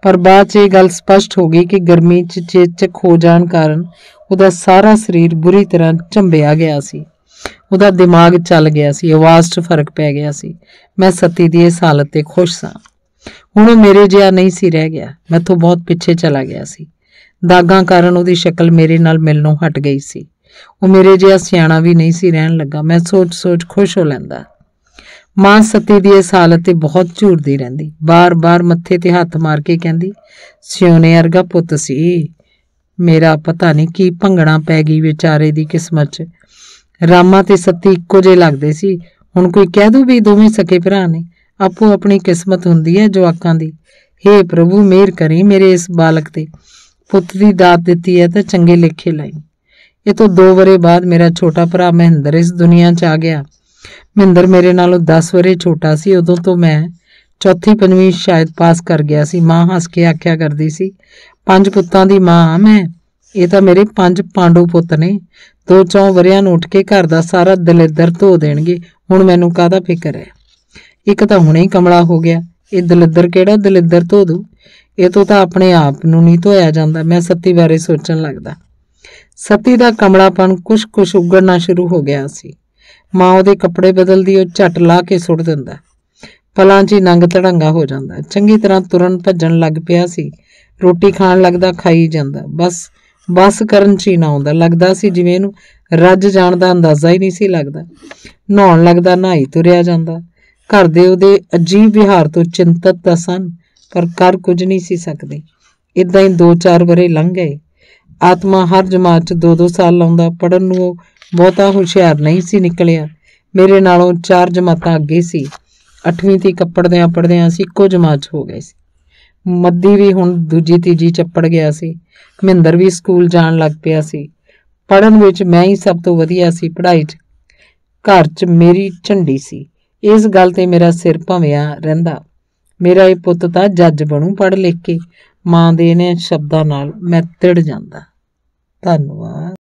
ਪਰ ਬਾਅਦ 'ਚ ਇਹ ਗੱਲ ਸਪਸ਼ਟ ਹੋ ਗਈ ਕਿ ਗਰਮੀ 'ਚ ਚੇਚਕ ਹੋ ਜਾਣ ਕਾਰਨ ਉਹਦਾ ਸਾਰਾ ਸਰੀਰ ਬੁਰੀ ਤਰ੍ਹਾਂ ਝੰਬਿਆ ਗਿਆ ਸੀ। ਉਹਦਾ ਦਿਮਾਗ ਚੱਲ ਗਿਆ ਸੀ, ਆਵਾਜ਼ 'ਚ ਫਰਕ ਪੈ ਗਿਆ ਸੀ। ਮੈਂ ਸੱਤੀ ਦੀ ਇਸ ਹਾਲਤ ਤੇ ਖੁਸ਼ ਸਾਂ। ਹੁਣ ਉਹ ਮੇਰੇ ਜਿਹਾ ਨਹੀਂ ਸੀ ਰਹਿ ਗਿਆ, ਮੈਥੋਂ ਬਹੁਤ ਪਿੱਛੇ ਚਲਾ ਗਿਆ ਸੀ। ਦਾਗਾਂ ਕਾਰਨ ਉਹਦੀ ਸ਼ਕਲ ਮੇਰੇ ਨਾਲ ਮਿਲਣੋਂ ਹਟ ਗਈ ਸੀ। ਉਹ ਮੇਰੇ ਜਿਹਾ ਸਿਆਣਾ ਵੀ ਨਹੀਂ ਸੀ ਰਹਿਣ ਲੱਗਾ। ਮੈਂ ਸੋਚ ਖੁਸ਼ ਹੋ ਲੈਂਦਾ। ਮਾਂ ਸੱਤੀ ਦੀ ਇਸ ਹਾਲਤ ਤੇ ਬਹੁਤ ਝੂਰਦੀ ਰਹਿੰਦੀ, ਬਾਰ-ਬਾਰ ਮੱਥੇ ਤੇ ਹੱਥ ਮਾਰ ਕੇ ਕਹਿੰਦੀ, ਸਿਉਨੇ ਵਰਗਾ ਪੁੱਤ ਸੀ ਮੇਰਾ, ਪਤਾ ਨਹੀਂ ਕੀ ਭੰਗਣਾ ਪੈ ਗਈ ਵਿਚਾਰੇ ਦੀ ਕਿਸਮਤ 'ਚ। ਰਾਮਾ ਤੇ ਸੱਤੀ ਇੱਕੋ ਜਿਹੇ ਲੱਗਦੇ ਸੀ। ਹੁਣ ਕੋਈ ਕਹਿ ਦੂ ਵੀ ਦੋਵੇਂ ਸਕੇ ਭਰਾ ਨੇ। ਆਪੋ ਆਪਣੀ ਕਿਸਮਤ ਹੁੰਦੀ ਹੈ ਜਵਾਕਾਂ ਦੀ। ਹੇ ਪ੍ਰਭੂ, ਮਿਹਰ ਕਰੀ ਮੇਰੇ ਇਸ ਬਾਲਕ ਤੇ। ਪੁੱਤ ਦੀ ਦਾਤ ਦਿੱਤੀ ਹੈ ਤਾਂ ਚੰਗੇ ਲੇਖੇ ਲਾਈ। ਇਹ ਤੋਂ 2 ਵਰ੍ਹੇ ਬਾਅਦ ਮੇਰਾ ਛੋਟਾ ਭਰਾ ਮਹਿੰਦਰ ਇਸ ਦੁਨੀਆ 'ਚ ਆ ਗਿਆ। ਮਹਿੰਦਰ ਮੇਰੇ ਨਾਲੋਂ 10 ਵਰ੍ਹੇ ਛੋਟਾ ਸੀ। ਉਦੋਂ ਤੋਂ ਮੈਂ 4ਵੀਂ-5ਵੀਂ ਸ਼ਾਇਦ ਪਾਸ ਕਰ ਗਿਆ ਸੀ। ਮਾਂ ਹੱਸ ਕੇ ਆਖਿਆ ਕਰਦੀ ਸੀ, 5 ਪੁੱਤਾਂ ਦੀ ਮਾਂ ਆ ਮੈਂ। ਇਹ ਤਾਂ ਮੇਰੇ 5 ਪਾਂਡੂ ਪੁੱਤ ਨੇ। 2-4 ਵਰ੍ਹਿਆਂ ਨੂੰ ਉੱਠ ਕੇ ਘਰ ਦਾ ਸਾਰਾ ਦਲਿੱਦਰ ਧੋ ਦੇਣਗੇ। ਹੁਣ ਮੈਨੂੰ ਕਾਹਦਾ ਫਿਕਰ ਹੈ। ਇੱਕ ਤਾਂ ਹੁਣੇ ਹੀ ਕਮਲਾ ਹੋ ਗਿਆ, ਇਹ ਦਲਿੱਦਰ ਕਿਹੜਾ ਦਲਿੱਦਰ ਧੋ ਦੂ। ਇਹ ਤੋਂ ਤਾਂ ਆਪਣੇ ਆਪ ਨੂੰ ਨਹੀਂ ਧੋਇਆ ਜਾਂਦਾ। ਮੈਂ ਸੱਤੀ ਬਾਰੇ ਸੋਚਣ ਲੱਗਦਾ। ਸੱਤੀ ਦਾ ਕਮਲਾਪਣ ਕੁਛ ਉਗੜਨਾ ਸ਼ੁਰੂ ਹੋ ਗਿਆ ਸੀ। ਮਾਂ ਉਹਦੇ ਕੱਪੜੇ ਬਦਲਦੀ, ਉਹ ਝੱਟ ਲਾ ਕੇ ਸੁੱਟ ਦਿੰਦਾ। ਪਲਾਂ 'ਚ ਹੀ ਨੰਗ ਧੜੰਗਾ ਹੋ ਜਾਂਦਾ। ਚੰਗੀ ਤਰ੍ਹਾਂ ਤੁਰਨ ਭੱਜਣ ਲੱਗ ਪਿਆ ਸੀ। ਰੋਟੀ ਖਾਣ ਲੱਗਦਾ, ਖਾਈ ਜਾਂਦਾ। ਬਸ ਕਰਨ 'ਚ ਹੀ ਨਾ ਆਉਂਦਾ। ਲੱਗਦਾ ਸੀ ਜਿਵੇਂ ਇਹਨੂੰ ਰੱਜ ਜਾਣ ਦਾ ਅੰਦਾਜ਼ਾ ਹੀ ਨਹੀਂ ਸੀ ਲੱਗਦਾ। ਨਹਾਉਣ ਲੱਗਦਾ, ਨਹਾਈ ਤੁਰਿਆ ਜਾਂਦਾ। ਘਰ ਦੇ ਉਹਦੇ ਅਜੀਬ ਵਿਹਾਰ ਤੋਂ ਚਿੰਤਤ ਤਾਂ ਸਨ, ਪਰ ਕਰ ਕੁਝ ਨਹੀਂ ਸੀ ਸਕਦੇ। ਇਦਾਂ ਹੀ 2-4 ਵਰ੍ਹੇ ਲੰਘ ਗਏ। ਆਤਮਾ ਹਰ ਜਮਾਤ 'ਚ 2-2 ਸਾਲ ਲਾਉਂਦਾ। ਪੜ੍ਹਨ ਨੂੰ ਉਹ ਬਹੁਤਾ ਹੁਸ਼ਿਆਰ ਨਹੀਂ ਸੀ ਨਿਕਲਿਆ। ਮੇਰੇ ਨਾਲੋਂ 4 ਜਮਾਤਾਂ ਅੱਗੇ ਸੀ। 8ਵੀਂ ਤੀਕ ਪੜ੍ਹਦਿਆਂ ਅਸੀਂ ਇੱਕੋ ਜਮਾਤ 'ਚ ਹੋ ਗਏ ਸੀ। ਮੱਦੀ ਵੀ ਹੁਣ ਦੂਜੀ ਤੀਜੀ ਚੱਪੜ ਗਿਆ ਸੀ। ਮਹਿੰਦਰ ਵੀ ਸਕੂਲ ਜਾਣ ਲੱਗ ਪਿਆ ਸੀ। ਪੜ੍ਹਨ ਵਿੱਚ ਮੈਂ ਹੀ ਸਭ ਤੋਂ ਵਧੀਆ ਸੀ। ਪੜ੍ਹਾਈ 'ਚ ਘਰ 'ਚ ਮੇਰੀ ਝੰਡੀ ਸੀ। ਇਸ ਗੱਲ ਤੇ ਮੇਰਾ ਸਿਰ ਭੰਵਿਆ ਰਹਿੰਦਾ। ਮੇਰਾ ਇਹ ਪੁੱਤ ਤਾਂ ਜੱਜ ਬਣੂ ਪੜ੍ਹ ਲਿਖ ਕੇ। ਮਾਂ ਦੇ ਇਹਨਾਂ ਸ਼ਬਦਾਂ ਨਾਲ ਮੈਂ ਤਿੜ ਜਾਂਦਾ। ਧੰਨਵਾਦ।